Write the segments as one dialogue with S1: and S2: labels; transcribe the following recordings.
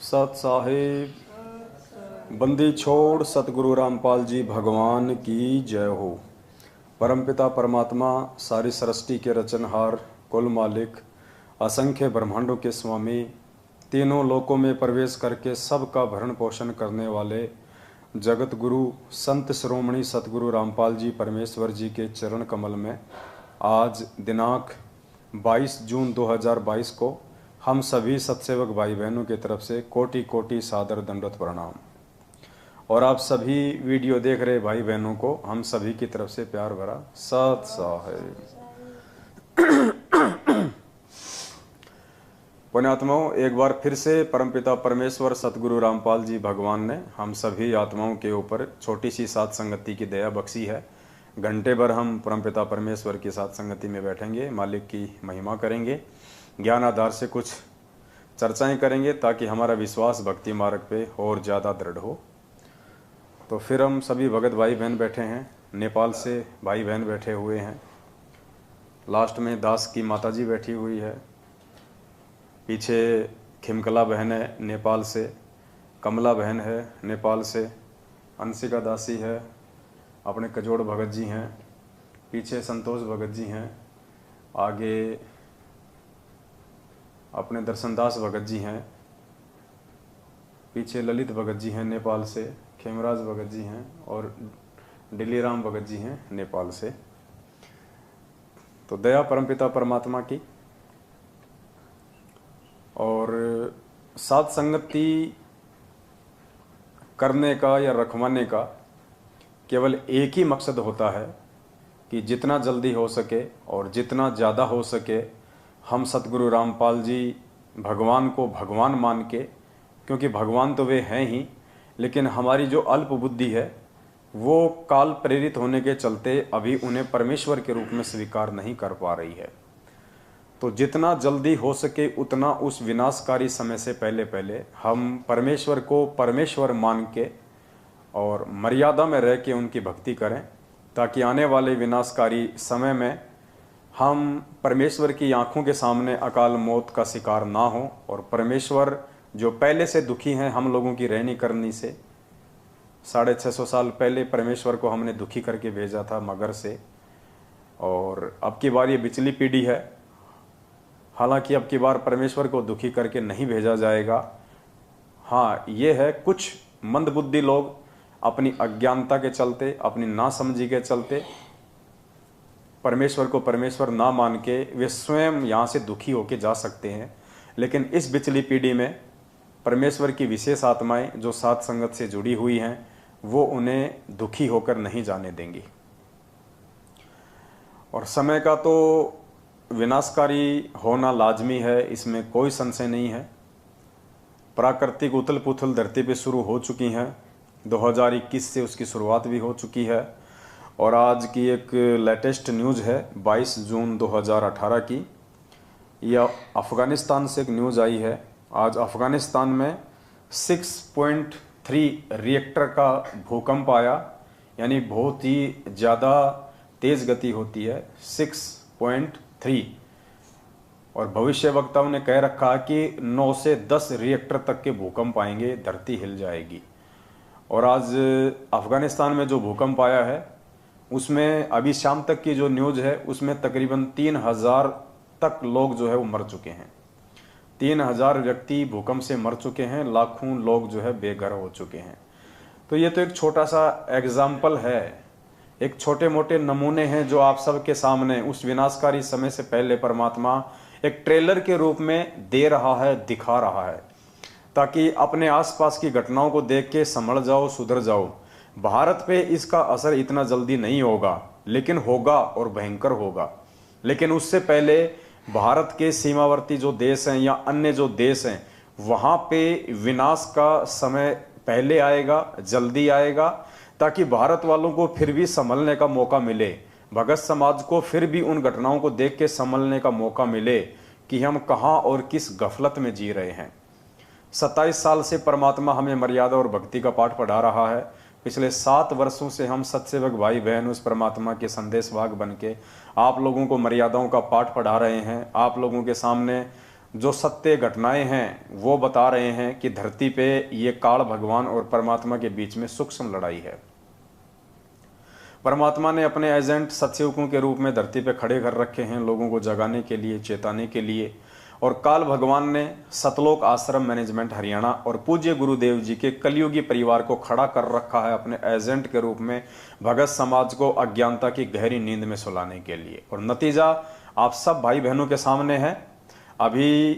S1: सत साहिब बंदी छोड़ सतगुरु रामपाल जी भगवान की जय हो। परमपिता परमात्मा सारी सृष्टि के रचनहार, कुल मालिक, असंख्य ब्रह्मांडों के स्वामी, तीनों लोकों में प्रवेश करके सबका भरण पोषण करने वाले जगत गुरु संत शिरोमणि सतगुरु रामपाल जी परमेश्वर जी के चरण कमल में आज दिनांक 22 जून 2022 को हम सभी सत्सेवक भाई बहनों की तरफ से कोटि कोटि सादर दंडवत प्रणाम। और आप सभी वीडियो देख रहे भाई बहनों को हम सभी की तरफ से प्यार भरा सत साहिब। पुण्यात्माओं, एक बार फिर से परमपिता परमेश्वर सतगुरु रामपाल जी भगवान ने हम सभी आत्माओं के ऊपर छोटी सी साथ संगति की दया बख्शी है। घंटे भर हम परमपिता परमेश्वर की साथ संगति में बैठेंगे, मालिक की महिमा करेंगे, ज्ञान आधार से कुछ चर्चाएं करेंगे ताकि हमारा विश्वास भक्ति मार्ग पे और ज़्यादा दृढ़ हो। तो फिर हम सभी भगत भाई बहन बैठे हैं, नेपाल से भाई बहन बैठे हुए हैं, लास्ट में दास की माता जी बैठी हुई है, पीछे खिमकला बहन है नेपाल से, कमला बहन है नेपाल से, अंशिका दासी है, अपने कजोड़ भगत जी हैं, पीछे संतोष भगत जी हैं, आगे अपने दर्शनदास भगत जी हैं, पीछे ललित भगत जी हैं नेपाल से, खेमराज भगत जी हैं और डिलीराम भगत जी हैं नेपाल से। तो दया परमपिता परमात्मा की और साथ संगति करने का या रखवाने का केवल एक ही मकसद होता है कि जितना जल्दी हो सके और जितना ज़्यादा हो सके हम सतगुरु रामपाल जी भगवान को भगवान मान के, क्योंकि भगवान तो वे हैं ही, लेकिन हमारी जो अल्प बुद्धि है वो काल प्रेरित होने के चलते अभी उन्हें परमेश्वर के रूप में स्वीकार नहीं कर पा रही है। तो जितना जल्दी हो सके उतना उस विनाशकारी समय से पहले पहले हम परमेश्वर को परमेश्वर मान के और मर्यादा में रह के उनकी भक्ति करें, ताकि आने वाले विनाशकारी समय में हम परमेश्वर की आंखों के सामने अकाल मौत का शिकार ना हो। और परमेश्वर जो पहले से दुखी हैं हम लोगों की रहनी करनी से, 650 साल पहले परमेश्वर को हमने दुखी करके भेजा था मगर से, और अब की बार ये बिचली पीढ़ी है। हालांकि अब की बार परमेश्वर को दुखी करके नहीं भेजा जाएगा। हाँ, ये है कुछ मंदबुद्धि लोग अपनी अज्ञानता के चलते, अपनी नासमझी के चलते परमेश्वर को परमेश्वर ना मान के वे स्वयं यहाँ से दुखी होके जा सकते हैं, लेकिन इस बिचली पीढ़ी में परमेश्वर की विशेष आत्माएं जो साथ संगत से जुड़ी हुई हैं वो उन्हें दुखी होकर नहीं जाने देंगी। और समय का तो विनाशकारी होना लाजमी है, इसमें कोई संशय नहीं है। प्राकृतिक उथल पुथल धरती पे शुरू हो चुकी हैं, 2021 से उसकी शुरुआत भी हो चुकी है। और आज की एक लेटेस्ट न्यूज़ है 22 जून 2018 की, यह अफ़गानिस्तान से एक न्यूज़ आई है। आज अफ़गानिस्तान में 6.3 रिएक्टर का भूकंप आया, यानी बहुत ही ज़्यादा तेज़ गति होती है 6.3। और भविष्य वक्ताओं ने कह रखा कि 9 से 10 रिएक्टर तक के भूकंप आएंगे, धरती हिल जाएगी। और आज अफ़गानिस्तान में जो भूकंप आया है उसमें अभी शाम तक की जो न्यूज़ है उसमें तकरीबन 3000 तक लोग जो है वो मर चुके हैं। 3000 व्यक्ति भूकंप से मर चुके हैं, लाखों लोग जो है बेघर हो चुके हैं। तो ये तो एक छोटा सा एग्जाम्पल है, एक छोटे मोटे नमूने हैं जो आप सबके सामने उस विनाशकारी समय से पहले परमात्मा एक ट्रेलर के रूप में दे रहा है, दिखा रहा है, ताकि अपने आसपास की घटनाओं को देख के संभल जाओ, सुधर जाओ। भारत पे इसका असर इतना जल्दी नहीं होगा, लेकिन होगा और भयंकर होगा। लेकिन उससे पहले भारत के सीमावर्ती जो देश हैं या अन्य जो देश हैं वहाँ पे विनाश का समय पहले आएगा, जल्दी आएगा, ताकि भारत वालों को फिर भी संभलने का मौका मिले, भगत समाज को फिर भी उन घटनाओं को देख के संभलने का मौका मिले कि हम कहाँ और किस गफलत में जी रहे हैं। 27 साल से परमात्मा हमें मर्यादा और भक्ति का पाठ पढ़ा रहा है। पिछले 7 वर्षों से हम सत्सेवक भाई बहन उस परमात्मा के संदेशवाहक बन के आप लोगों को मर्यादाओं का पाठ पढ़ा रहे हैं, आप लोगों के सामने जो सत्य घटनाएं हैं वो बता रहे हैं कि धरती पे ये काल भगवान और परमात्मा के बीच में सूक्ष्म लड़ाई है। परमात्मा ने अपने एजेंट सतसेवकों के रूप में धरती पे खड़े कर रखे हैं, लोगों को जगाने के लिए, चेताने के लिए। और काल भगवान ने सतलोक आश्रम मैनेजमेंट हरियाणा और पूज्य गुरुदेव जी के कलयुगी परिवार को खड़ा कर रखा है अपने एजेंट के रूप में, भगत समाज को अज्ञानता की गहरी नींद में सुलाने के लिए। और नतीजा आप सब भाई बहनों के सामने है। अभी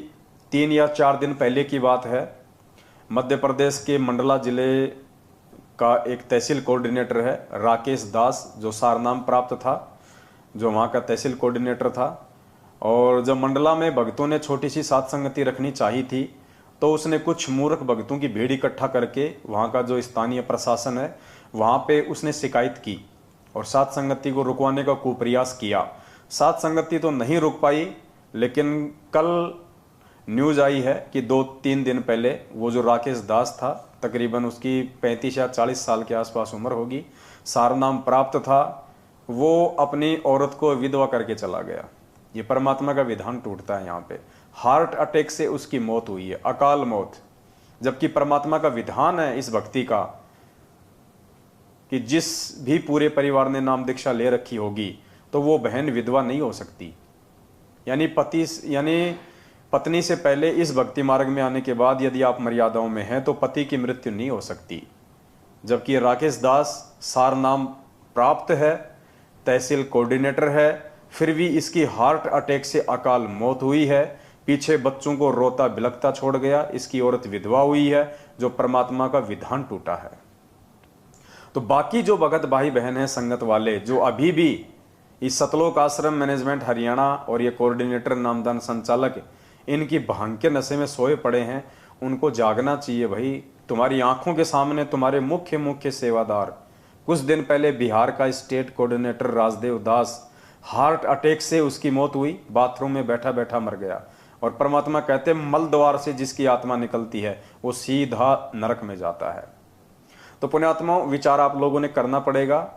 S1: 3 या 4 दिन पहले की बात है, मध्य प्रदेश के मंडला जिले का एक तहसील कोऑर्डिनेटर है राकेश दास, जो सारनाम प्राप्त था, जो वहाँ का तहसील कोऑर्डिनेटर था। और जब मंडला में भक्तों ने छोटी सी सात संगति रखनी चाहिए थी, तो उसने कुछ मूर्ख भक्तों की भीड़ इकट्ठा करके वहाँ का जो स्थानीय प्रशासन है वहाँ पे उसने शिकायत की और सात संगति को रुकवाने का कुप्रयास किया। सात संगति तो नहीं रुक पाई, लेकिन कल न्यूज आई है कि 2-3 दिन पहले वो जो राकेश दास था, तकरीबन उसकी 35 या 40 साल के आसपास उम्र होगी, सारनाम प्राप्त था, वो अपनी औरत को विधवा करके चला गया। ये परमात्मा का विधान टूटता है। यहाँ पे हार्ट अटैक से उसकी मौत हुई है, अकाल मौत। जबकि परमात्मा का विधान है इस भक्ति का कि जिस भी पूरे परिवार ने नाम दीक्षा ले रखी होगी तो वो बहन विधवा नहीं हो सकती। यानी पत्नी से पहले इस भक्ति मार्ग में आने के बाद यदि आप मर्यादाओं में हैं तो पति की मृत्यु नहीं हो सकती। जबकि राकेश दास सारनाम प्राप्त है, तहसील कोऑर्डिनेटर है, फिर भी इसकी हार्ट अटैक से अकाल मौत हुई है। पीछे बच्चों को रोता बिलखता छोड़ गया, इसकी औरत विधवा हुई है, जो परमात्मा का विधान टूटा है। तो बाकी जो भगत भाई बहन हैं, संगत वाले, जो अभी भी इस सतलोक आश्रम मैनेजमेंट हरियाणा और ये कोऑर्डिनेटर नामदान संचालक इनकी भांग के नशे में सोए पड़े हैं, उनको जागना चाहिए भाई। तुम्हारी आंखों के सामने तुम्हारे मुख्य सेवादार, कुछ दिन पहले बिहार का स्टेट कोऑर्डिनेटर राजदेव दास, हार्ट अटैक से उसकी मौत हुई, बाथरूम में बैठा बैठा मर गया। और परमात्मा कहते मल द्वार से जिसकी आत्मा निकलती है वो सीधा नरक में जाता है। तो पुण्यात्मा, विचार आप लोगों ने करना पड़ेगा।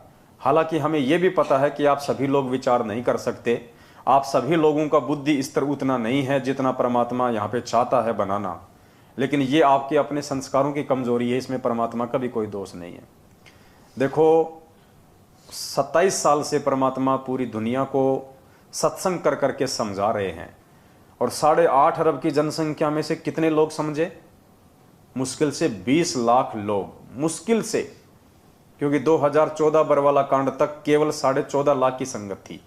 S1: हालांकि हमें यह भी पता है कि आप सभी लोग विचार नहीं कर सकते, आप सभी लोगों का बुद्धि स्तर उतना नहीं है जितना परमात्मा यहाँ पे चाहता है बनाना। लेकिन ये आपके अपने संस्कारों की कमजोरी है, इसमें परमात्मा का भी कोई दोष नहीं है। देखो, 27 साल से परमात्मा पूरी दुनिया को सत्संग कर करके समझा रहे हैं, और 8.5 अरब की जनसंख्या में से कितने लोग समझे? मुश्किल से 20 लाख लोग, मुश्किल से। क्योंकि 2014 बरवाला कांड तक केवल 14.5 लाख की संगत थी,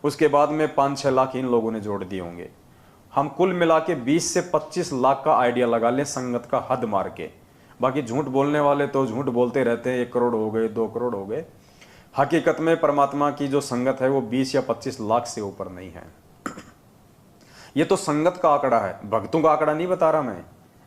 S1: उसके बाद में 5-6 लाख इन लोगों ने जोड़ दिए होंगे। हम कुल मिला के 20 से 25 लाख का आइडिया लगा लें संगत का हद मार के। बाकी झूठ बोलने वाले तो झूठ बोलते रहते हैं, 1 करोड़ हो गए, 2 करोड़ हो गए। हकीकत में परमात्मा की जो संगत है वो 20 या 25 लाख से ऊपर नहीं है। ये तो संगत का आंकड़ा है, भक्तों का आंकड़ा नहीं बता रहा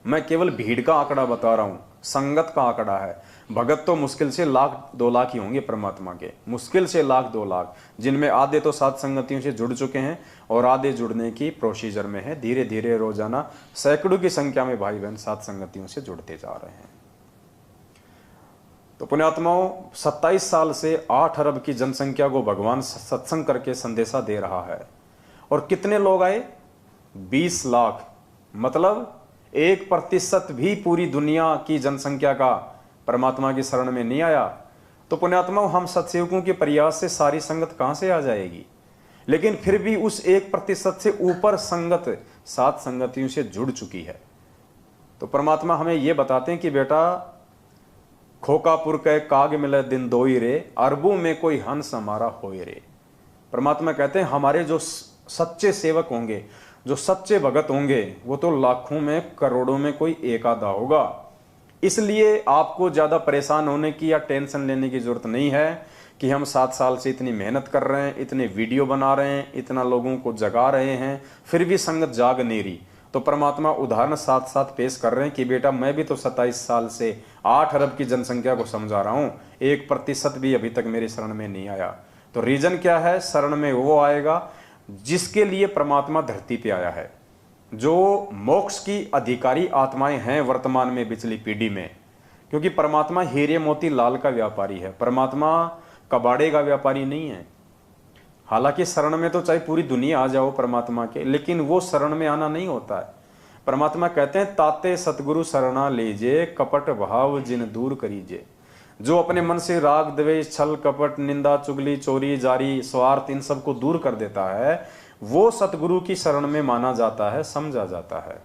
S1: मैं केवल भीड़ का आंकड़ा बता रहा हूं, संगत का आंकड़ा है। भगत तो मुश्किल से 1-2 लाख ही होंगे परमात्मा के, मुश्किल से 1-2 लाख, जिनमें आधे तो सात संगतियों से जुड़ चुके हैं और आधे जुड़ने की प्रोसीजर में है। धीरे धीरे रोजाना सैकड़ों की संख्या में भाई बहन सात संगतियों से जुड़ते जा रहे हैं। तो पुण्यात्माओं, 27 साल से 8 अरब की जनसंख्या को भगवान सत्संग करके संदेशा दे रहा है। और कितने लोग आए? 20 लाख। मतलब 1% भी पूरी दुनिया की जनसंख्या का परमात्मा की शरण में नहीं आया। तो पुण्यात्माओं, हम सत्सेवकों के प्रयास से सारी संगत कहां से आ जाएगी? लेकिन फिर भी उस 1% से ऊपर संगत सात संगतियों से जुड़ चुकी है। तो परमात्मा हमें यह बताते हैं कि बेटा, खोकापुर के काग मिले दिन दोई रे, अरबों में कोई हंस हमारा होए रे। परमात्मा कहते हैं हमारे जो सच्चे सेवक होंगे, जो सच्चे भगत होंगे, वो तो लाखों में करोड़ों में कोई एक आधा होगा। इसलिए आपको ज्यादा परेशान होने की या टेंशन लेने की जरूरत नहीं है कि हम 7 साल से इतनी मेहनत कर रहे हैं, इतने वीडियो बना रहे हैं, इतना लोगों को जगा रहे हैं, फिर भी संगत जाग नहीं रही। तो परमात्मा उदाहरण साथ साथ पेश कर रहे हैं कि बेटा, मैं भी तो 27 साल से 8 अरब की जनसंख्या को समझा रहा हूं, 1% भी अभी तक मेरी शरण में नहीं आया। तो रीजन क्या है? शरण में वो आएगा जिसके लिए परमात्मा धरती पे आया है, जो मोक्ष की अधिकारी आत्माएं हैं वर्तमान में पिछली पीढ़ी में। क्योंकि परमात्मा हीरे मोती लाल का व्यापारी है, परमात्मा कबाड़े का व्यापारी नहीं है। हालांकि शरण में तो चाहे पूरी दुनिया आ जाओ परमात्मा के, लेकिन वो शरण में आना नहीं होता है। परमात्मा कहते हैं ताते सतगुरु शरणा लीजे, कपट भाव जिन दूर करीजे। जो अपने मन से राग द्वेष छल कपट निंदा चुगली चोरी जारी स्वार्थ इन सब को दूर कर देता है, वो सतगुरु की शरण में माना जाता है, समझा जाता है।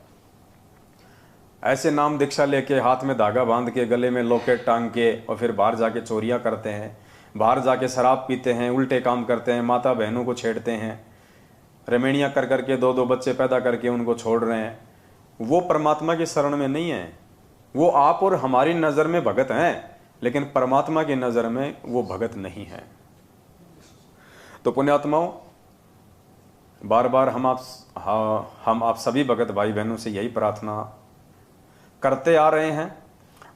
S1: ऐसे नाम दीक्षा लेके हाथ में धागा बांध के गले में लॉकेट टांग के और फिर बाहर जाके चोरियां करते हैं, बाहर जाके शराब पीते हैं, उल्टे काम करते हैं, माता बहनों को छेड़ते हैं, रमेणियां कर करके 2-2 बच्चे पैदा करके उनको छोड़ रहे हैं, वो परमात्मा की शरण में नहीं है। वो आप और हमारी नज़र में भगत हैं, लेकिन परमात्मा की नज़र में वो भगत नहीं है। तो पुण्यात्माओं, बार बार हम आप सभी भगत भाई बहनों से यही प्रार्थना करते आ रहे हैं,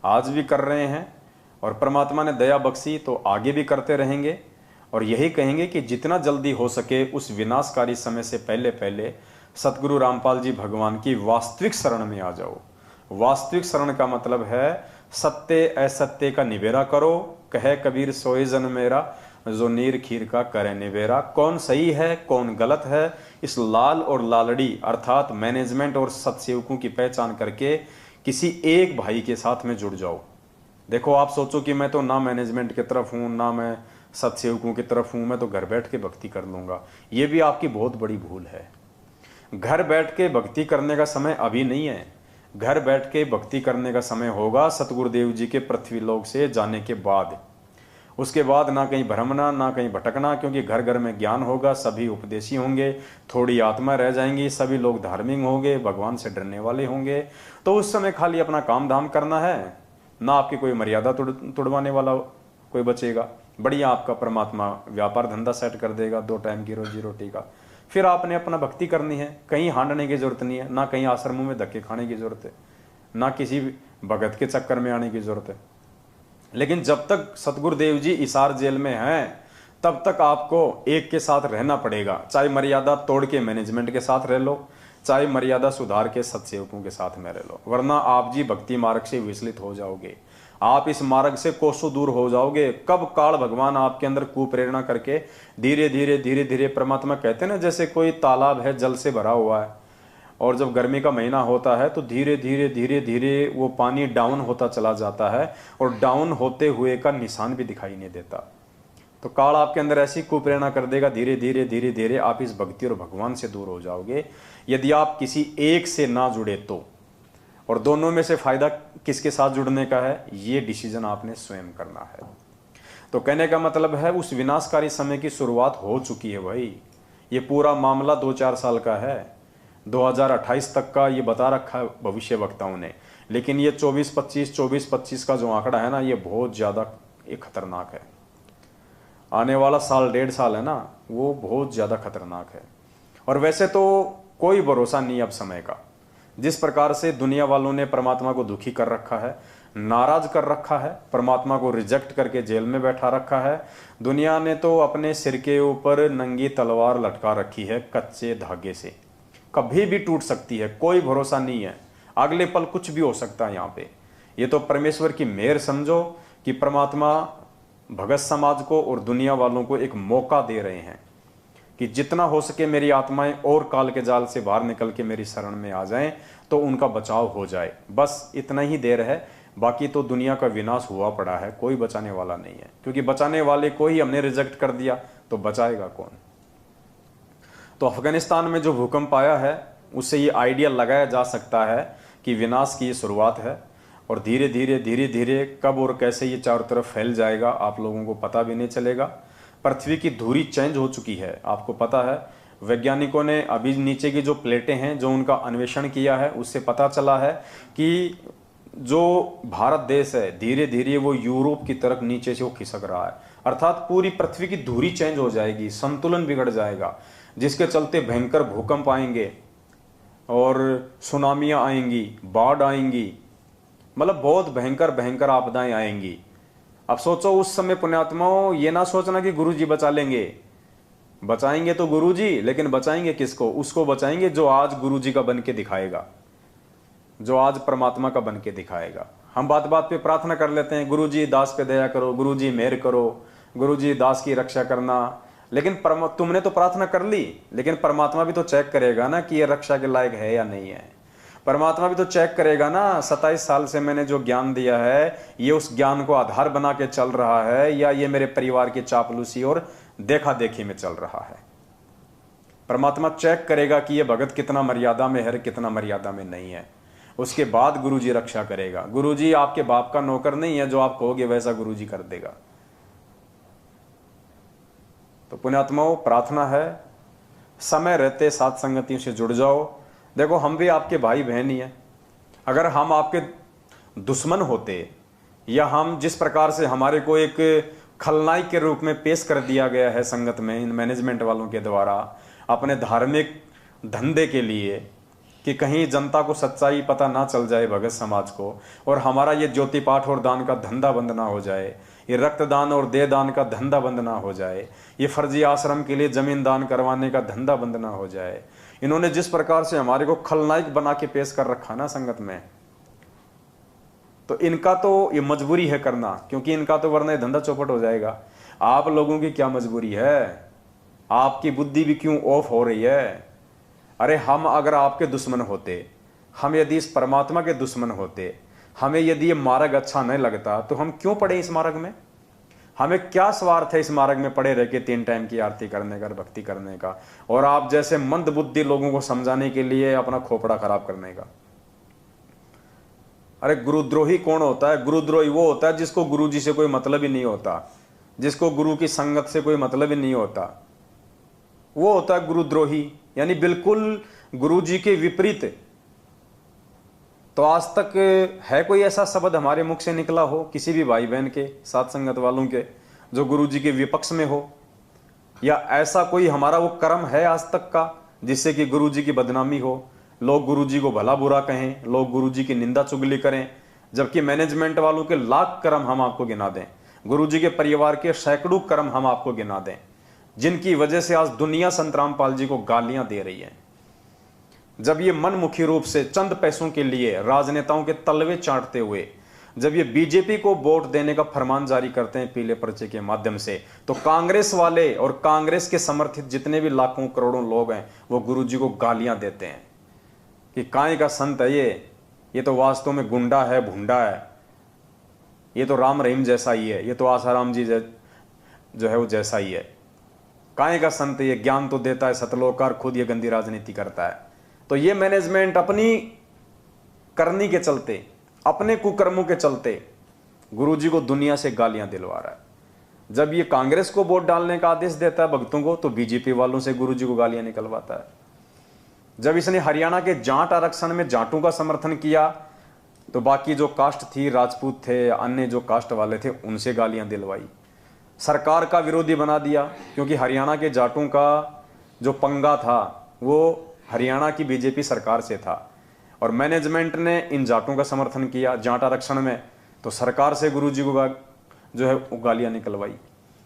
S1: आज भी कर रहे हैं, और परमात्मा ने दया बख्शी तो आगे भी करते रहेंगे। और यही कहेंगे कि जितना जल्दी हो सके उस विनाशकारी समय से पहले पहले सतगुरु रामपाल जी भगवान की वास्तविक शरण में आ जाओ। वास्तविक शरण का मतलब है सत्य असत्य का निबेरा करो। कहे कबीर सोए जन मेरा, जो नीर खीर का करे निबेरा। कौन सही है कौन गलत है, इस लाल और लालड़ी अर्थात मैनेजमेंट और सत्सेवकों की पहचान करके किसी एक भाई के साथ में जुड़ जाओ। देखो, आप सोचो कि मैं तो ना मैनेजमेंट की तरफ हूं ना मैं सत्सेवकों की तरफ हूं, मैं तो घर बैठ के भक्ति कर लूंगा। ये भी आपकी बहुत बड़ी भूल है। घर बैठ के भक्ति करने का समय अभी नहीं है। घर बैठ के भक्ति करने का समय होगा सतगुरुदेव जी के पृथ्वीलोक से जाने के बाद। उसके बाद ना कहीं भ्रमना ना कहीं भटकना, क्योंकि घर घर में ज्ञान होगा, सभी उपदेशी होंगे, थोड़ी आत्मा रह जाएंगी, सभी लोग धार्मिक होंगे, भगवान से डरने वाले होंगे। तो उस समय खाली अपना काम धाम करना है, ना आपकी कोई मर्यादा तुड़वाने वाला कोई बचेगा। बढ़िया आपका परमात्मा व्यापार धंधा सेट कर देगा, 2 टाइम की रोजी रोटी का। फिर आपने अपना भक्ति करनी है, कहीं हांडने की जरूरत नहीं है, ना कहीं आश्रमों में धक्के खाने की जरूरत है, ना किसी भगत के चक्कर में आने की जरूरत है। लेकिन जब तक सतगुरुदेव जी इसार जेल में हैं, तब तक आपको एक के साथ रहना पड़ेगा। चाहे मर्यादा तोड़ के मैनेजमेंट के साथ रह लो, चाहे मर्यादा सुधार के सत्सेवकों के साथ में रह लो, वरना आप जी भक्ति मार्ग से विचलित हो जाओगे। आप इस मार्ग से कोसों दूर हो जाओगे। कब काल भगवान आपके अंदर कुप्रेरणा करके धीरे धीरे परमात्मा कहते हैं ना, जैसे कोई तालाब है जल से भरा हुआ है, और जब गर्मी का महीना होता है तो धीरे धीरे वो पानी डाउन होता चला जाता है, और डाउन होते हुए का निशान भी दिखाई नहीं देता। तो काल आपके अंदर ऐसी कुप्रेरणा कर देगा, धीरे धीरे आप इस भक्ति और भगवान से दूर हो जाओगे, यदि आप किसी एक से ना जुड़े तो। और दोनों में से फायदा किसके साथ जुड़ने का है, ये डिसीजन आपने स्वयं करना है। तो कहने का मतलब है उस विनाशकारी समय की शुरुआत हो चुकी है भाई। ये पूरा मामला 2-4 साल का है, 2028 तक का ये बता रखा है भविष्य वक्ताओं ने। लेकिन ये 24-25 का जो आंकड़ा है ना, ये बहुत ज़्यादा खतरनाक है। आने वाला साल 1.5 साल है ना, वो बहुत ज़्यादा खतरनाक है। और वैसे तो कोई भरोसा नहीं अब समय का। जिस प्रकार से दुनिया वालों ने परमात्मा को दुखी कर रखा है, नाराज कर रखा है, परमात्मा को रिजेक्ट करके जेल में बैठा रखा है, दुनिया ने तो अपने सिर के ऊपर नंगी तलवार लटका रखी है कच्चे धागे से। कभी भी टूट सकती है, कोई भरोसा नहीं है, अगले पल कुछ भी हो सकता है यहाँ पे। ये तो परमेश्वर की मेहर समझो कि परमात्मा भगत समाज को और दुनिया वालों को एक मौका दे रहे हैं कि जितना हो सके मेरी आत्माएं और काल के जाल से बाहर निकल के मेरी शरण में आ जाएं, तो उनका बचाव हो जाए। बस इतना ही देर है, बाकी तो दुनिया का विनाश हुआ पड़ा है, कोई बचाने वाला नहीं है। क्योंकि बचाने वाले को ही हमने रिजेक्ट कर दिया, तो बचाएगा कौन। तो अफगानिस्तान में जो भूकंप आया है, उससे ये आइडिया लगाया जा सकता है कि विनाश की ये शुरुआत है, और धीरे धीरे कब और कैसे ये चारों तरफ फैल जाएगा आप लोगों को पता भी नहीं चलेगा। पृथ्वी की धुरी चेंज हो चुकी है, आपको पता है। वैज्ञानिकों ने अभी नीचे की जो प्लेटें हैं, जो उनका अन्वेषण किया है, उससे पता चला है कि जो भारत देश है, धीरे धीरे वो यूरोप की तरफ नीचे से वो खिसक रहा है। अर्थात पूरी पृथ्वी की धुरी चेंज हो जाएगी, संतुलन बिगड़ जाएगा, जिसके चलते भयंकर भूकंप आएंगे और सुनामियां आएंगी, बाढ़ आएंगी, मतलब बहुत भयंकर आपदाएं आएंगी। अब सोचो उस समय पुण्यात्माओं, ये ना सोचना कि गुरुजी बचा लेंगे। बचाएंगे तो गुरुजी, लेकिन बचाएंगे किसको? उसको बचाएंगे जो आज गुरुजी का बन के दिखाएगा, जो आज परमात्मा का बन के दिखाएगा। हम बात बात पे प्रार्थना कर लेते हैं, गुरुजी दास पे दया करो, गुरुजी मेहर करो, गुरुजी दास की रक्षा करना, लेकिन तुमने तो प्रार्थना कर ली, लेकिन परमात्मा भी तो चेक करेगा ना कि ये रक्षा के लायक है या नहीं है। परमात्मा भी तो चेक करेगा ना 27 साल से मैंने जो ज्ञान दिया है ये उस ज्ञान को आधार बना के चल रहा है या ये मेरे परिवार की चापलूसी और देखा देखी में चल रहा है। परमात्मा चेक करेगा कि ये भगत कितना मर्यादा में है, कितना मर्यादा में नहीं है। उसके बाद गुरुजी रक्षा करेगा। गुरुजी आपके बाप का नौकर नहीं है, जो आप कहोगे वैसा गुरुजी कर देगा। तो पुण्यात्माओं, प्रार्थना है समय रहते साथ संगतियों से जुड़ जाओ। देखो, हम भी आपके भाई बहन ही हैं। अगर हम आपके दुश्मन होते या हम जिस प्रकार से हमारे को एक खलनायक के रूप में पेश कर दिया गया है संगत में इन मैनेजमेंट वालों के द्वारा अपने धार्मिक धंधे के लिए, कि कहीं जनता को सच्चाई पता ना चल जाए भगत समाज को, और हमारा ये ज्योति पाठ और दान का धंधा बंद ना हो जाए, ये रक्तदान और देह दान का धंधा बंद ना हो जाए, ये फर्जी आश्रम के लिए जमीन दान करवाने का धंधा बंद ना हो जाए। इन्होंने जिस प्रकार से हमारे को खलनायक बना के पेश कर रखा ना संगत में, तो इनका तो ये मजबूरी है करना, क्योंकि इनका तो वरना ये धंधा चौपट हो जाएगा। आप लोगों की क्या मजबूरी है? आपकी बुद्धि भी क्यों ऑफ हो रही है? अरे हम अगर आपके दुश्मन होते, हम यदि इस परमात्मा के दुश्मन होते, हमें यदि ये मार्ग अच्छा नहीं लगता तो हम क्यों पड़े इस मार्ग में? हमें क्या स्वार्थ है इस मार्ग में पड़े रह के 3 टाइम की आरती करने का, भक्ति करने का, और आप जैसे मंद बुद्धि लोगों को समझाने के लिए अपना खोपड़ा खराब करने का? अरे गुरुद्रोही कौन होता है? गुरुद्रोही वो होता है जिसको गुरु जी से कोई मतलब ही नहीं होता, जिसको गुरु की संगत से कोई मतलब ही नहीं होता, वो होता है गुरुद्रोही। यानी बिल्कुल गुरु जी के विपरीत। तो आज तक है कोई ऐसा शब्द हमारे मुख से निकला हो किसी भी भाई बहन के, साथ संगत वालों के, जो गुरु जी के विपक्ष में हो? या ऐसा कोई हमारा वो कर्म है आज तक का जिससे कि गुरु जी की बदनामी हो, लोग गुरु जी को भला बुरा कहें, लोग गुरु जी की निंदा चुगली करें? जबकि मैनेजमेंट वालों के लाख कर्म हम आपको गिना दें, गुरु जी के परिवार के सैकड़ों कर्म हम आपको गिना दें, जिनकी वजह से आज दुनिया संत रामपाल जी को गालियां दे रही है। जब ये मनमुखी रूप से चंद पैसों के लिए राजनेताओं के तलवे चाटते हुए जब ये बीजेपी को वोट देने का फरमान जारी करते हैं पीले पर्चे के माध्यम से, तो कांग्रेस वाले और कांग्रेस के समर्थित जितने भी लाखों करोड़ों लोग हैं वो गुरुजी को गालियां देते हैं कि काय का संत है ये तो वास्तव में गुंडा है, भुंडा है, ये तो राम रहीम जैसा ही है, ये तो आसाराम जी जो है वो जैसा ही है, काय का संत, ये ज्ञान तो देता है सतलोकार, खुद ये गंदी राजनीति करता है। तो ये मैनेजमेंट अपनी करनी के चलते, अपने कुकर्मों के चलते गुरुजी को दुनिया से गालियां दिलवा रहा है। जब ये कांग्रेस को वोट डालने का आदेश देता है भक्तों को, तो बीजेपी वालों से गुरुजी को गालियां निकलवाता है। जब इसने हरियाणा के जाट आरक्षण में जाटों का समर्थन किया, तो बाकी जो कास्ट थी, राजपूत थे, अन्य जो कास्ट वाले थे, उनसे गालियां दिलवाई। सरकार का विरोधी बना दिया, क्योंकि हरियाणा के जाटों का जो पंगा था वो हरियाणा की बीजेपी सरकार से था, और मैनेजमेंट ने इन जाटों का समर्थन किया जाट आरक्षण में, तो सरकार से गुरुजी को जो है गालियां निकलवाई।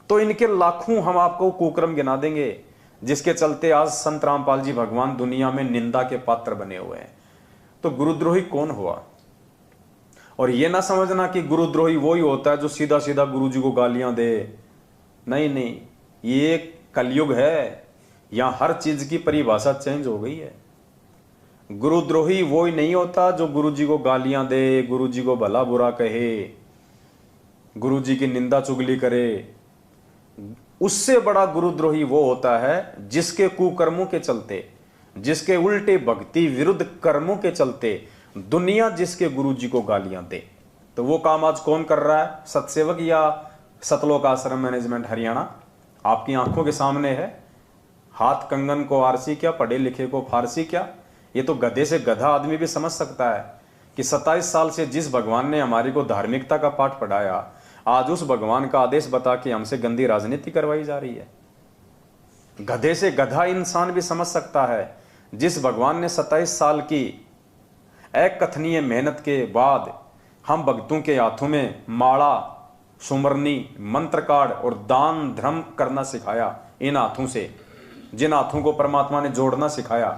S1: तो इनके लाखों हम आपको कुकर्म गिना देंगे, जिसके चलते आज संत रामपाल जी भगवान दुनिया में निंदा के पात्र बने हुए हैं। तो गुरुद्रोही कौन हुआ? और ये ना समझना कि गुरुद्रोही वही होता है जो सीधा सीधा गुरुजी को गालियां दे। नहीं, ये कलयुग है, यहां हर चीज की परिभाषा चेंज हो गई है। गुरुद्रोही वो ही नहीं होता जो गुरुजी को गालियां दे, गुरुजी को भला बुरा कहे, गुरुजी की निंदा चुगली करे। उससे बड़ा गुरुद्रोही वो होता है जिसके कुकर्मों के चलते, जिसके उल्टे भक्ति विरुद्ध कर्मों के चलते दुनिया जिसके गुरुजी को गालियां दे। तो वो काम आज कौन कर रहा है? सतसेवक या सतलोक आश्रम मैनेजमेंट हरियाणा आपकी आंखों के सामने है। हाथ कंगन को आरसी क्या, पढ़े लिखे को फारसी क्या? ये तो गधे से गधा आदमी भी समझ सकता है कि 27 साल से जिस भगवान ने हमारी को धार्मिकता का पाठ पढ़ाया, आज उस भगवान का आदेश बता के हमसे गंदी राजनीति करवाई जा रही है। गधे से गधा इंसान भी समझ सकता है, जिस भगवान ने 27 साल की अकथनीय मेहनत के बाद हम भक्तों के हाथों में माला, सुमरनी, मंत्र कार्ड और दान धर्म करना सिखाया, इन हाथों से, जिन हाथों को परमात्मा ने जोड़ना सिखाया।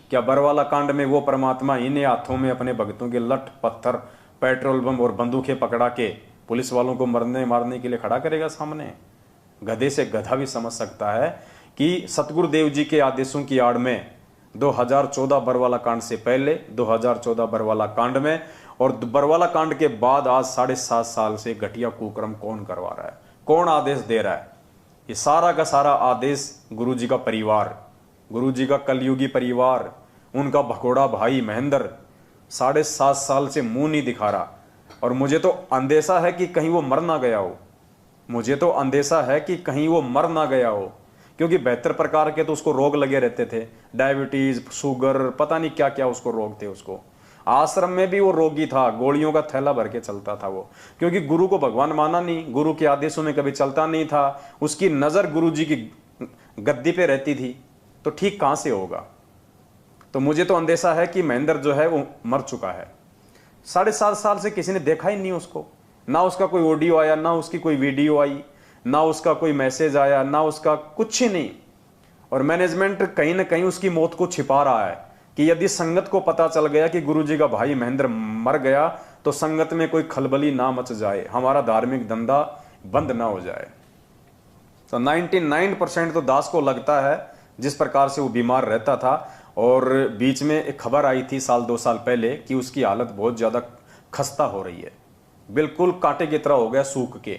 S1: क्या बरवाला कांड में वो परमात्मा इन्हीं हाथों में अपने भक्तों के लठ पत्थर, पेट्रोल बम और बंदूकें पकड़ा के पुलिस वालों को मारने के लिए खड़ा करेगा सामने? गधे से गधा भी समझ सकता है कि सतगुरुदेव जी के आदेशों की आड़ में 2014 बरवाला कांड से पहले, 2014 बरवाला कांड में और बरवाला कांड के बाद आज 7.5 साल से घटिया कुकर्म कौन करवा रहा है, कौन आदेश दे रहा है? ये सारा का सारा आदेश गुरु जी का परिवार, गुरु जी का कलयुगी परिवार, उनका भगोड़ा भाई महेंद्र 7.5 साल से मुंह नहीं दिखा रहा। और मुझे तो अंदेशा है कि कहीं वो मर ना गया हो, मुझे तो अंदेशा है कि कहीं वो मर ना गया हो, क्योंकि 72 प्रकार के तो उसको रोग लगे रहते थे, डायबिटीज, शुगर, पता नहीं क्या क्या उसको रोग थे। उसको आश्रम में भी वो रोगी था, गोलियों का थैला भर के चलता था वो, क्योंकि गुरु को भगवान माना नहीं, गुरु के आदेशों में कभी चलता नहीं था, उसकी नजर गुरु जी की गद्दी पे रहती थी, तो ठीक कहां से होगा? तो मुझे तो अंदेशा है कि महेंद्र जो है वो मर चुका है। 7.5 साल से किसी ने देखा ही नहीं उसको, ना उसका कोई ऑडियो आया, ना उसकी कोई वीडियो आई, ना उसका कोई मैसेज आया, ना उसका कुछ ही नहीं। और मैनेजमेंट कहीं ना कहीं उसकी मौत को छिपा रहा है कि यदि संगत को पता चल गया कि गुरुजी का भाई महेंद्र मर गया तो संगत में कोई खलबली ना मच जाए, हमारा धार्मिक धंधा बंद ना हो जाए। तो 99% तो दास को लगता है जिस प्रकार से वो बीमार रहता था। और बीच में एक खबर आई थी 1-2 साल पहले कि उसकी हालत बहुत ज्यादा खस्ता हो रही है, बिल्कुल कांटे की तरह हो गया सूख के,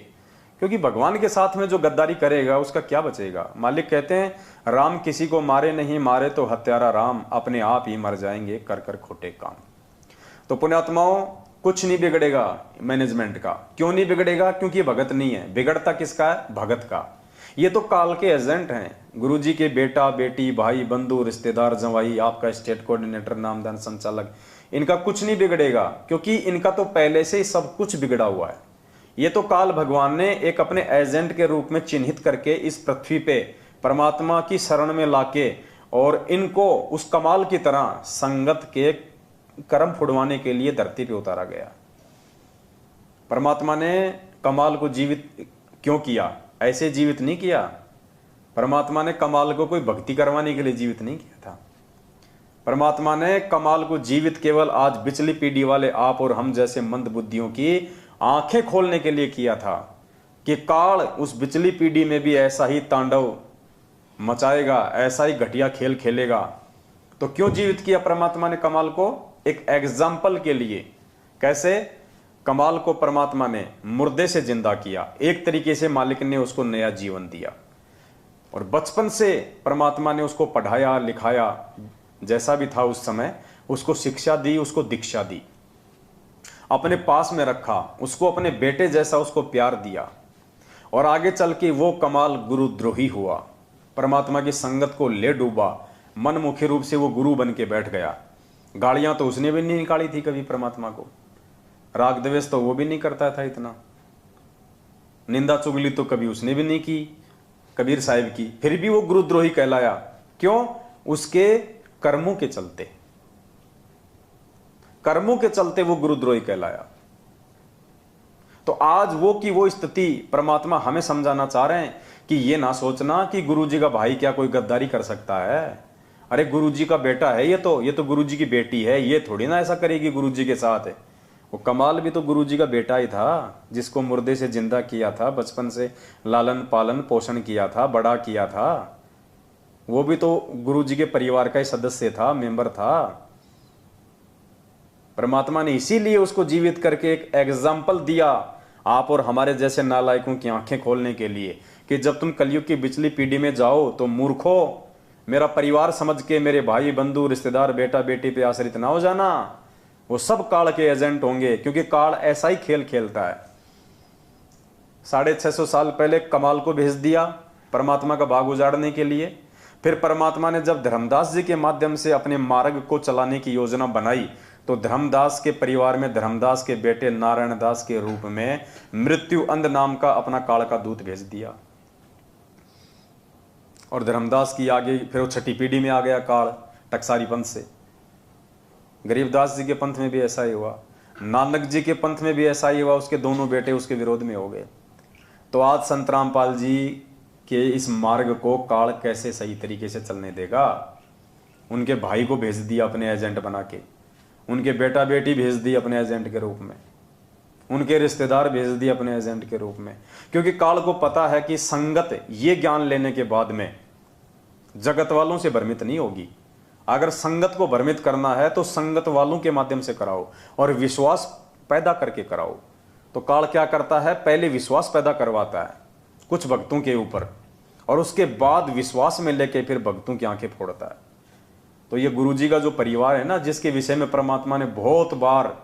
S1: क्योंकि भगवान के साथ में जो गद्दारी करेगा उसका क्या बचेगा। मालिक कहते हैं राम किसी को मारे नहीं, मारे तो हत्यारा राम, अपने आप ही मर जाएंगे कर कर खोटे काम। तो पुण्यात्माओं, कुछ नहीं बिगड़ेगा मैनेजमेंट का। क्यों नहीं बिगड़ेगा? क्योंकि भगत नहीं है। बिगड़ता किसका है? भगत का। ये तो काल के एजेंट हैं, गुरुजी के बेटा बेटी, भाई बंधु, रिश्तेदार, जवाई, आपका स्टेट कोऑर्डिनेटर, नामदान संचालक, इनका कुछ नहीं बिगड़ेगा, क्योंकि इनका तो पहले से ही सब कुछ बिगड़ा हुआ है। ये तो काल भगवान ने एक अपने एजेंट के रूप में चिन्हित करके इस पृथ्वी पे परमात्मा की शरण में लाके और इनको उस कमाल की तरह संगत के कर्म फुड़वाने के लिए धरती पे उतारा गया। परमात्मा ने कमाल को जीवित क्यों किया? ऐसे जीवित नहीं किया। परमात्मा ने कमाल को कोई भक्ति करवाने के लिए जीवित नहीं किया था। परमात्मा ने कमाल को जीवित केवल आज बिचली पीढ़ी वाले आप और हम जैसे मंद बुद्धियों की आंखें खोलने के लिए किया था कि काल उस बिचली पीढ़ी में भी ऐसा ही तांडव मचाएगा, ऐसा ही घटिया खेल खेलेगा। तो क्यों जीवित किया परमात्मा ने कमाल को? एक एग्जाम्पल के लिए। कैसे? कमाल को परमात्मा ने मुर्दे से जिंदा किया, एक तरीके से मालिक ने उसको नया जीवन दिया। और बचपन से परमात्मा ने उसको पढ़ाया लिखाया, जैसा भी था उस समय, उसको शिक्षा दी, उसको दीक्षा दी, अपने पास में रखा, उसको अपने बेटे जैसा उसको प्यार दिया। और आगे चल के वो कमाल गुरुद्रोही हुआ, परमात्मा की संगत को ले डूबा, मनमुखी रूप से वो गुरु बन के बैठ गया। गालियां तो उसने भी नहीं निकाली थी कभी परमात्मा को, राग द्वेष तो वो भी नहीं करता था इतना, निंदा चुगली तो कभी उसने भी नहीं की कबीर साहिब की, फिर भी वो गुरुद्रोही कहलाया। क्यों? उसके कर्मों के चलते, कर्मों के चलते वो गुरुद्रोही कहलाया। तो आज वो की वो स्थिति परमात्मा हमें समझाना चाह रहे हैं कि ये ना सोचना कि गुरुजी का भाई क्या कोई गद्दारी कर सकता है। अरे गुरुजी का बेटा है ये तो गुरुजी की बेटी है, ये थोड़ी ना ऐसा करेगी गुरुजी के साथ। वो कमाल भी तो गुरुजी का बेटा ही था, जिसको मुर्दे से जिंदा किया था, बचपन से लालन पालन पोषण किया था, बड़ा किया था। वो भी तो गुरुजी के परिवार का ही सदस्य था, मेंबर था। परमात्मा ने इसीलिए उसको जीवित करके एक एग्जाम्पल दिया आप और हमारे जैसे नालायकों की आंखें खोलने के लिए कि जब तुम कलयुग की बिचली पीढ़ी में जाओ तो मूर्खो, मेरा परिवार समझ के मेरे भाई बंधु रिश्तेदार बेटा बेटी पे आश्रित ना हो जाना। वो सब काल के एजेंट होंगे, क्योंकि काल ऐसा ही खेल खेलता है। 650 साल पहले कमाल को भेज दिया परमात्मा का भाग उजाड़ने के लिए। फिर परमात्मा ने जब धर्मदास जी के माध्यम से अपने मार्ग को चलाने की योजना बनाई तो धर्मदास के परिवार में धर्मदास के बेटे नारायण दास के रूप में मृत्यु अंध नाम का अपना काल का दूत भेज दिया। और धर्मदास की आगे फिर वो छठी पीढ़ी में आ गया काल टकसारी पंथ से। गरीबदास जी के पंथ में भी ऐसा ही हुआ, नानक जी के पंथ में भी ऐसा ही हुआ, उसके दोनों बेटे उसके विरोध में हो गए। तो आज संत रामपाल जी के इस मार्ग को काल कैसे सही तरीके से चलने देगा? उनके भाई को भेज दिया अपने एजेंट बना के, उनके बेटा बेटी भेज दी अपने एजेंट के रूप में, उनके रिश्तेदार भेज दिए अपने एजेंट के रूप में, क्योंकि काल को पता है कि संगत ये ज्ञान लेने के बाद में जगत वालों से भ्रमित नहीं होगी। अगर संगत को भ्रमित करना है तो संगत वालों के माध्यम से कराओ और विश्वास पैदा करके कराओ। तो काल क्या करता है, पहले विश्वास पैदा करवाता है कुछ भक्तों के ऊपर, और उसके बाद विश्वास में लेके फिर भक्तों की आंखें फोड़ता है। तो ये गुरुजी का जो परिवार है ना, जिसके विषय में परमात्मा ने बहुत बार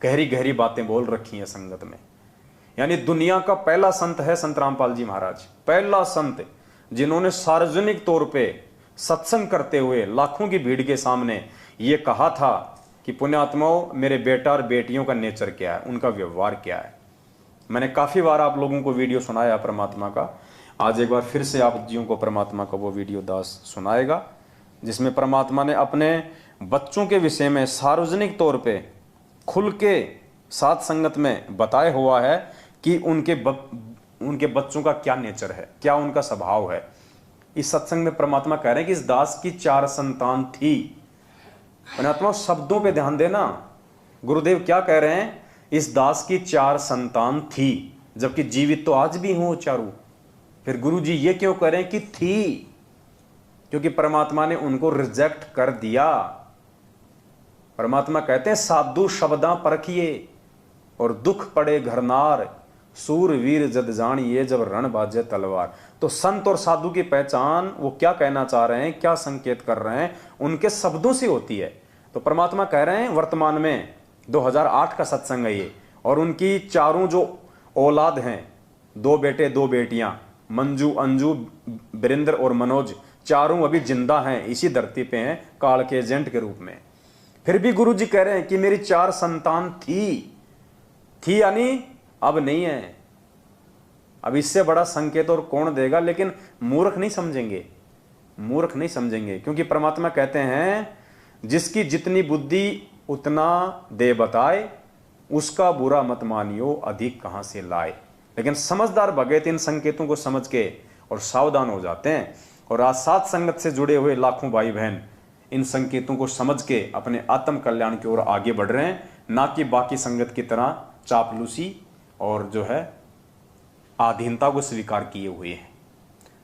S1: गहरी गहरी बातें बोल रखी हैं संगत में, यानी दुनिया का पहला संत है संत रामपाल जी महाराज, पहला संत जिन्होंने सार्वजनिक तौर पे सत्संग करते हुए लाखों की भीड़ के सामने ये कहा था कि पुण्यात्माओं, मेरे बेटा और बेटियों का नेचर क्या है, उनका व्यवहार क्या है। मैंने काफी बार आप लोगों को वीडियो सुनाया परमात्मा का, आज एक बार फिर से आप जियों को परमात्मा का वो वीडियो दास सुनाएगा, जिसमें परमात्मा ने अपने बच्चों के विषय में सार्वजनिक तौर पे खुल के साथ संगत में बताया हुआ है कि उनके बच्चों का क्या नेचर है, क्या उनका स्वभाव है। इस सत्संग में परमात्मा कह रहे हैं कि इस दास की 4 संतान थी। परमात्मा शब्दों पे ध्यान देना, गुरुदेव क्या कह रहे हैं, इस दास की 4 संतान थी, जबकि जीवित तो आज भी हो चारों। फिर गुरु जी ये क्यों कह रहे हैं कि थी, क्योंकि परमात्मा ने उनको रिजेक्ट कर दिया। परमात्मा कहते हैं साधु शब्दां परखिए और दुख पड़े घरनार, सूरवीर जद जानिए जब रण बाजे तलवार। तो संत और साधु की पहचान वो क्या कहना चाह रहे हैं, क्या संकेत कर रहे हैं, उनके शब्दों से होती है। तो परमात्मा कह रहे हैं वर्तमान में 2008 का सत्संग है ये, और उनकी चारों जो औलाद हैं, 2 बेटे 2 बेटियां, मंजू, अंजू, वीरेंद्र और मनोज, चारों अभी जिंदा हैं, इसी धरती पे हैं काल के एजेंट के रूप में। फिर भी गुरु जी कह रहे हैं कि मेरी 4 संतान थी यानी अब नहीं है। अब इससे बड़ा संकेत और कौन देगा, लेकिन मूर्ख नहीं समझेंगे, मूर्ख नहीं समझेंगे, क्योंकि परमात्मा कहते हैं जिसकी जितनी बुद्धि उतना दे बताए, उसका बुरा मत मानियो अधिक कहां से लाए। लेकिन समझदार भगत इन संकेतों को समझ के और सावधान हो जाते हैं, और आज साथ संगत से जुड़े हुए लाखों भाई बहन इन संकेतों को समझ के अपने आत्म कल्याण की ओर आगे बढ़ रहे हैं, ना कि बाकी संगत की तरह चापलूसी और जो है आधीनता को स्वीकार किए हुए हैं।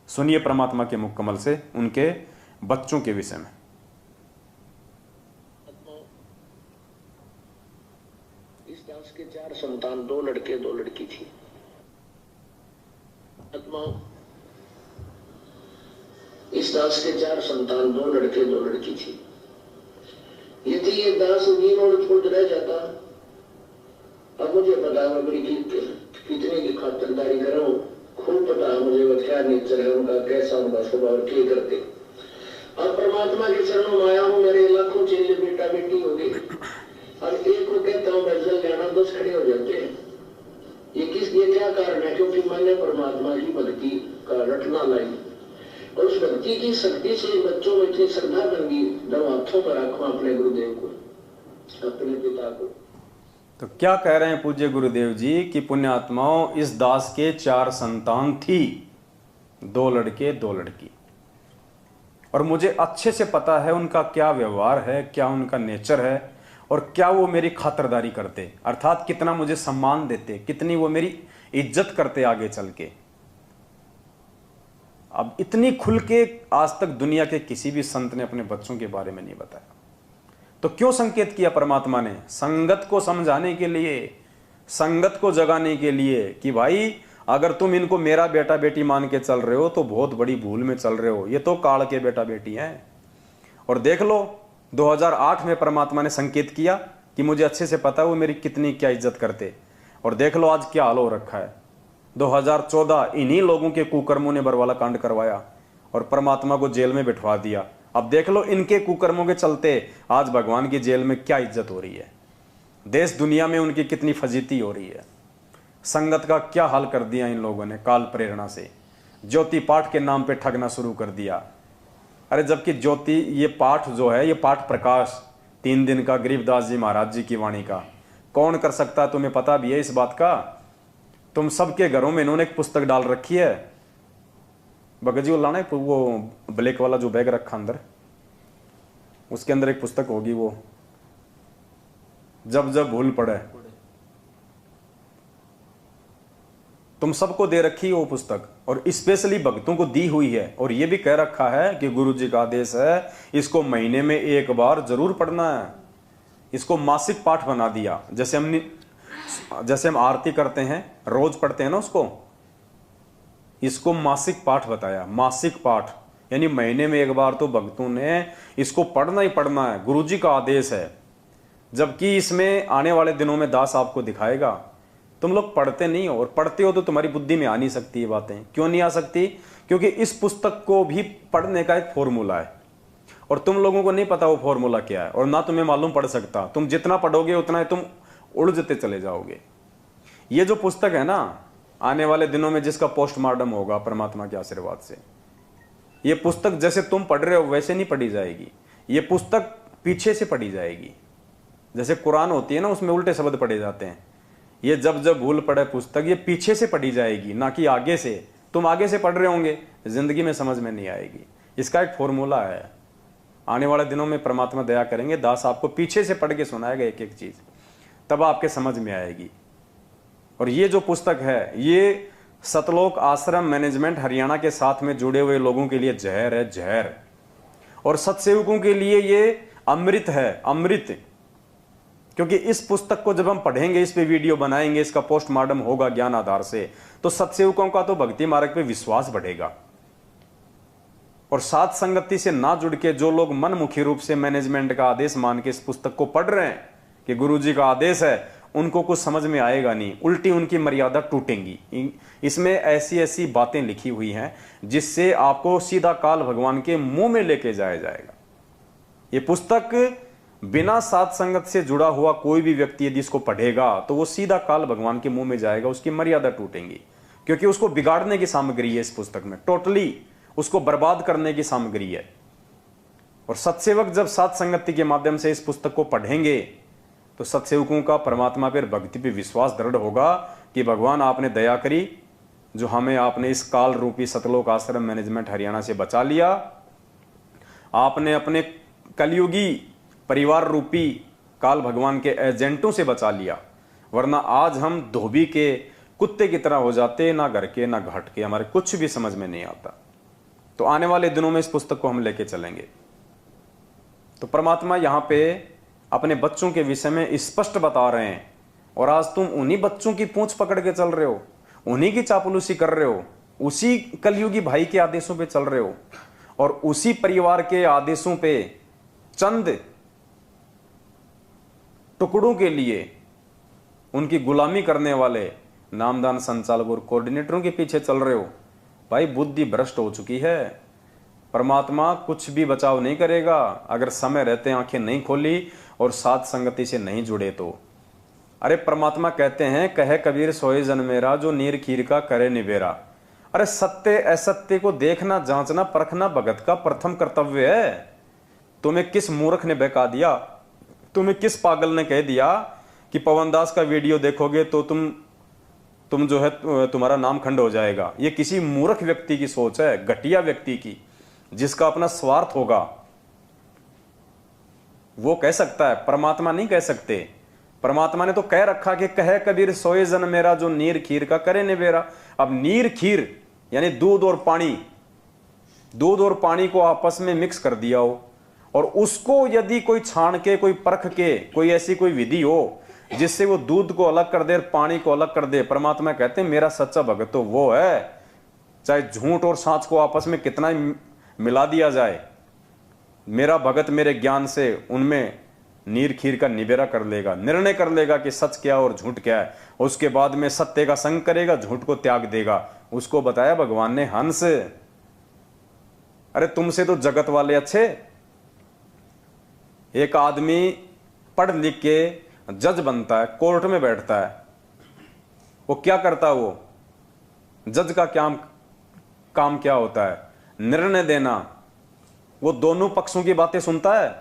S1: सुनिए परमात्मा के मुख कमल से उनके बच्चों के विषय में।
S2: इस दास के 4 संतान, 2 लड़के 2 लड़की थी। इस दास के 4 संतान, 2 लड़के 2 लड़की थी। यदि ये दास नींद और छोड़ रह जाता, अब मुझे पता है बड़ी कितने की खातिरदारी करूं, खूब पता है मुझे वो क्या नेचर है उनका, कैसा उनका स्वभाव, क्या करते। अब परमात्मा के चरणों में आया हूं, मेरे लाखों चेले बेटा बेटी हो गए, और एक को कहता हूं जल जाना, 10 खड़े हो जाते हैं। ये क्या कारण है? क्योंकि मैंने परमात्मा की भक्ति का रटना लाई, और उस भक्ति की शक्ति से बच्चों में इतनी श्रद्धा बन गई, जब हाथों पर रखो अपने गुरुदेव को, अपने पिता को।
S1: तो क्या कह रहे हैं पूज्य गुरुदेव जी कि पुण्यात्माओं, इस दास के 4 संतान थी, 2 लड़के 2 लड़की, और मुझे अच्छे से पता है उनका क्या व्यवहार है, क्या उनका नेचर है, और क्या वो मेरी खातिरदारी करते, अर्थात कितना मुझे सम्मान देते, कितनी वो मेरी इज्जत करते आगे चल के। अब इतनी खुल के आज तक दुनिया के किसी भी संत ने अपने बच्चों के बारे में नहीं बताया। तो क्यों संकेत किया परमात्मा ने? संगत को समझाने के लिए, संगत को जगाने के लिए कि भाई अगर तुम इनको मेरा बेटा बेटी मान के चल रहे हो तो बहुत बड़ी भूल में चल रहे हो, ये तो काल के बेटा बेटी हैं। और देख लो 2008 में परमात्मा ने संकेत किया कि मुझे अच्छे से पता है वो मेरी कितनी क्या इज्जत करते, और देख लो आज क्या हाल हो रखा है। 2014 इन्हीं लोगों के कुकर्मों ने बरवाला कांड करवाया और परमात्मा को जेल में बिठवा दिया। अब देख लो इनके कुकर्मों के चलते आज भगवान की जेल में क्या इज्जत हो रही है, देश दुनिया में उनकी कितनी फजीती हो रही है। संगत का क्या हाल कर दिया इन लोगों ने काल प्रेरणा से, ज्योति पाठ के नाम पे ठगना शुरू कर दिया। अरे जबकि ज्योति ये पाठ जो है, ये पाठ प्रकाश 3 दिन का गरीबदास जी महाराज जी की वाणी का कौन कर सकता है? तुम्हें पता भी है इस बात का? तुम सबके घरों में इन्होंने एक पुस्तक डाल रखी है, भगत जी वो लाना है वो ब्लैक वाला जो बैग रखा अंदर, उसके अंदर एक पुस्तक होगी, वो जब जब भूल पड़े, तुम सबको दे रखी है वो पुस्तक, और स्पेशली भक्तों को दी हुई है। और ये भी कह रखा है कि गुरु जी का आदेश है, इसको महीने में एक बार जरूर पढ़ना है। इसको मासिक पाठ बना दिया। जैसे हम आरती करते हैं, रोज पढ़ते हैं ना उसको, इसको मासिक पाठ बताया। मासिक पाठ यानी महीने में एक बार तो भक्तों ने इसको पढ़ना ही पढ़ना है, गुरु जी का आदेश है। जबकि इसमें आने वाले दिनों में दास आपको दिखाएगा। तुम लोग पढ़ते नहीं हो, और पढ़ते हो तो तुम्हारी बुद्धि में आ नहीं सकती ये बातें। क्यों नहीं आ सकती? क्योंकि इस पुस्तक को भी पढ़ने का एक फॉर्मूला है, और तुम लोगों को नहीं पता वो फॉर्मूला क्या है, और ना तुम्हें मालूम पड़ सकता। तुम जितना पढ़ोगे उतना ही तुम उलझते चले जाओगे। ये जो पुस्तक है ना, आने वाले दिनों में जिसका पोस्टमार्टम होगा परमात्मा के आशीर्वाद से, ये पुस्तक जैसे तुम पढ़ रहे हो वैसे नहीं पढ़ी जाएगी। ये पुस्तक पीछे से पढ़ी जाएगी। जैसे कुरान होती है ना, उसमें उल्टे शब्द पढ़े जाते हैं। ये जब जब भूल पड़े पुस्तक, ये पीछे से पढ़ी जाएगी, ना कि आगे से। तुम आगे से पढ़ रहे होंगे, जिंदगी में समझ में नहीं आएगी। इसका एक फॉर्मूला है। आने वाले दिनों में परमात्मा दया करेंगे, दास आपको पीछे से पढ़ के सुनाएगा एक एक चीज, तब आपके समझ में आएगी। और ये जो पुस्तक है, ये सतलोक आश्रम मैनेजमेंट हरियाणा के साथ में जुड़े हुए लोगों के लिए जहर है, जहर। और सत्सेवकों के लिए ये अमृत है, अमृत। क्योंकि इस पुस्तक को जब हम पढ़ेंगे, इस पे वीडियो बनाएंगे, इसका पोस्टमार्टम होगा ज्ञान आधार से, तो सत्सेवकों का तो भक्ति मार्ग पे विश्वास बढ़ेगा। और साथ संगति से ना जुड़ के जो लोग मनमुखी रूप से मैनेजमेंट का आदेश मान के इस पुस्तक को पढ़ रहे हैं कि गुरु जी का आदेश है, उनको कुछ समझ में आएगा नहीं, उल्टी उनकी मर्यादा टूटेंगी। इसमें ऐसी ऐसी बातें लिखी हुई हैं जिससे आपको सीधा काल भगवान के मुंह में लेके जाया जाएगा। ये पुस्तक बिना साथ संगत से जुड़ा हुआ कोई भी व्यक्ति यदि इसको पढ़ेगा तो वो सीधा काल भगवान के मुंह में जाएगा, उसकी मर्यादा टूटेंगी। क्योंकि उसको बिगाड़ने की सामग्री है इस पुस्तक में, टोटली उसको बर्बाद करने की सामग्री है। और सत्सेवक जब साथ संगति के माध्यम से इस पुस्तक को पढ़ेंगे तो सत्सेवकों का परमात्मा पर भक्ति पे विश्वास दृढ़ होगा कि भगवान आपने दया करी, जो हमें आपने इस काल रूपी सतलोक आश्रम मैनेजमेंट हरियाणा से बचा लिया। आपने अपने कलयुगी परिवार रूपी काल भगवान के एजेंटों से बचा लिया, वरना आज हम धोबी के कुत्ते की तरह हो जाते, ना घर के ना घाट के, हमारे कुछ भी समझ में नहीं आता। तो आने वाले दिनों में इस पुस्तक को हम लेके चलेंगे। तो परमात्मा यहां पे अपने बच्चों के विषय में स्पष्ट बता रहे हैं, और आज तुम उन्हीं बच्चों की पूंछ पकड़ के चल रहे हो, उन्हीं की चापलूसी कर रहे हो, उसी कलयुगी भाई के आदेशों पे चल रहे हो, और उसी परिवार के आदेशों पे चंद टुकड़ों के लिए उनकी गुलामी करने वाले नामदान संचालक और कोऑर्डिनेटरों के पीछे चल रहे हो। भाई बुद्धि भ्रष्ट हो चुकी है। परमात्मा कुछ भी बचाव नहीं करेगा अगर समय रहते आंखें नहीं खोली और साथ संगति से नहीं जुड़े तो। अरे परमात्मा कहते हैं, कहे कबीर सोए जन मेरा, जो नीर खीर का करे निबेरा। अरे सत्य असत्य को देखना, जांचना, परखना भगत का प्रथम कर्तव्य है। तुम्हें किस मूर्ख ने बहका दिया, तुम्हें किस पागल ने कह दिया कि पवनदास का वीडियो देखोगे तो तुम जो है तुम्हारा नाम खंड हो जाएगा। ये किसी मूर्ख व्यक्ति की सोच है, घटिया व्यक्ति की, जिसका अपना स्वार्थ होगा। वो कह सकता है, परमात्मा नहीं कह सकते। परमात्मा ने तो कह रखा कि कहे कबीर सोए जन मेरा, जो नीर खीर का करे निबेरा। अब नीर खीर यानी दूध और पानी, दूध और पानी को आपस में मिक्स कर दिया हो, और उसको यदि कोई छान के, कोई परख के, कोई ऐसी कोई विधि हो जिससे वो दूध को अलग कर दे, पानी को अलग कर दे। परमात्मा कहते हैं मेरा सच्चा भगत तो वो है, चाहे झूठ और सांच को आपस में कितना ही मिला दिया जाए, मेरा भगत मेरे ज्ञान से उनमें नीर खीर का निबेरा कर लेगा, निर्णय कर लेगा कि सच क्या और झूठ क्या है। उसके बाद में सत्य का संग करेगा, झूठ को त्याग देगा। उसको बताया भगवान ने हंस। अरे तुमसे तो जगत वाले अच्छे। एक आदमी पढ़ लिख के जज बनता है, कोर्ट में बैठता है, वो क्या करता है? वो जज का काम क्या होता है? निर्णय देना। वो दोनों पक्षों की बातें सुनता है,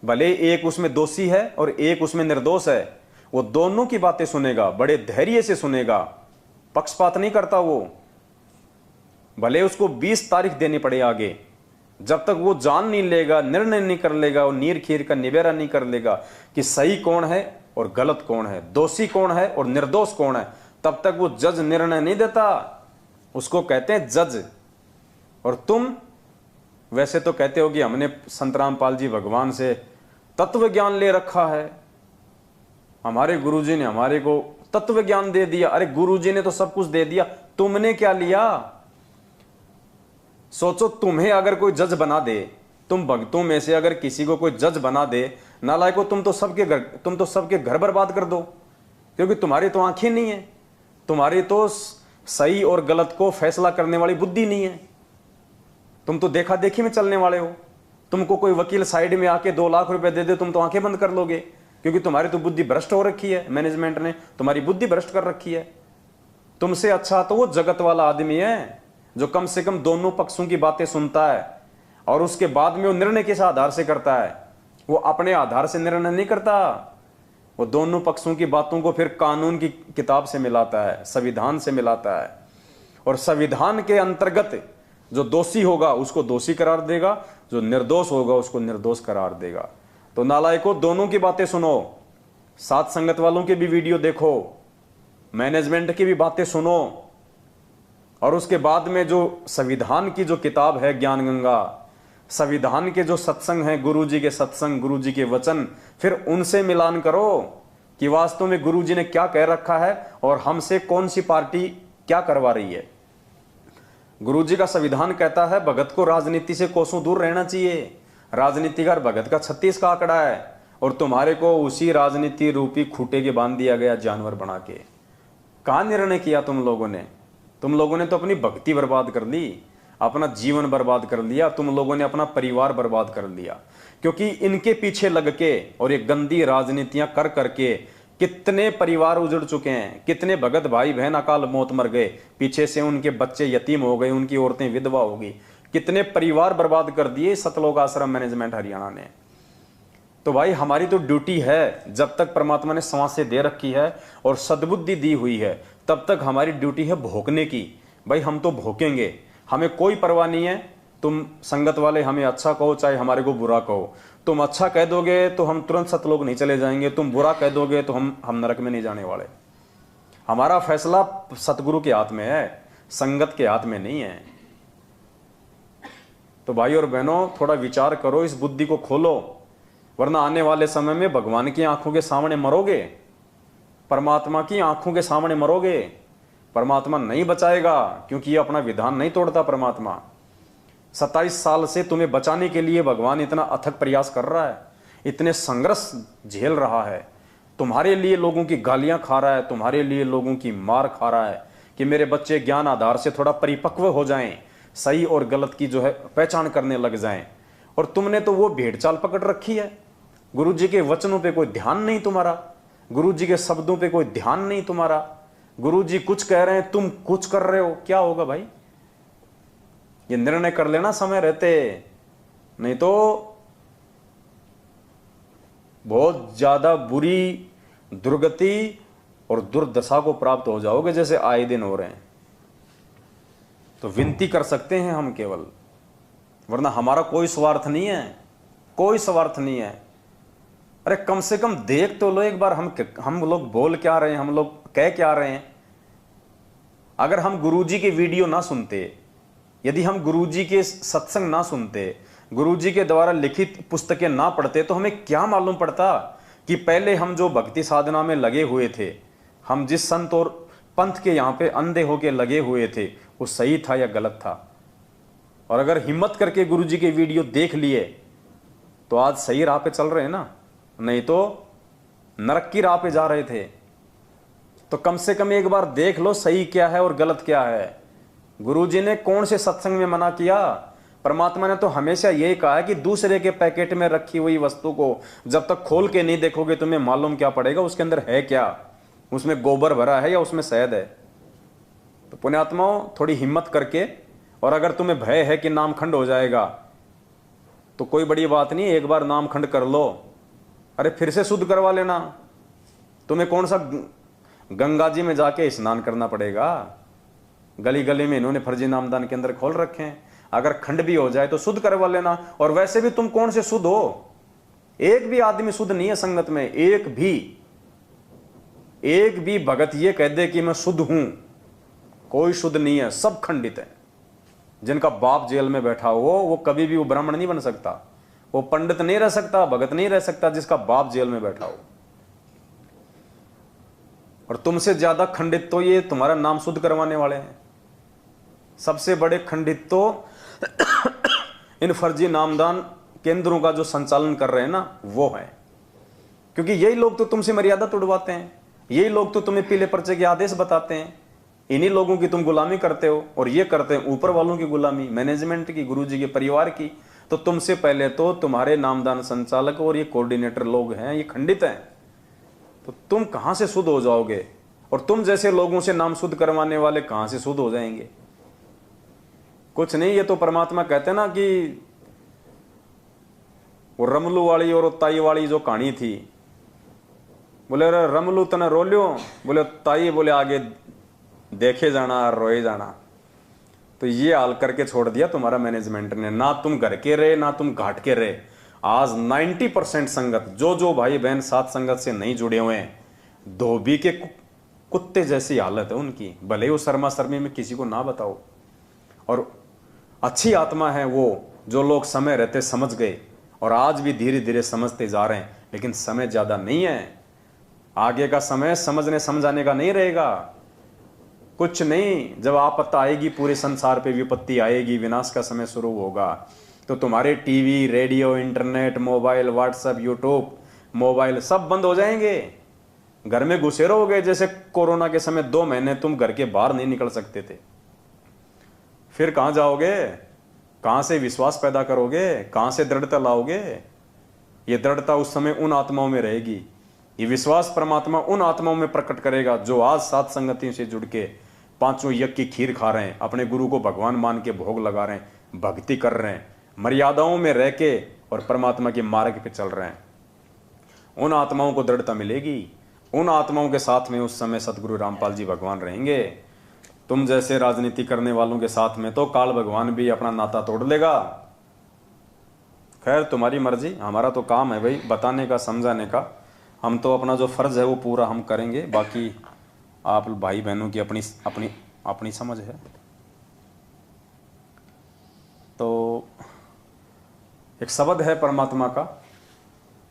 S1: भले एक उसमें दोषी है और एक उसमें निर्दोष है, वो दोनों की बातें सुनेगा, बड़े धैर्य से सुनेगा, पक्षपात नहीं करता वो। भले उसको 20 तारीख देनी पड़े आगे, जब तक वो जान नहीं लेगा, निर्णय नहीं कर लेगा, वो नीर खीर का निबेरा नहीं कर लेगा कि सही कौन है और गलत कौन है, दोषी कौन है और निर्दोष कौन है, तब तक वो जज निर्णय नहीं देता, उसको कहते हैं जज। और तुम वैसे तो कहते हो कि हमने संत रामपाल जी भगवान से तत्व ज्ञान ले रखा है, हमारे गुरुजी ने हमारे को तत्व ज्ञान दे दिया। अरे गुरुजी ने तो सब कुछ दे दिया, तुमने क्या लिया? सोचो, तुम्हें अगर कोई जज बना दे, तुम भक्तों में से अगर किसी को कोई जज बना दे, नालायको तुम तो सबके घर बर्बाद कर दो, क्योंकि तुम्हारी तो आंखें नहीं है, तुम्हारी तो सही और गलत को फैसला करने वाली बुद्धि नहीं है, तुम तो देखा देखी में चलने वाले हो। तुमको कोई वकील साइड में आके 2 लाख रुपए दे दे, तुम तो आंखें बंद कर लोगे, क्योंकि तुम्हारी तो बुद्धि भ्रष्ट हो रखी है, मैनेजमेंट ने तुम्हारी बुद्धि भ्रष्ट कर रखी है। तुमसे अच्छा तो वो जगत वाला आदमी है जो कम से कम दोनों पक्षों की बातें सुनता है और उसके बाद में वो निर्णय किस आधार से करता है। वो अपने आधार से निर्णय नहीं करता, वो दोनों पक्षों की बातों को फिर कानून की किताब से मिलाता है, संविधान से मिलाता है, और संविधान के अंतर्गत जो दोषी होगा उसको दोषी करार देगा, जो निर्दोष होगा उसको निर्दोष करार देगा। तो नालायकों, दोनों की बातें सुनो, साथ संगत वालों की भी वीडियो देखो, मैनेजमेंट की भी बातें सुनो, और उसके बाद में जो संविधान की जो किताब है ज्ञान गंगा, संविधान के जो सत्संग हैं, गुरुजी के सत्संग, गुरुजी के वचन, फिर उनसे मिलान करो कि वास्तव में गुरुजी ने क्या कह रखा है और हमसे कौन सी पार्टी क्या करवा रही है। गुरुजी का संविधान कहता है भगत को राजनीति से कोसों दूर रहना चाहिए, राजनीति का भगत का 36 का आंकड़ा है, और तुम्हारे को उसी राजनीति रूपी खूंटे के बांध दिया गया जानवर बना के। कहां निर्णय किया तुम लोगों ने? तुम लोगों ने तो अपनी भक्ति बर्बाद कर ली, अपना जीवन बर्बाद कर लिया, तुम लोगों ने अपना परिवार बर्बाद कर लिया, क्योंकि इनके पीछे लग के और ये गंदी राजनीतियां कर करके कितने परिवार उजड़ चुके हैं, कितने भगत भाई बहन अकाल मौत मर गए, पीछे से उनके बच्चे यतीम हो गए, उनकी औरतें विधवा हो गई, कितने परिवार बर्बाद कर दिए सतलोक आश्रम मैनेजमेंट हरियाणा ने। तो भाई हमारी तो ड्यूटी है, जब तक परमात्मा ने सांसें दे रखी है और सद्बुद्धि दी हुई है, तब तक हमारी ड्यूटी है भोंकने की। भाई हम तो भोंकेंगे, हमें कोई परवाह नहीं है। तुम संगत वाले हमें अच्छा कहो चाहे हमारे को बुरा कहो, तुम अच्छा कह दोगे तो हम तुरंत सतलोक नहीं चले जाएंगे, तुम बुरा कह दोगे तो हम नरक में नहीं जाने वाले। हमारा फैसला सतगुरु के हाथ में है, संगत के हाथ में नहीं है। तो भाई और बहनों, थोड़ा विचार करो, इस बुद्धि को खोलो, वरना आने वाले समय में भगवान की आंखों के सामने मरोगे, परमात्मा की आंखों के सामने मरोगे। परमात्मा नहीं बचाएगा, क्योंकि ये अपना विधान नहीं तोड़ता। परमात्मा 27 साल से तुम्हें बचाने के लिए भगवान इतना अथक प्रयास कर रहा है, इतने संघर्ष झेल रहा है, तुम्हारे लिए लोगों की गालियां खा रहा है, तुम्हारे लिए लोगों की मार खा रहा है कि मेरे बच्चे ज्ञान आधार से थोड़ा परिपक्व हो जाएं, सही और गलत की जो है पहचान करने लग जाएं। और तुमने तो वो भेड़ चाल पकड़ रखी है, गुरु जी के वचनों पे कोई ध्यान नहीं तुम्हारा, गुरु जी के शब्दों पे कोई ध्यान नहीं तुम्हारा। गुरु जी कुछ कह रहे हैं, तुम कुछ कर रहे हो, क्या होगा भाई? ये निर्णय कर लेना समय रहते, नहीं तो बहुत ज्यादा बुरी दुर्गति और दुर्दशा को प्राप्त हो जाओगे, जैसे आए दिन हो रहे हैं। तो विनती कर सकते हैं हम केवल, वरना हमारा कोई स्वार्थ नहीं है, कोई स्वार्थ नहीं है। अरे कम से कम देख तो लो एक बार, हम लोग बोल क्या रहे हैं, हम लोग कह क्या रहे हैं। अगर हम गुरुजी के वीडियो ना सुनते, यदि हम गुरुजी के सत्संग ना सुनते, गुरुजी के द्वारा लिखित पुस्तकें ना पढ़ते, तो हमें क्या मालूम पड़ता कि पहले हम जो भक्ति साधना में लगे हुए थे, हम जिस संत और पंथ के यहाँ पे अंधे होके लगे हुए थे, वो सही था या गलत था। और अगर हिम्मत करके गुरुजी के वीडियो देख लिए तो आज सही राह पे चल रहे हैं ना, नहीं तो नरक की राह पे जा रहे थे। तो कम से कम एक बार देख लो सही क्या है और गलत क्या है। गुरुजी ने कौन से सत्संग में मना किया? परमात्मा ने तो हमेशा यही कहा है कि दूसरे के पैकेट में रखी हुई वस्तु को जब तक खोल के नहीं देखोगे तुम्हें मालूम क्या पड़ेगा उसके अंदर है क्या, उसमें गोबर भरा है या उसमें शहद है। तो पुण्यात्माओं, थोड़ी हिम्मत करके, और अगर तुम्हें भय है कि नामखंड हो जाएगा तो कोई बड़ी बात नहीं, एक बार नामखंड कर लो, अरे फिर से शुद्ध करवा लेना। तुम्हें कौन सा गंगा जी में जाके स्नान करना पड़ेगा? गली गली में इन्होंने फर्जी नामदान के अंदर खोल रखे हैं, अगर खंड भी हो जाए तो शुद्ध करवा लेना। और वैसे भी तुम कौन से शुद्ध हो? एक भी आदमी शुद्ध नहीं है संगत में, एक भी। एक भी भगत ये कह दे कि मैं शुद्ध हूं, कोई शुद्ध नहीं है, सब खंडित है। जिनका बाप जेल में बैठा हो वो कभी भी वो ब्राह्मण नहीं बन सकता, वो पंडित नहीं रह सकता, भगत नहीं रह सकता जिसका बाप जेल में बैठा हो। और तुमसे ज्यादा खंडित तो ये तुम्हारा नाम शुद्ध करवाने वाले हैं। सबसे बड़े खंडित तो इन फर्जी नामदान केंद्रों का जो संचालन कर रहे हैं ना वो है, क्योंकि यही लोग तो तुमसे मर्यादा तोड़वाते हैं, यही लोग तो तुम्हें पीले पर्चे के आदेश बताते हैं, इन्हीं लोगों की तुम गुलामी करते हो। और ये करते हैं ऊपर वालों की गुलामी, मैनेजमेंट की, गुरुजी के परिवार की। तो तुमसे पहले तो तुम्हारे नामदान संचालक और ये कोऑर्डिनेटर लोग हैं, ये खंडित हैं। तो तुम कहां से शुद्ध हो जाओगे? और तुम जैसे लोगों से नाम शुद्ध करवाने वाले कहां से शुद्ध हो जाएंगे? कुछ नहीं, ये तो परमात्मा कहते हैं ना कि वो रमलू वाली और ताई वाली जो कहानी थी, बोले रमलू तने रो लियो, बोले ताई बोले आगे देखे जाना रोए जाना। तो ये हाल करके छोड़ दिया तुम्हारा मैनेजमेंट ने, ना तुम घर के रहे ना तुम घाट के रहे। आज 90% संगत, जो भाई बहन सात संगत से नहीं जुड़े हुए हैं, धोबी के कुत्ते जैसी हालत है उनकी, भले ही वो शर्मा शर्मी में किसी को ना बताओ। और अच्छी आत्मा है वो जो लोग समय रहते समझ गए, और आज भी धीरे धीरे समझते जा रहे हैं, लेकिन समय ज्यादा नहीं है। आगे का समय समझने समझाने का नहीं रहेगा, कुछ नहीं। जब आपत्ति आएगी, पूरे संसार पे विपत्ति आएगी, विनाश का समय शुरू होगा, तो तुम्हारे TV, radio, internet, mobile, WhatsApp, YouTube, mobile सब बंद हो जाएंगे। घर में घुसे रहोगे जैसे कोरोना के समय 2 महीने तुम घर के बाहर नहीं निकल सकते थे। फिर कहां जाओगे? कहां से विश्वास पैदा करोगे? कहां से दृढ़ता लाओगे? ये दृढ़ता उस समय उन आत्माओं में रहेगी, ये विश्वास परमात्मा उन आत्माओं में प्रकट करेगा जो आज सात संगतियों से जुड़ के 5 यज्ञ की खीर खा रहे हैं, अपने गुरु को भगवान मान के भोग लगा रहे हैं, भक्ति कर रहे हैं, मर्यादाओं में रह के और परमात्मा के मार्ग पे चल रहे हैं। उन आत्माओं को दृढ़ता मिलेगी, उन आत्माओं के साथ में उस समय सतगुरु रामपाल जी भगवान रहेंगे। तुम जैसे राजनीति करने वालों के साथ में तो काल भगवान भी अपना नाता तोड़ लेगा। खैर तुम्हारी मर्जी, हमारा तो काम है भाई बताने का, समझाने का। हम तो अपना जो फर्ज है वो पूरा हम करेंगे, बाकी आप भाई बहनों की अपनी अपनी अपनी समझ है। तो एक शब्द है परमात्मा का,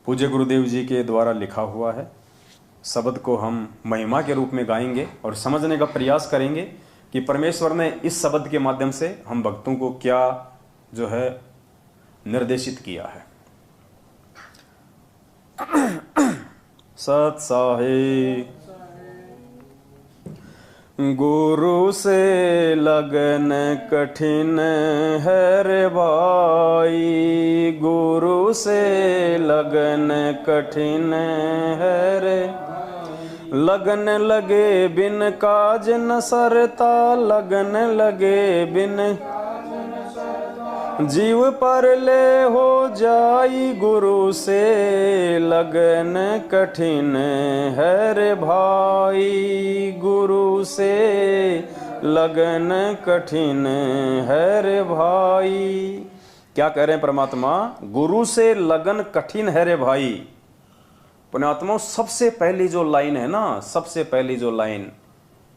S1: पूज्य गुरुदेव जी के द्वारा लिखा हुआ है। शब्द को हम महिमा के रूप में गाएंगे और समझने का प्रयास करेंगे कि परमेश्वर ने इस शब्द के माध्यम से हम भक्तों को क्या जो है निर्देशित किया है। सत साहे गुरु से लगन कठिन है रे भाई, गुरु से लगन कठिन है रे। लगन लगे बिन काज न सरता, लगन लगे बिन जीव पर ले हो जाई, गुरु से लगन कठिन है रे भाई, गुरु से लगन कठिन है रे भाई। क्या कह रहे हैं परमात्मा? गुरु से लगन कठिन है रे भाई। पुण्यात्मा सबसे पहली जो लाइन है ना, सबसे पहली जो लाइन,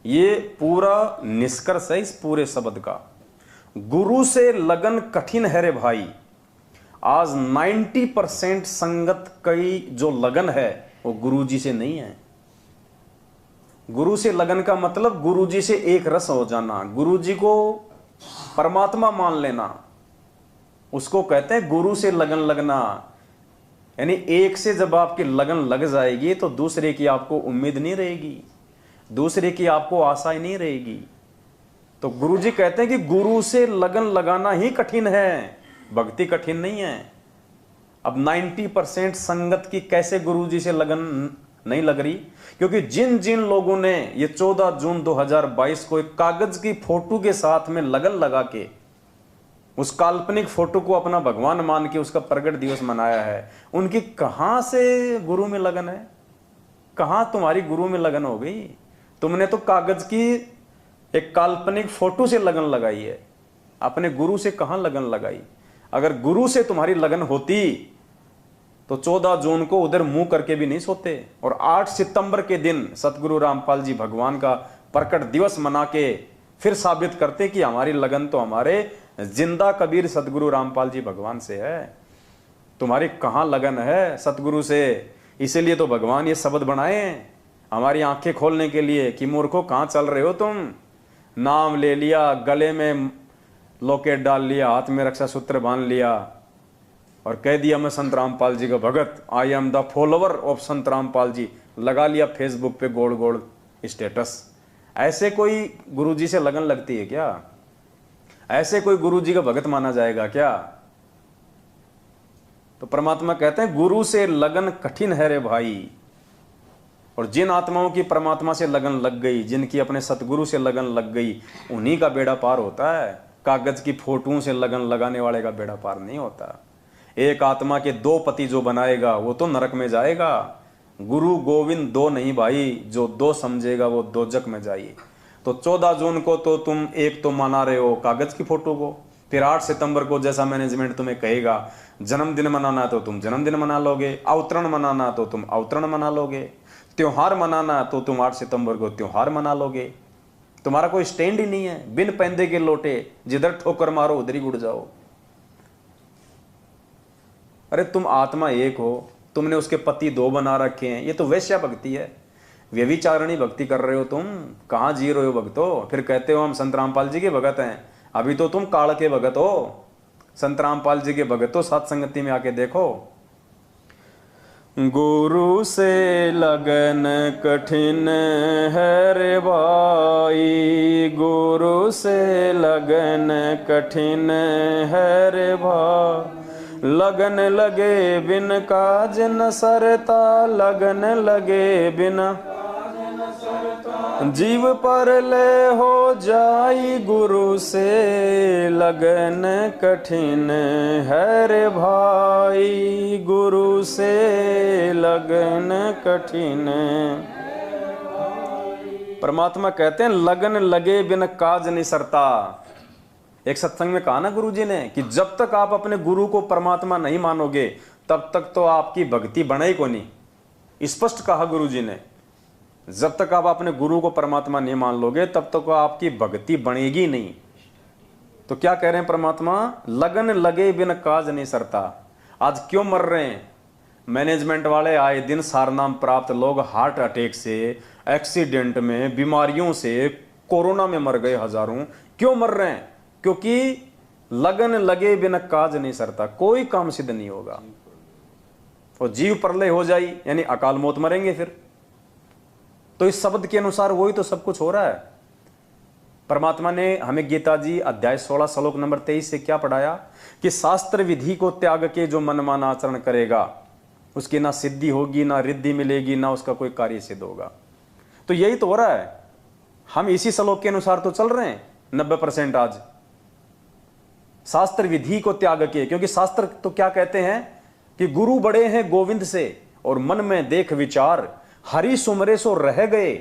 S1: ये पूरा निष्कर्ष है इस पूरे शब्द का। गुरु से लगन कठिन है रे भाई। आज 90% संगत की जो लगन है वो गुरु जी से नहीं है। गुरु से लगन का मतलब गुरु जी से एक रस हो जाना, गुरु जी को परमात्मा मान लेना, उसको कहते हैं गुरु से लगन लगना। यानी एक से जब आपकी लगन लग जाएगी तो दूसरे की आपको उम्मीद नहीं रहेगी, दूसरे की आपको आशा ही नहीं रहेगी। तो गुरु जी कहते हैं कि गुरु से लगन लगाना ही कठिन है, भक्ति कठिन नहीं है। अब 90% संगत की कैसे गुरु जी से लगन नहीं लग रही? क्योंकि जिन जिन लोगों ने ये 14 जून 2022 को एक कागज की फोटो के साथ में लगन लगा के उस काल्पनिक फोटो को अपना भगवान मान के उसका प्रगट दिवस मनाया है, उनकी कहां से गुरु में लगन है? कहां तुम्हारी गुरु में लगन हो गई? तुमने तो कागज की एक काल्पनिक फोटो से लगन लगाई है, अपने गुरु से कहां लगन लगाई? अगर गुरु से तुम्हारी लगन होती तो 14 जून को उधर मुंह करके भी नहीं सोते। और 8 सितंबर के दिन सतगुरु रामपाल जी भगवान का प्रकट दिवस मना के फिर साबित करते कि हमारी लगन तो हमारे जिंदा कबीर सतगुरु रामपाल जी भगवान से है। तुम्हारी कहाँ लगन है सतगुरु से? इसीलिए तो भगवान ये शब्द बनाए हैं हमारी आंखें खोलने के लिए कि मूर्खों कहाँ चल रहे हो तुम? नाम ले लिया, गले में लॉकेट डाल लिया, हाथ में रक्षा सूत्र बांध लिया और कह दिया मैं संत रामपाल जी का भगत, I am the follower of Sant Rampal जी, लगा लिया फेसबुक पे गोल गोल स्टेटस। ऐसे कोई गुरुजी से लगन लगती है क्या? ऐसे कोई गुरुजी का भगत माना जाएगा क्या? तो परमात्मा कहते हैं गुरु से लगन कठिन है रे भाई। और जिन आत्माओं की परमात्मा से लगन लग गई, जिनकी अपने सतगुरु से लगन लग गई, उन्हीं का बेड़ा पार होता है। कागज की फोटों से लगन लगाने वाले का बेड़ा पार नहीं होता। एक आत्मा के 2 पति जो बनाएगा वो तो नरक में जाएगा। गुरु गोविंद 2 नहीं भाई, जो 2 समझेगा वो दोजक में जाइए। तो 14 जून को तो तुम एक तो मना रहे हो कागज की फोटो को, फिर 8 सितंबर को जैसा मैनेजमेंट तुम्हें कहेगा जन्मदिन मनाना तो तुम जन्मदिन मना लोगे, अवतरण मनाना तो तुम अवतरण मना लोगे, त्योहार मनाना तो तुम 8 सितंबर को त्योहार मना लोगे। तुम्हारा कोई स्टैंड ही नहीं है। बिन पैंदे के लोटे, जिधर ठोकर मारो उधर ही उड़ जाओ। अरे तुम आत्मा एक हो, तुमने उसके पति 2 बना रखे हैं, ये तो वैश्या भक्ति है, व्यभिचारणी भक्ति कर रहे हो तुम। कहाँ जी रहे हो भक्तो? फिर कहते हो हम संत रामपाल जी के भगत हैं। अभी तो तुम काल के भगत हो। संत रामपाल जी के भगत हो, सत्संगति में आके देखो। गुरु से लगन कठिन है रे भाई, गुरु से लगन कठिन है रे भाई। लगन लगे बिन काज न सरता, लगन लगे बिना जीव पर ले हो जाई। गुरु से लगन कठिन है रे भाई, गुरु से लगन कठिन। परमात्मा कहते हैं लगन लगे बिन काज नहीं सरता। एक सत्संग में कहा ना गुरुजी ने कि जब तक आप अपने गुरु को परमात्मा नहीं मानोगे तब तक तो आपकी भक्ति बने ही को नहीं। स्पष्ट कहा गुरुजी ने, जब तक आप अपने गुरु को परमात्मा नहीं मान लोगे तब तक आपकी भक्ति बनेगी नहीं। तो क्या कह रहे हैं परमात्मा? लगन लगे बिन काज नहीं सरता। आज क्यों मर रहे हैं मैनेजमेंट वाले? आए दिन सारनाम प्राप्त लोग हार्ट अटैक से, एक्सीडेंट में, बीमारियों से, कोरोना में मर गए हजारों। क्यों मर रहे हैं? क्योंकि लगन लगे बिन काज नहीं सरता। कोई काम सिद्ध नहीं होगा और जीव प्रलय हो जाई यानी अकाल मौत, मरेंगे फिर। तो इस शब्द के अनुसार वही तो सब कुछ हो रहा है। परमात्मा ने हमें गीता जी अध्याय 16 श्लोक नंबर 23 से क्या पढ़ाया कि शास्त्र विधि को त्याग के जो मनमाना आचरण करेगा उसकी ना सिद्धि होगी, ना रिद्धि मिलेगी, ना उसका कोई कार्य सिद्ध होगा। तो यही तो हो रहा है। हम इसी श्लोक के अनुसार तो चल रहे हैं 90% आज। शास्त्र विधि को त्याग के, क्योंकि शास्त्र तो क्या कहते हैं कि गुरु बड़े हैं गोविंद से और मन में देख विचार, हरि सुमरे सो रह गए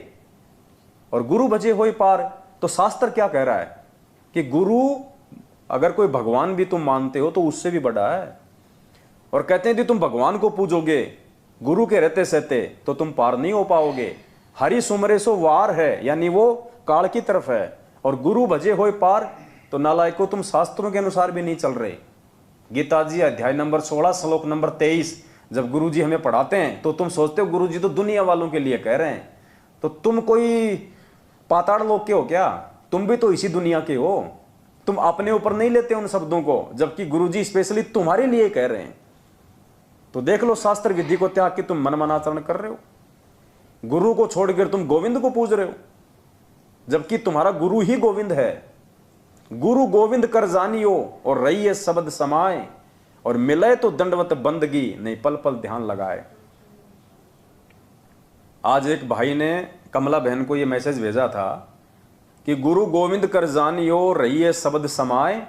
S1: और गुरु भजे होए पार। तो शास्त्र क्या कह रहा है कि गुरु, अगर कोई भगवान भी तुम मानते हो तो उससे भी बड़ा है। और कहते हैं कि तुम भगवान को पूजोगे गुरु के रहते सहते तो तुम पार नहीं हो पाओगे। हरि सुमरे सो वार है यानी वो काल की तरफ है, और गुरु भजे होए पार तो नालायको तुम शास्त्रों के अनुसार भी नहीं चल रहे। गीता जी अध्याय नंबर 16 श्लोक नंबर 23 जब गुरुजी हमें पढ़ाते हैं तो तुम सोचते हो गुरुजी तो दुनिया वालों के लिए कह रहे हैं। तो तुम कोई पाताड़ लोक के हो क्या? तुम भी तो इसी दुनिया के हो। तुम अपने ऊपर नहीं लेते उन शब्दों को, जबकि गुरुजी स्पेशली तुम्हारे लिए कह रहे हैं। तो देख लो, शास्त्र विधि को त्याग के तुम मनमानाचरण कर रहे हो। गुरु को छोड़कर तुम गोविंद को पूज रहे हो, जबकि तुम्हारा गुरु ही गोविंद है। गुरु गोविंद कर जानियो और रहिए शब्द समाए, और मिले तो दंडवत बंदगी नहीं पल पल ध्यान लगाए। आज एक भाई ने कमला बहन को यह मैसेज भेजा था कि गुरु गोविंद कर जानियो रहिए शब्द समाए,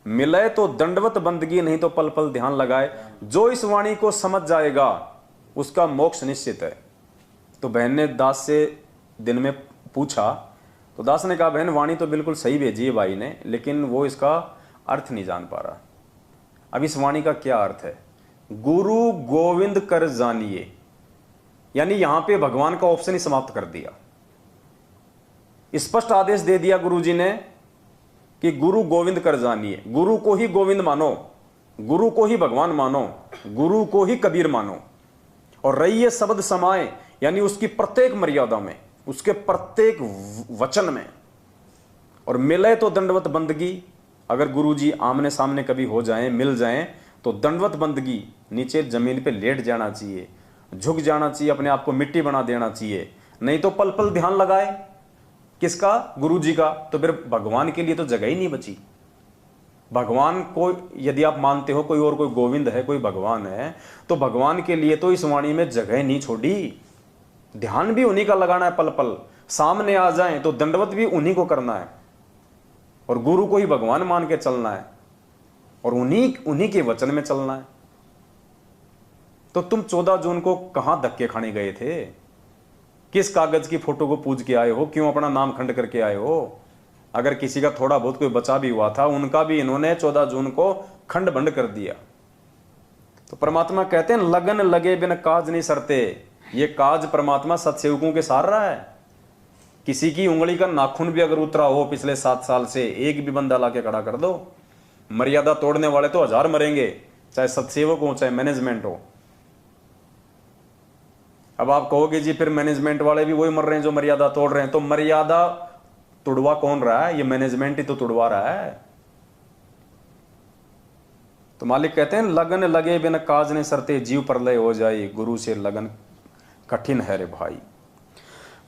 S1: मिले तो दंडवत बंदगी नहीं तो पल पल ध्यान लगाए। जो इस वाणी को समझ जाएगा उसका मोक्ष निश्चित है। तो बहन ने दास से दिन में पूछा, तो दास ने कहा बहन वाणी तो बिल्कुल सही भेजी है भाई ने, लेकिन वो इसका अर्थ नहीं जान पा रहा। अब इस वाणी का क्या अर्थ है? गुरु गोविंद कर जानिए, यानी यहां पे भगवान का ऑप्शन ही समाप्त कर दिया। स्पष्ट आदेश दे दिया गुरु जी ने कि गुरु गोविंद कर जानिए, गुरु को ही गोविंद मानो, गुरु को ही भगवान मानो, गुरु को ही कबीर मानो, और रहिए शब्द समाए, यानी उसकी प्रत्येक मर्यादा में, उसके प्रत्येक वचन में, और मिले तो दंडवत बंदगी। अगर गुरु जी आमने सामने कभी हो जाएं, मिल जाएं, तो दंडवत बंदगी, नीचे जमीन पे लेट जाना चाहिए, झुक जाना चाहिए, अपने आप को मिट्टी बना देना चाहिए। नहीं तो पल पल ध्यान लगाए किसका? गुरु जी का। तो फिर भगवान के लिए तो जगह ही नहीं बची। भगवान को यदि आप मानते हो कोई और कोई गोविंद है, कोई भगवान है, तो भगवान के लिए तो इस वाणी में जगह नहीं छोड़ी। ध्यान भी उन्हीं का लगाना है, पल पल सामने आ जाए तो दंडवत भी उन्हीं को करना है, और गुरु को ही भगवान मान के चलना है, और उन्हीं के वचन में चलना है। तो तुम 14 जून को कहां धक्के खाने गए थे? किस कागज की फोटो को पूज के आए हो? क्यों अपना नाम खंड करके आए हो? अगर किसी का थोड़ा बहुत कोई बचा भी हुआ था, उनका भी इन्होंने 14 जून को खंड बंड कर दिया। तो परमात्मा कहते हैं लगन लगे बिन काज नहीं सरते। ये काज परमात्मा सत्सेवकों के सार रहा है। किसी की उंगली का नाखून भी अगर उतरा हो पिछले 7 साल से, एक भी बंदा लाके खड़ा कर दो। मर्यादा तोड़ने वाले तो 1000 मरेंगे, चाहे सत्सेवक हो चाहे मैनेजमेंट हो। अब आप कहोगे जी फिर मैनेजमेंट वाले भी वही मर रहे हैं जो मर्यादा तोड़ रहे हैं। तो मर्यादा तुड़वा कौन रहा है? ये मैनेजमेंट ही तो तुड़वा रहा है। तो मालिक कहते हैं लगन लगे बिन काज ने सरते, जीव प्रलय हो जाए, गुरु से लगन कठिन है रे भाई।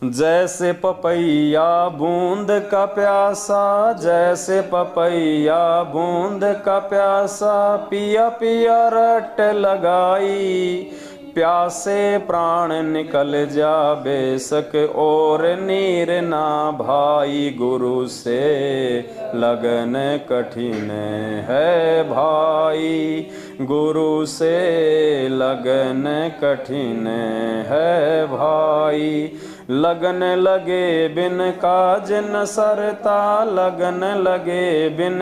S1: जैसे पपैया बूंद का प्यासा, जैसे पपैया बूंद का प्यासा, पिया पिया रट लगाई, प्यासे प्राण निकल जा बेसक और नीर ना भाई, गुरु से लगन कठिन है भाई, गुरु से लगन कठिन है भाई। लगन लगे बिन काज न सरता, लगन लगे बिन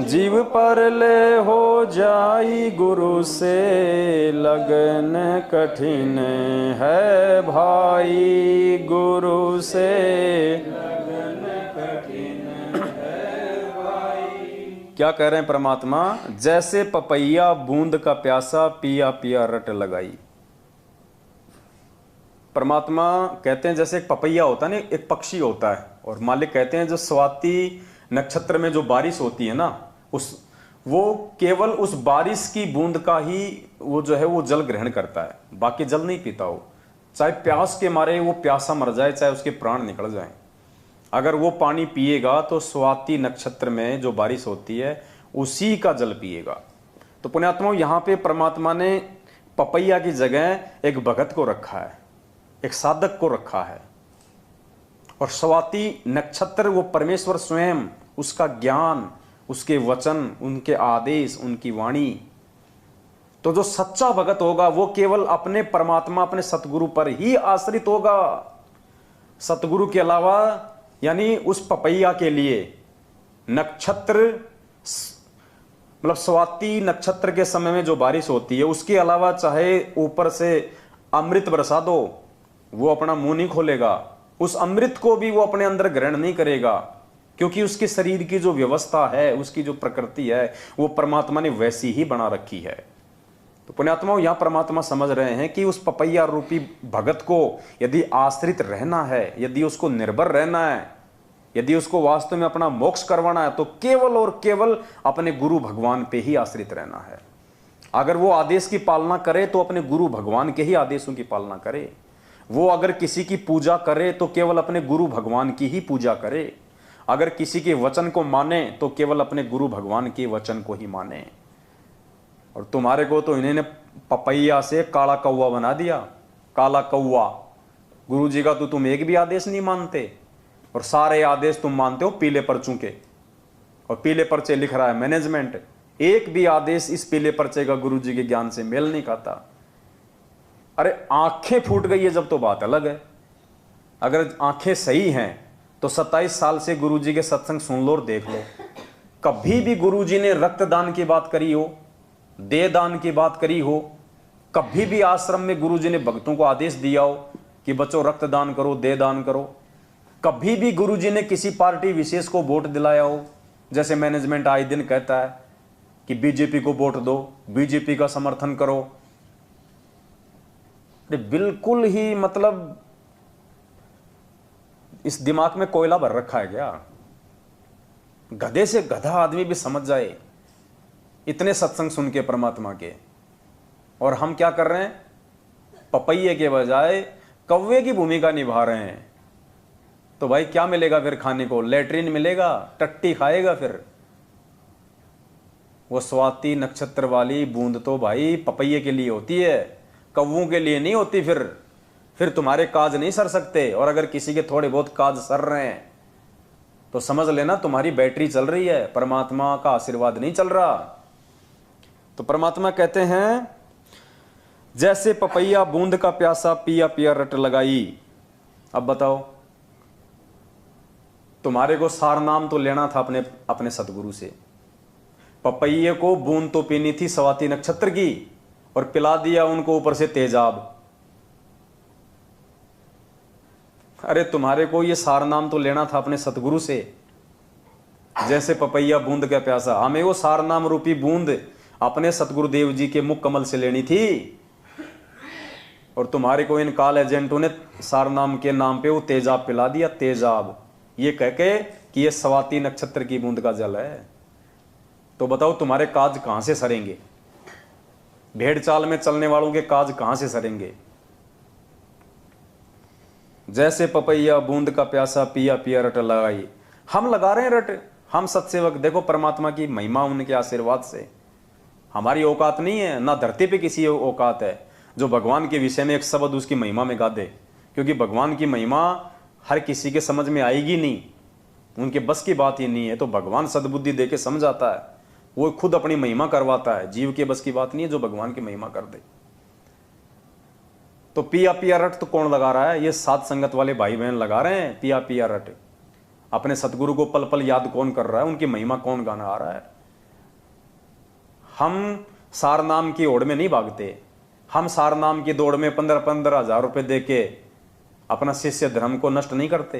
S1: जीव पर ले हो जाई, गुरु से लगन कठिन है भाई, गुरु से लगन कठिन है भाई। क्या कह रहे हैं परमात्मा? जैसे पपैया बूंद का प्यासा, पिया पिया रट लगाई। परमात्मा कहते हैं जैसे एक पपैया होता है ना, एक पक्षी होता है, और मालिक कहते हैं जो स्वाति नक्षत्र में जो बारिश होती है ना, वो केवल उस बारिश की बूंद का ही वो जो है वो जल ग्रहण करता है, बाकी जल नहीं पीता वो। चाहे प्यास के मारे वो प्यासा मर जाए, चाहे उसके प्राण निकल जाएं, अगर वो पानी पिएगा तो स्वाति नक्षत्र में जो बारिश होती है उसी का जल पिएगा। तो पुण्यात्माओं, यहाँ पे परमात्मा ने पपैया की जगह एक भगत को रखा है, एक साधक को रखा है, और स्वाति नक्षत्र वो परमेश्वर स्वयं, उसका ज्ञान, उसके वचन, उनके आदेश, उनकी वाणी। तो जो सच्चा भगत होगा वो केवल अपने परमात्मा, अपने सतगुरु पर ही आश्रित होगा। सतगुरु के अलावा, यानी उस पपैया के लिए नक्षत्र, मतलब स्वाति नक्षत्र के समय में जो बारिश होती है उसके अलावा चाहे ऊपर से अमृत बरसा दो, वो अपना मुंह नहीं खोलेगा। उस अमृत को भी वो अपने अंदर ग्रहण नहीं करेगा, क्योंकि उसके शरीर की जो व्यवस्था है, उसकी जो प्रकृति है, वो परमात्मा ने वैसी ही बना रखी है। तो पुण्यात्माओं, यहां परमात्मा समझ रहे हैं कि उस पपैया रूपी भगत को यदि आश्रित रहना है, यदि उसको निर्भर रहना है, यदि उसको वास्तव में अपना मोक्ष करवाना है, तो केवल और केवल अपने गुरु भगवान पे ही आश्रित रहना है। अगर वो आदेश की पालना करे तो अपने गुरु भगवान के ही आदेशों की पालना करे। वो अगर किसी की पूजा करे तो केवल अपने गुरु भगवान की ही पूजा करे। अगर किसी के वचन को माने तो केवल अपने गुरु भगवान के वचन को ही माने। और तुम्हारे को तो इन्होंने पपैया से काला कौवा बना दिया। काला कौवा, गुरु जी का तो तुम एक भी आदेश नहीं मानते, और सारे आदेश तुम मानते हो पीले पर्चों के, और पीले पर्चे लिख रहा है मैनेजमेंट। एक भी आदेश इस पीले पर्चे का गुरु जी के ज्ञान से मेल नहीं खाता। अरे आंखें फूट गई है जब तो बात अलग है। अगर आंखें सही हैं तो 27 साल से गुरुजी के सत्संग सुन लो और देख लो, कभी भी गुरुजी ने रक्तदान की बात करी हो? दे दान की बात करी हो, कभी भी आश्रम में गुरुजी ने भक्तों को आदेश दिया हो कि बच्चों रक्तदान करो, दे दान करो, कभी भी गुरुजी ने किसी पार्टी विशेष को वोट दिलाया हो, जैसे मैनेजमेंट आए दिन कहता है कि बीजेपी को वोट दो, बीजेपी का समर्थन करो, बिल्कुल ही मतलब इस दिमाग में कोयला भर रखा है क्या? गधे से गधा आदमी भी समझ जाए इतने सत्संग सुन के परमात्मा के, और हम क्या कर रहे हैं? पपैये के बजाय कौवे की भूमिका निभा रहे हैं। तो भाई क्या मिलेगा फिर खाने को? लेटरिन मिलेगा, टट्टी खाएगा। फिर वो स्वाति नक्षत्र वाली बूंद तो भाई पपैये के लिए होती है, कौवों के लिए नहीं होती। फिर तुम्हारे काज नहीं सर सकते, और अगर किसी के थोड़े बहुत काज सर रहे हैं तो समझ लेना तुम्हारी बैटरी चल रही है, परमात्मा का आशीर्वाद नहीं चल रहा। तो परमात्मा कहते हैं जैसे पपैया बूंद का प्यासा पिया पिया रट लगाई। अब बताओ, तुम्हारे को सार नाम तो लेना था अपने सतगुरु से, पपैये को बूंद तो पीनी थी स्वाति नक्षत्र की, और पिला दिया उनको ऊपर से तेजाब। अरे तुम्हारे को ये सार नाम तो लेना था अपने सतगुरु से, जैसे पपैया बूंद का प्यासा। हमें वो सार नाम रूपी बूंद अपने सतगुरुदेव जी के मुख कमल से लेनी थी, और तुम्हारे को इन काल एजेंटों ने सार नाम के नाम पे वो तेजाब पिला दिया। तेजाब ये कह के कि ये स्वाति नक्षत्र की बूंद का जल है। तो बताओ तुम्हारे काज कहां से सरेंगे? भेड़ चाल में चलने वालों के काज कहां से सरेंगे? जैसे पपैया बूंद का प्यासा पिया पिया रट लगाई। हम लगा रहे हैं रट, हम सत्सेवक। देखो परमात्मा की महिमा, उनके आशीर्वाद से। हमारी औकात नहीं है, ना धरती पे किसी औकात है जो भगवान के विषय में एक शब्द उसकी महिमा में गा दे, क्योंकि भगवान की महिमा हर किसी के समझ में आएगी नहीं, उनके बस की बात ही नहीं है। तो भगवान सद्बुद्धि दे के समझाता है, वो खुद अपनी महिमा करवाता है। जीव के बस की बात नहीं है जो भगवान की महिमा कर दे। तो पिया पिया रट तो कौन लगा रहा है? ये साध संगत वाले भाई बहन लगा रहे हैं पिया पिया रट। अपने सतगुरु को पल पल याद कौन कर रहा है? उनकी महिमा कौन गाना आ रहा है? हम सार नाम की ओर में नहीं भागते, हम सार नाम की दौड़ में 15-15 हजार रुपए दे के अपना शिष्य धर्म को नष्ट नहीं करते।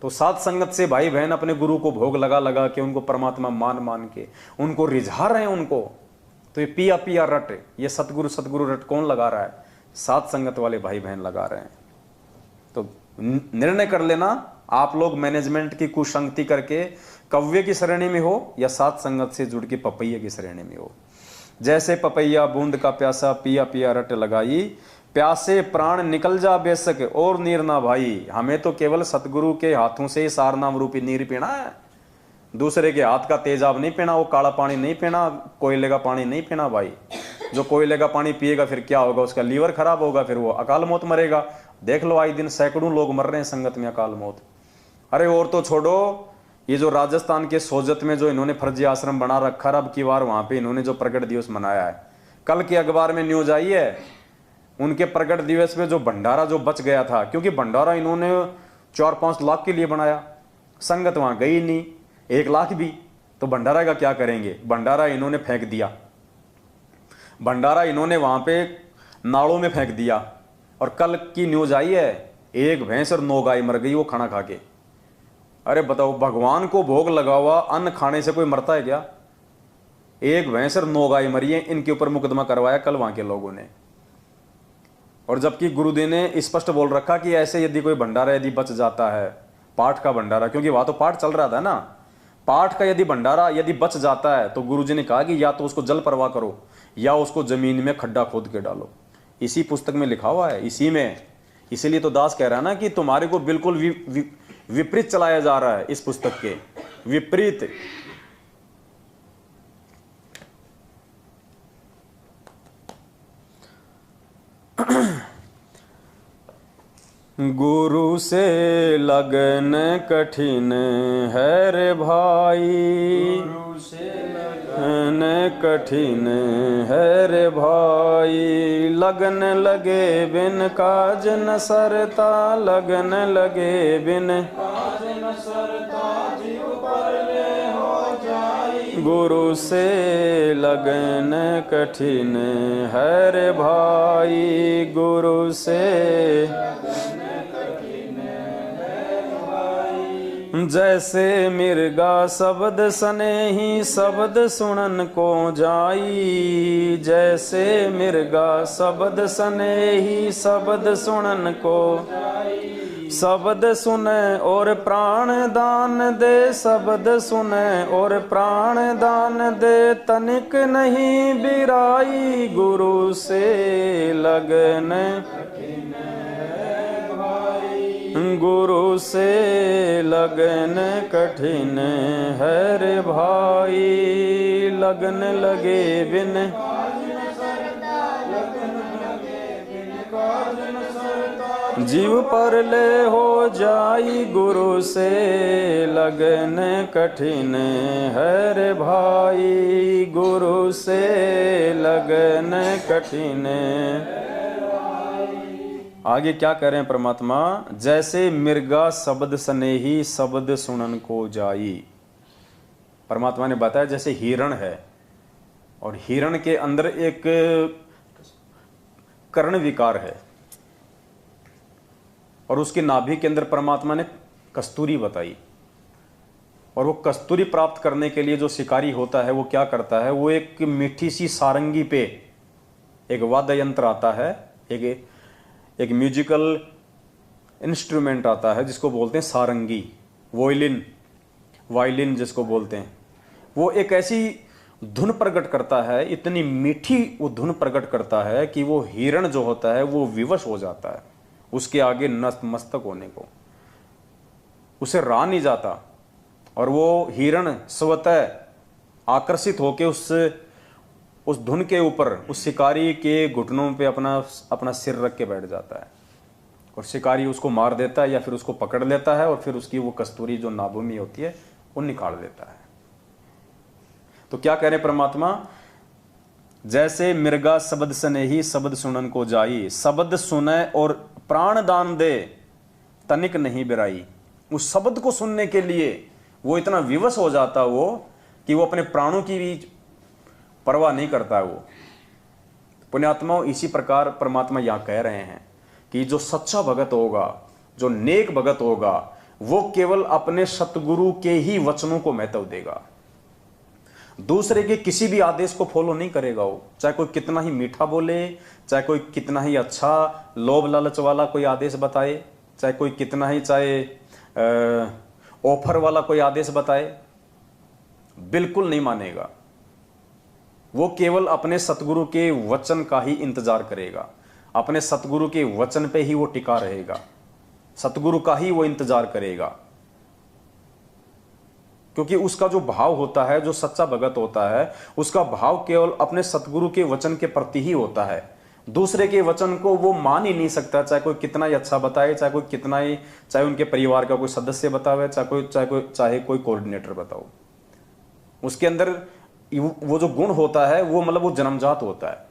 S1: तो साध संगत से भाई बहन अपने गुरु को भोग लगा लगा के, उनको परमात्मा मान मान के उनको रिझा रहे हैं उनको। तो ये पिया पिया रट, ये सतगुरु सतगुरु रट कौन लगा रहा है? साध संगत वाले भाई बहन लगा रहे हैं। तो निर्णय कर लेना, आप लोग मैनेजमेंट की कुसंगति करके कव्य की श्रेणी में हो या साध संगत से जुड़ के पपैया की श्रेणी में हो। जैसे पपैया बूंद का प्यासा पिया पिया रट लगाई, प्यासे प्राण निकल जा बेशक और नीर ना भाई। हमें तो केवल सतगुरु के हाथों से ही सार नाम रूपी नीर पीना है, दूसरे के हाथ का तेजाब नहीं पीना, वो काला पानी नहीं पीना, कोयले का पानी नहीं पीना भाई। जो कोयले का पानी पिएगा फिर क्या होगा? उसका लीवर खराब होगा, फिर वो अकाल मौत मरेगा। देख लो आए दिन सैकड़ों लोग मर रहे हैं संगत में अकाल मौत। अरे और तो छोड़ो, ये जो राजस्थान के सोजत में जो इन्होंने फर्जी आश्रम बना रखा, अब की बार वहां पे इन्होंने जो प्रकट दिवस मनाया है, कल के अखबार में न्यूज आई है उनके प्रकट दिवस में जो भंडारा जो बच गया था, क्योंकि भंडारा इन्होंने 4-5 लाख के लिए बनाया, संगत वहां गई नहीं 1 लाख भी, तो भंडारा का क्या करेंगे? भंडारा इन्होंने फेंक दिया, भंडारा इन्होंने वहां पे नालों में फेंक दिया। और कल की न्यूज आई है 1 भैंस और 9 गाय मर गई वो खाना खा के। अरे बताओ, भगवान को भोग लगा हुआ अन्न खाने से कोई मरता है क्या? 1 भैंस और 9 गाय मरी है, इनके ऊपर मुकदमा करवाया कल वहां के लोगों ने। और जबकि गुरुदेव ने स्पष्ट बोल रखा कि ऐसे यदि कोई भंडारा यदि बच जाता है, पाठ का भंडारा, क्योंकि वहां तो पाठ चल रहा था ना, पाठ का यदि भंडारा यदि बच जाता है तो गुरुजी ने कहा कि या तो उसको जल प्रवाह करो या उसको जमीन में खड्डा खोद के डालो। इसी पुस्तक में लिखा हुआ है, इसी में। इसीलिए तो दास कह रहा है ना कि तुम्हारे को बिल्कुल विपरीत चलाया जा रहा है, इस पुस्तक के विपरीत। गुरु से लगन कठिन है रे भाई, गुरु से लगन कठिन है रे भाई। लगन लगे बिन काज न सरता, लगन लगे बिन काज न सरता, जीव परले हो जाई। गुरु से लगन कठिन है रे भाई, गुरु से जैसे मिर्गा शब्द सनेही शब्द सुनन को जाई, जैसे मिर्गा शब्द सनेही शब्द सुनन को, शब्द सुने और प्राण दान दे, शब्द सुने और प्राण दान दे, तनिक नहीं बिराई, गुरु से लगन गुरु से लगन कठिन है रे भाई, लगन लगे बिन जीव पर ले हो जाई, गुरु से लगन कठिन है रे भाई, गुरु से लगन कठिन। आगे क्या कह रहे हैं परमात्मा, जैसे मिर्गा शब्द सनेही शब्द सुनन को जाई। परमात्मा ने बताया जैसे हिरण है और हिरण के अंदर एक कर्ण विकार है और उसकी नाभि के अंदर परमात्मा ने कस्तूरी बताई, और वो कस्तूरी प्राप्त करने के लिए जो शिकारी होता है वो क्या करता है, वो एक मीठी सी सारंगी पे एक वाद्य यंत्र आता है, एक म्यूजिकल इंस्ट्रूमेंट आता है जिसको बोलते हैं सारंगी, वायलिन जिसको बोलते हैं। वो एक ऐसी धुन प्रकट करता है, इतनी मीठी वो धुन प्रकट करता है कि वो हिरण जो होता है वो विवश हो जाता है, उसके आगे नतमस्तक होने को, उसे रहा नहीं जाता, और वो हिरण स्वतः आकर्षित होकर उस धुन के ऊपर उस शिकारी के घुटनों पे अपना सिर रख के बैठ जाता है, और शिकारी उसको मार देता है या फिर उसको पकड़ लेता है और फिर उसकी वो कस्तूरी जो नाभि में होती है वो निकाल देता है। तो क्या कह रहे परमात्मा, जैसे मिर्गा शब्द सनेही शब्द सुनन को जाई, शब्द सुने और प्राण दान दे, तनिक नहीं बिराई। उस शब्द को सुनने के लिए वो इतना विवश हो जाता वो कि वो अपने प्राणों की भी परवाह नहीं करता है। वो पुण्यात्माओं, इसी प्रकार परमात्मा यहां कह रहे हैं कि जो सच्चा भगत होगा, जो नेक भगत होगा, वो केवल अपने सतगुरु के ही वचनों को महत्व देगा, दूसरे के किसी भी आदेश को फॉलो नहीं करेगा। वो चाहे कोई कितना ही मीठा बोले, चाहे कोई कितना ही अच्छा लोभ लालच वाला कोई आदेश बताए, चाहे कोई कितना ही ऑफर वाला कोई आदेश बताए, बिल्कुल नहीं मानेगा। वो केवल अपने सतगुरु के वचन का ही इंतजार करेगा, अपने सतगुरु के वचन पे ही वो टिका रहेगा, सतगुरु का ही वो इंतजार करेगा, क्योंकि उसका जो भाव होता है, जो सच्चा भगत होता है, उसका भाव केवल अपने सतगुरु के वचन के प्रति ही होता है। दूसरे के वचन को वो मान ही नहीं सकता, चाहे कोई कितना ही अच्छा बताए, चाहे कोई कितना ही, चाहे उनके परिवार का कोई सदस्य बतावे, चाहे कोई कोऑर्डिनेटर बताओ, उसके अंदर वो जो गुण होता है वो मतलब वो जन्मजात होता है।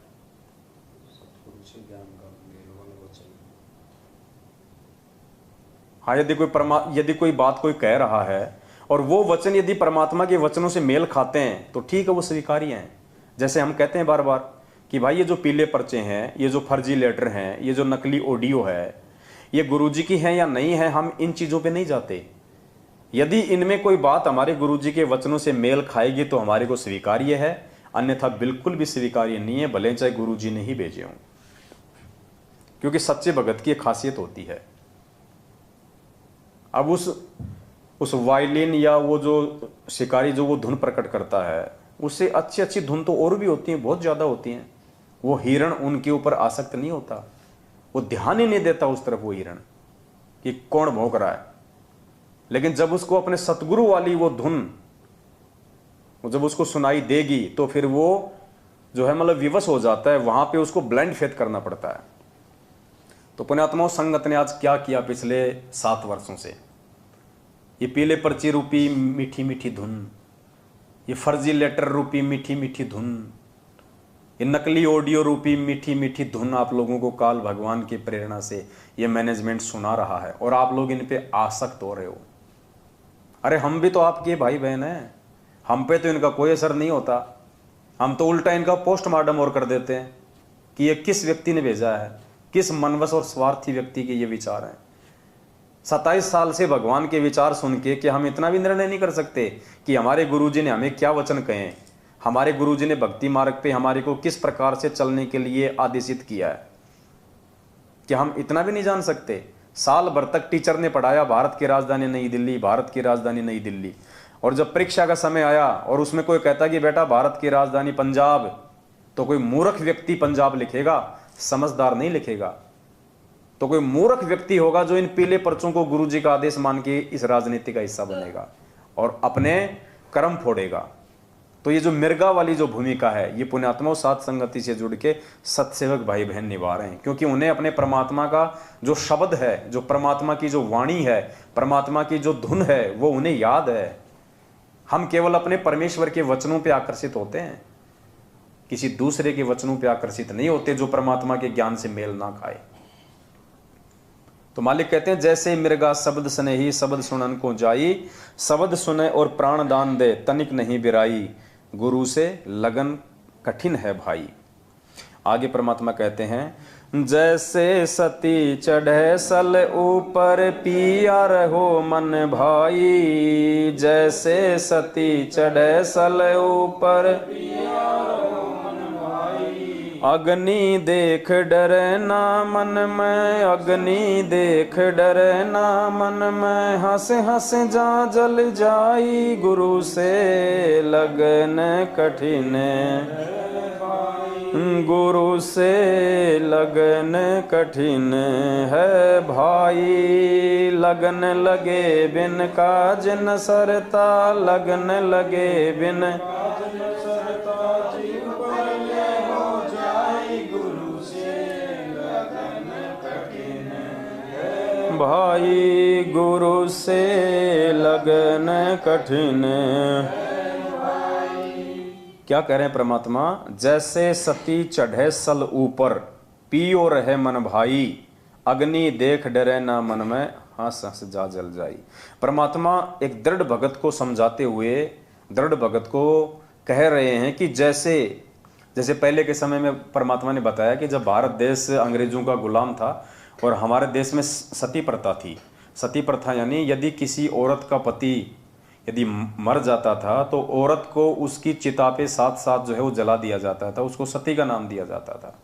S1: हाँ, यदि कोई बात कोई कह रहा है और वो वचन यदि परमात्मा के वचनों से मेल खाते हैं तो ठीक है, वो स्वीकार्य हैं। जैसे हम कहते हैं बार बार कि भाई ये जो पीले पर्चे हैं, ये जो फर्जी लेटर हैं, ये जो नकली ऑडियो है, ये गुरुजी की है या नहीं है, हम इन चीजों पे नहीं जाते। यदि इनमें कोई बात हमारे गुरुजी के वचनों से मेल खाएगी तो हमारे को स्वीकार्य है, अन्यथा बिल्कुल भी स्वीकार्य नहीं है, भले चाहे गुरुजी ने ही भेजे हों, क्योंकि सच्चे भगत की एक खासियत होती है। अब उस वायलिन या वो जो शिकारी जो वो धुन प्रकट करता है, उससे अच्छी अच्छी धुन तो और भी होती हैं, बहुत ज्यादा होती हैं। वो हिरण उनके ऊपर आसक्त नहीं होता, वो ध्यान ही नहीं देता उस तरफ वो हिरण कि कौन भौंक रहा है। लेकिन जब उसको अपने सतगुरु वाली वो धुन जब उसको सुनाई देगी तो फिर वो जो है मतलब विवश हो जाता है, वहां पे उसको ब्लाइंड फेथ करना पड़ता है। तो पुण्यात्माओं, संगत ने आज क्या किया पिछले 7 वर्षों से, ये पीले पर्ची रूपी मीठी मीठी धुन, ये फर्जी लेटर रूपी मीठी मीठी धुन, ये नकली ऑडियो रूपी मीठी मीठी धुन आप लोगों को काल भगवान की प्रेरणा से ये मैनेजमेंट सुना रहा है और आप लोग इन पे आसक्त हो रहे हो। अरे हम भी तो आपके भाई बहन हैं, हम पे तो इनका कोई असर नहीं होता, हम तो उल्टा इनका पोस्टमार्टम और कर देते हैं कि ये किस व्यक्ति ने भेजा है, किस मनवश और स्वार्थी व्यक्ति के ये विचार हैं। 27 साल से भगवान के विचार सुन के कि हम इतना भी निर्णय नहीं कर सकते कि हमारे गुरुजी ने हमें क्या वचन कहे, हमारे गुरुजी ने भक्ति मार्ग पे हमारे को किस प्रकार से चलने के लिए आदेशित किया है, कि हम इतना भी नहीं जान सकते। साल भर तक टीचर ने पढ़ाया भारत की राजधानी नई दिल्ली, भारत की राजधानी नई दिल्ली, और जब परीक्षा का समय आया और उसमें कोई कहता कि बेटा भारत की राजधानी पंजाब, तो कोई मूर्ख व्यक्ति पंजाब लिखेगा, समझदार नहीं लिखेगा। तो कोई मूर्ख व्यक्ति होगा जो इन पीले पर्चों को गुरुजी का आदेश मान के इस राजनीति का हिस्सा बनेगा और अपने कर्म फोड़ेगा। तो ये जो मिर्गा वाली जो भूमिका है, ये पुण्यात्माओं साथ संगति से जुड़ के सत्सेवक भाई बहन निभा रहे हैं, क्योंकि उन्हें अपने परमात्मा का जो शब्द है, जो परमात्मा की जो वाणी है, परमात्मा की जो धुन है, वो उन्हें याद है। हम केवल अपने परमेश्वर के वचनों पे आकर्षित होते हैं, किसी दूसरे के वचनों पे आकर्षित नहीं होते जो परमात्मा के ज्ञान से मेल ना खाए। तो मालिक कहते हैं, जैसे मिर्गा शब्द स्नेही शब्द सुनन को जाई, शब्द सुने और प्राण दान दे तनिक नहीं बिराई, गुरु से लगन कठिन है भाई। आगे परमात्मा कहते हैं, जैसे सती चढ़े सल ऊपर पिया रहो मन भाई, जैसे सती चढ़े सल ऊपर अग्नि देख डरे ना मन में, अग्नि देख डरे ना मन में, हंस हंस जा जल जाई, गुरु से लगन कठिन, गुरु से लगन कठिन है भाई। लगन लगे बिन काज न सरता, लगन लगे बिन भाई, गुरु से लगन कठिन। क्या कह रहे हैं परमात्मा, जैसे सती चढ़े सल ऊपर पियो रहे मन भाई, अग्नि देख डरे ना मन में, हंस हंस जा जल जाई। परमात्मा एक दृढ़ भगत को समझाते हुए दृढ़ भगत को कह रहे हैं कि जैसे जैसे पहले के समय में परमात्मा ने बताया कि जब भारत देश अंग्रेजों का गुलाम था और हमारे देश में सती प्रथा थी। सती प्रथा यानी यदि किसी औरत का पति यदि मर जाता था तो औरत को उसकी चिता पे साथ साथ जो है वो जला दिया जाता था, उसको सती का नाम दिया जाता था।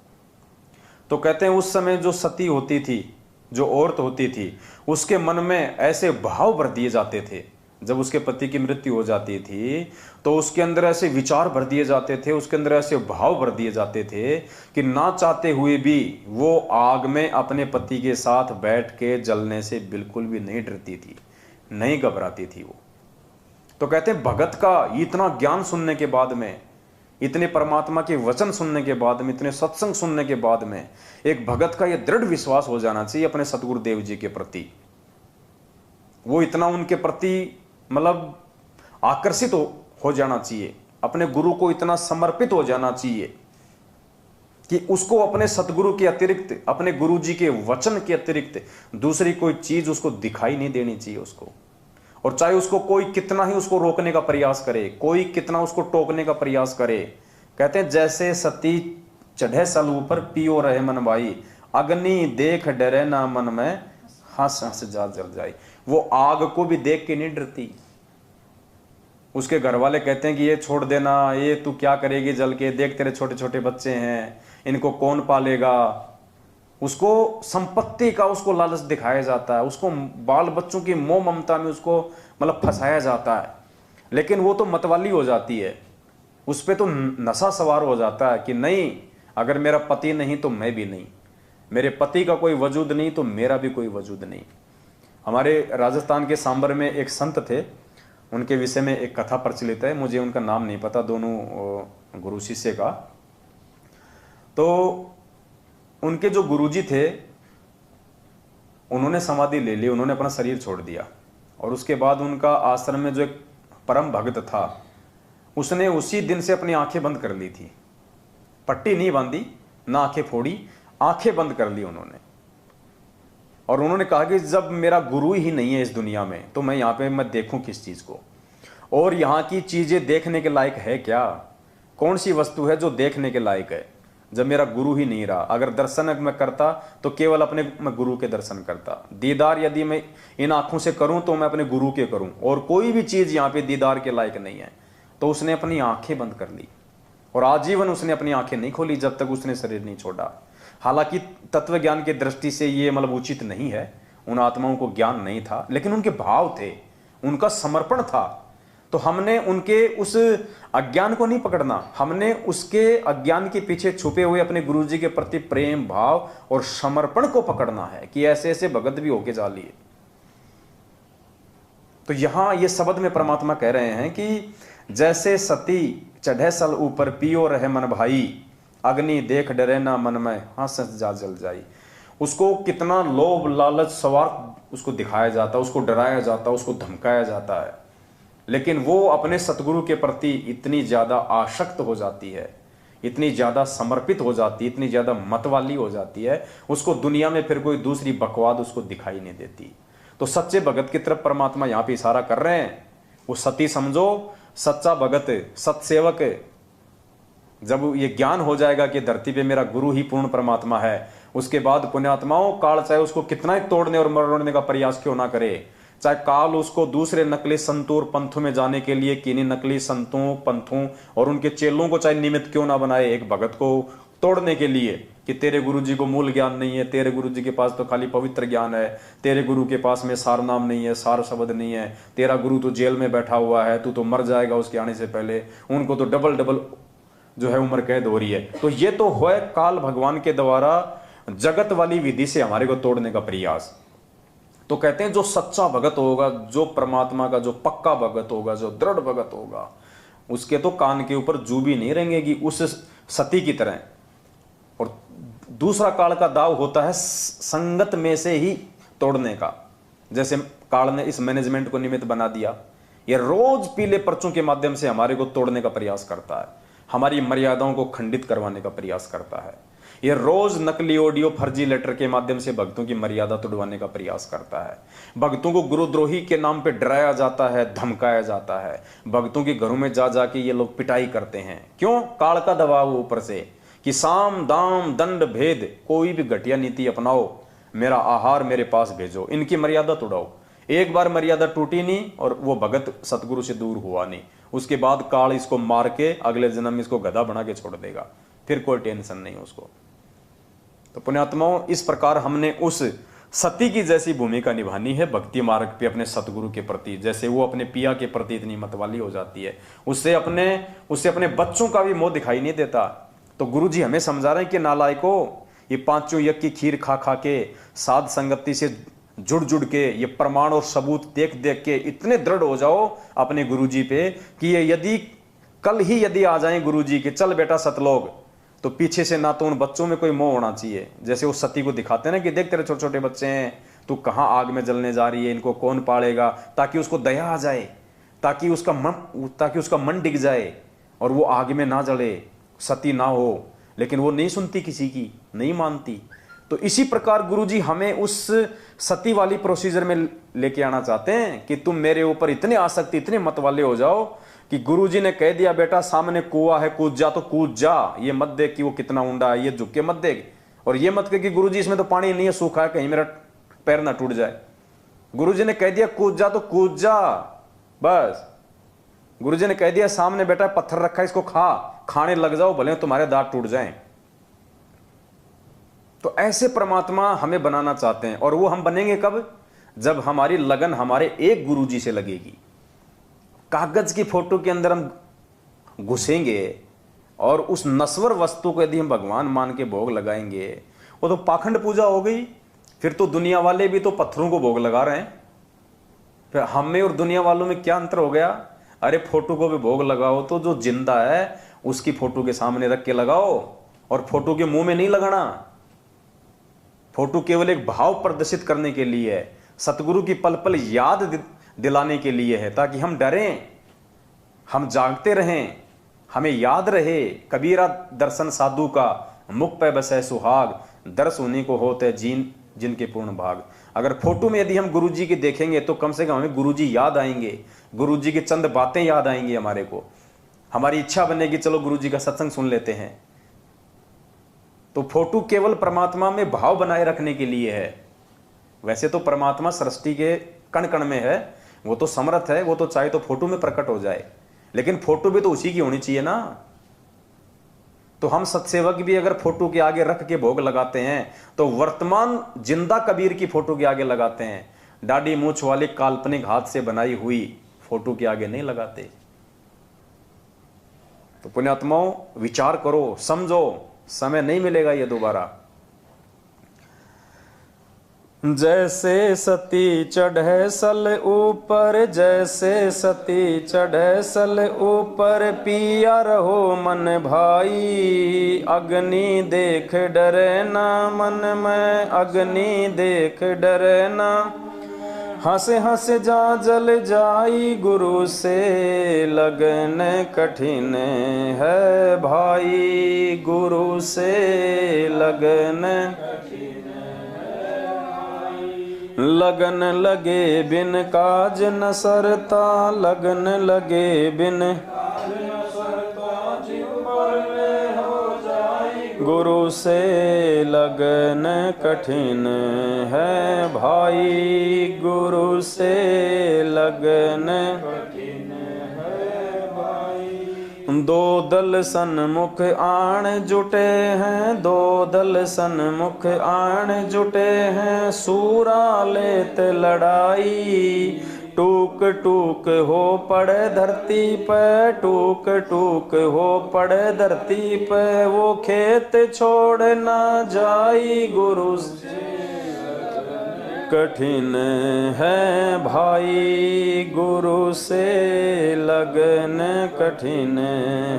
S1: तो कहते हैं उस समय जो सती होती थी, जो औरत होती थी, उसके मन में ऐसे भाव भर दिए जाते थे। जब उसके पति की मृत्यु हो जाती थी तो उसके अंदर ऐसे विचार भर दिए जाते थे, उसके अंदर ऐसे भाव भर दिए जाते थे कि ना चाहते हुए भी वो आग में अपने पति के साथ बैठ के जलने से बिल्कुल भी नहीं डरती थी, नहीं घबराती थी वो। तो कहते हैं भगत का इतना ज्ञान सुनने के बाद में, इतने परमात्मा के वचन सुनने के बाद में, इतने सत्संग सुनने के बाद में, एक भगत का यह दृढ़ विश्वास हो जाना चाहिए अपने सतगुरुदेव जी के प्रति। वो इतना उनके प्रति मतलब आकर्षित हो जाना चाहिए, अपने गुरु को इतना समर्पित हो जाना चाहिए कि उसको अपने सतगुरु के अतिरिक्त, अपने गुरु जी के वचन के अतिरिक्त दूसरी कोई चीज उसको दिखाई नहीं देनी चाहिए उसको। और चाहे उसको कोई कितना ही उसको रोकने का प्रयास करे, कोई कितना उसको टोकने का प्रयास करे। कहते हैं जैसे सती चढ़े सल ऊपर पियो रहे मन भाई, अग्नि देख डरे ना मन में, हंस हंस जा जल जाए। वो आग को भी देख के नहीं डरती। उसके घर वाले कहते हैं कि ये छोड़ देना, ये तू क्या करेगी जल के, देख तेरे छोटे छोटे बच्चे हैं, इनको कौन पालेगा। उसको संपत्ति का उसको लालच दिखाया जाता है, उसको बाल बच्चों की मोह ममता में उसको मतलब फंसाया जाता है। लेकिन वो तो मतवाली हो जाती है, उस पर तो नशा सवार हो जाता है कि नहीं, अगर मेरा पति नहीं तो मैं भी नहीं, मेरे पति का कोई वजूद नहीं तो मेरा भी कोई वजूद नहीं। हमारे राजस्थान के सांबर में एक संत थे, उनके विषय में एक कथा प्रचलित है, मुझे उनका नाम नहीं पता, दोनों गुरु शिष्य का। तो उनके जो गुरुजी थे उन्होंने समाधि ले ली, उन्होंने अपना शरीर छोड़ दिया। और उसके बाद उनका आश्रम में जो एक परम भक्त था, उसने उसी दिन से अपनी आंखें बंद कर ली थी। पट्टी नहीं बांधी, ना आंखें फोड़ी, आंखें बंद कर ली उन्होंने। और उन्होंने कहा कि जब मेरा गुरु ही नहीं है इस दुनिया में तो मैं यहाँ पे मैं देखूं किस चीज को। और यहाँ की चीजें देखने के लायक है क्या? कौन सी वस्तु है जो देखने के लायक है? जब मेरा गुरु ही नहीं रहा, अगर दर्शन मैं करता तो केवल अपने मैं गुरु के दर्शन करता। दीदार यदि मैं इन आंखों से करूं तो मैं अपने गुरु के करूं, और कोई भी चीज यहाँ पे दीदार के लायक नहीं है। तो उसने अपनी आंखें बंद कर ली और आजीवन उसने अपनी आंखें नहीं खोली जब तक उसने शरीर नहीं छोड़ा। हालांकि तत्व ज्ञान की दृष्टि से ये मतलब उचित नहीं है, उन आत्माओं को ज्ञान नहीं था, लेकिन उनके भाव थे, उनका समर्पण था। तो हमने उनके उस अज्ञान को नहीं पकड़ना, हमने उसके अज्ञान के पीछे छुपे हुए अपने गुरु जी के प्रति प्रेम भाव और समर्पण को पकड़ना है कि ऐसे ऐसे भगत भी होके जा लिए। तो यहां ये शब्द में परमात्मा कह रहे हैं कि जैसे सती चढ़े सल ऊपर पियो रहे मन भाई, अग्नि देख डरे ना मन में हंस जा जल जाई। उसको कितना लोभ लालच स्वार्थ उसको दिखाया जाता, उसको डराया जाता, उसको धमकाया जाता है, लेकिन वो अपने सतगुरु के प्रति इतनी ज्यादा आसक्त हो जाती है, इतनी ज्यादा समर्पित हो जाती है, इतनी ज्यादा मतवाली हो जाती है, उसको दुनिया में फिर कोई दूसरी बकवाद उसको दिखाई नहीं देती। तो सच्चे भगत की तरफ परमात्मा यहाँ पे इशारा कर रहे हैं। वो सती समझो, सच्चा भगत, सत्सेवक, जब ये ज्ञान हो जाएगा कि धरती पे मेरा गुरु ही पूर्ण परमात्मा है, उसके बाद पुण्यात्माओं काल चाहे उसको कितना ही तोड़ने और मरोड़ने का प्रयास क्यों ना करे, चाहे काल उसको दूसरे नकली संतों और पंथों में जाने के लिए किन्हीं नकली संतों पंथों और उनके चेलों को चाहे निमित्त क्यों ना बनाए एक भगत को तोड़ने के लिए कि तेरे गुरु जी को मूल ज्ञान नहीं है, तेरे गुरु जी के पास तो खाली पवित्र ज्ञान है, तेरे गुरु के पास में सार नाम नहीं है, सार शब्द नहीं है, तेरा गुरु तो जेल में बैठा हुआ है, तू तो मर जाएगा उसके आने से पहले, उनको तो डबल डबल जो है उम्र कैद हो रही है। तो ये तो है काल भगवान के द्वारा जगत वाली विधि से हमारे को तोड़ने का प्रयास। तो कहते हैं जो सच्चा भगत होगा, जो परमात्मा का जो पक्का भगत होगा, जो दृढ़ भगत होगा, उसके तो कान के ऊपर जू भी नहीं रहेंगी उस सती की तरह। और दूसरा काल का दाव होता है संगत में से ही तोड़ने का। जैसे काल ने इस मैनेजमेंट को निमित्त बना दिया, ये रोज पीले पर्चों के माध्यम से हमारे को तोड़ने का प्रयास करता है, हमारी मर्यादाओं को खंडित करवाने का प्रयास करता है। ये रोज नकली ऑडियो फर्जी लेटर के माध्यम से भक्तों की मर्यादा तोड़वाने का प्रयास करता है। भक्तों को गुरुद्रोही के नाम पे डराया जाता है, धमकाया जाता है। भक्तों के घरों में जा जाके ये लोग पिटाई करते हैं। क्यों? काल का दबाव ऊपर से कि साम दाम दंड भेद, कोई भी घटिया नीति अपनाओ, मेरा आहार मेरे पास भेजो, इनकी मर्यादा तोड़ाओ। एक बार मर्यादा टूटी नहीं और वो भगत सतगुरु से दूर हुआ नहीं, उसके बाद काल इसको मार के अगले जन्म में इसको गधा बना के छोड़ देगा, फिर कोई टेंशन नहीं उसको। तो पुण्यात्माओं, इस प्रकार हमने उस सती की जैसी भूमिका निभानी है भक्ति मार्ग पे अपने सतगुरु के प्रति। जैसे वो अपने पिया के प्रति इतनी मतवाली हो जाती है, उससे अपने बच्चों का भी मोह दिखाई नहीं देता। तो गुरु जी हमें समझा रहे हैं कि नालायकों, ये पांचों यज्ञ की खीर खा खा के, साध संगति से जुड़ जुड़ के, ये प्रमाण और सबूत देख देख के इतने दृढ़ हो जाओ अपने गुरु जी पे कि ये यदि कल ही यदि आ जाए गुरु जी के, चल बेटा सतलोक, तो पीछे से ना तो उन बच्चों में कोई मोह होना चाहिए। जैसे वो सती को दिखाते हैं ना कि देख तेरे छोटे छोटे बच्चे हैं, तू कहाँ आग में जलने जा रही है, इनको कौन पालेगा, ताकि उसको दया आ जाए, ताकि उसका मन डिग जाए और वो आग में ना जले, सती ना हो। लेकिन वो नहीं सुनती, किसी की नहीं मानती। तो इसी प्रकार गुरुजी हमें उस सती वाली प्रोसीजर में लेके आना चाहते हैं कि तुम मेरे ऊपर इतने आसक्ति, इतने मत वाले हो जाओ कि गुरुजी ने कह दिया बेटा सामने कुआं है, कूद जा तो कूद जा, ये मत देख कि वो कितना ऊंडा है, ये झुक के मत देख, और ये मत कह कि गुरुजी इसमें तो पानी नहीं है, सूखा है, कहीं मेरा पैर ना टूट जाए। गुरुजी ने कह दिया कूद जा तो कूद जा, बस। गुरुजी ने कह दिया सामने बेटा पत्थर रखा है, इसको खाने लग जाओ, भले तुम्हारे दांत टूट जाएं। तो ऐसे परमात्मा हमें बनाना चाहते हैं, और वो हम बनेंगे कब? जब हमारी लगन हमारे एक गुरुजी से लगेगी। कागज की फोटो के अंदर हम घुसेंगे और उस नश्वर वस्तु को यदि हम भगवान मान के भोग लगाएंगे, वो तो पाखंड पूजा हो गई। फिर तो दुनिया वाले भी तो पत्थरों को भोग लगा रहे हैं। फिर हम में और दुनिया वालों में क्या अंतर हो गया? अरे फोटो को भी भोग लगाओ तो जो जिंदा है उसकी फोटो के सामने रख के लगाओ, और फोटो के मुंह में नहीं लगाना। फोटो केवल एक भाव प्रदर्शित करने के लिए है, सतगुरु की पल पल याद दिलाने के लिए है, ताकि हम डरें, हम जागते रहें, हमें याद रहे कबीरा दर्शन साधु का, मुख पे बसे सुहाग, दर्श उन्हीं को होते जिनके पूर्ण भाग। अगर फोटो में यदि हम गुरुजी की देखेंगे तो कम से कम हमें गुरुजी याद आएंगे, गुरुजी की चंद बातें याद आएंगी हमारे को, हमारी इच्छा बनेगी चलो गुरुजी का सत्संग सुन लेते हैं। तो फोटो केवल परमात्मा में भाव बनाए रखने के लिए है। वैसे तो परमात्मा सृष्टि के कण कण में है, वो तो समर्थ है, वो तो चाहे तो फोटो में प्रकट हो जाए, लेकिन फोटो भी तो उसी की होनी चाहिए ना। तो हम सत्सेवक भी अगर फोटो के आगे रख के भोग लगाते हैं तो वर्तमान जिंदा कबीर की फोटो के आगे लगाते हैं, दाढ़ी मूछ वाली काल्पनिक हाथ से बनाई हुई फोटो के आगे नहीं लगाते। तो पुण्यात्माओं विचार करो, समझो, समय नहीं मिलेगा ये दोबारा। जैसे सती चढ़े सल ऊपर, जैसे सती चढ़े सल ऊपर, पिया रहो मन भाई, अग्नि देख डरे ना मन में, अग्नि देख डरे ना, हंस हंस जा जल जाई, गुरु से लगन कठिन है भाई, गुरु से लगन लगन लगे बिन काज न सरता, लगन लगे बिन गुरु से लगन कठिन है भाई, गुरु से लगन कठिन है भाई। दो दल सन्मुख आण जुटे हैं, दो दल सन्मुख आण जुटे हैं, सूरा लेत लड़ाई, टूक टूक हो पड़े धरती पे, टूक टूक हो पड़े धरती पे, वो खेत छोड़ ना जाई, गुरु से कठिन है भाई, गुरु से लगन कठिन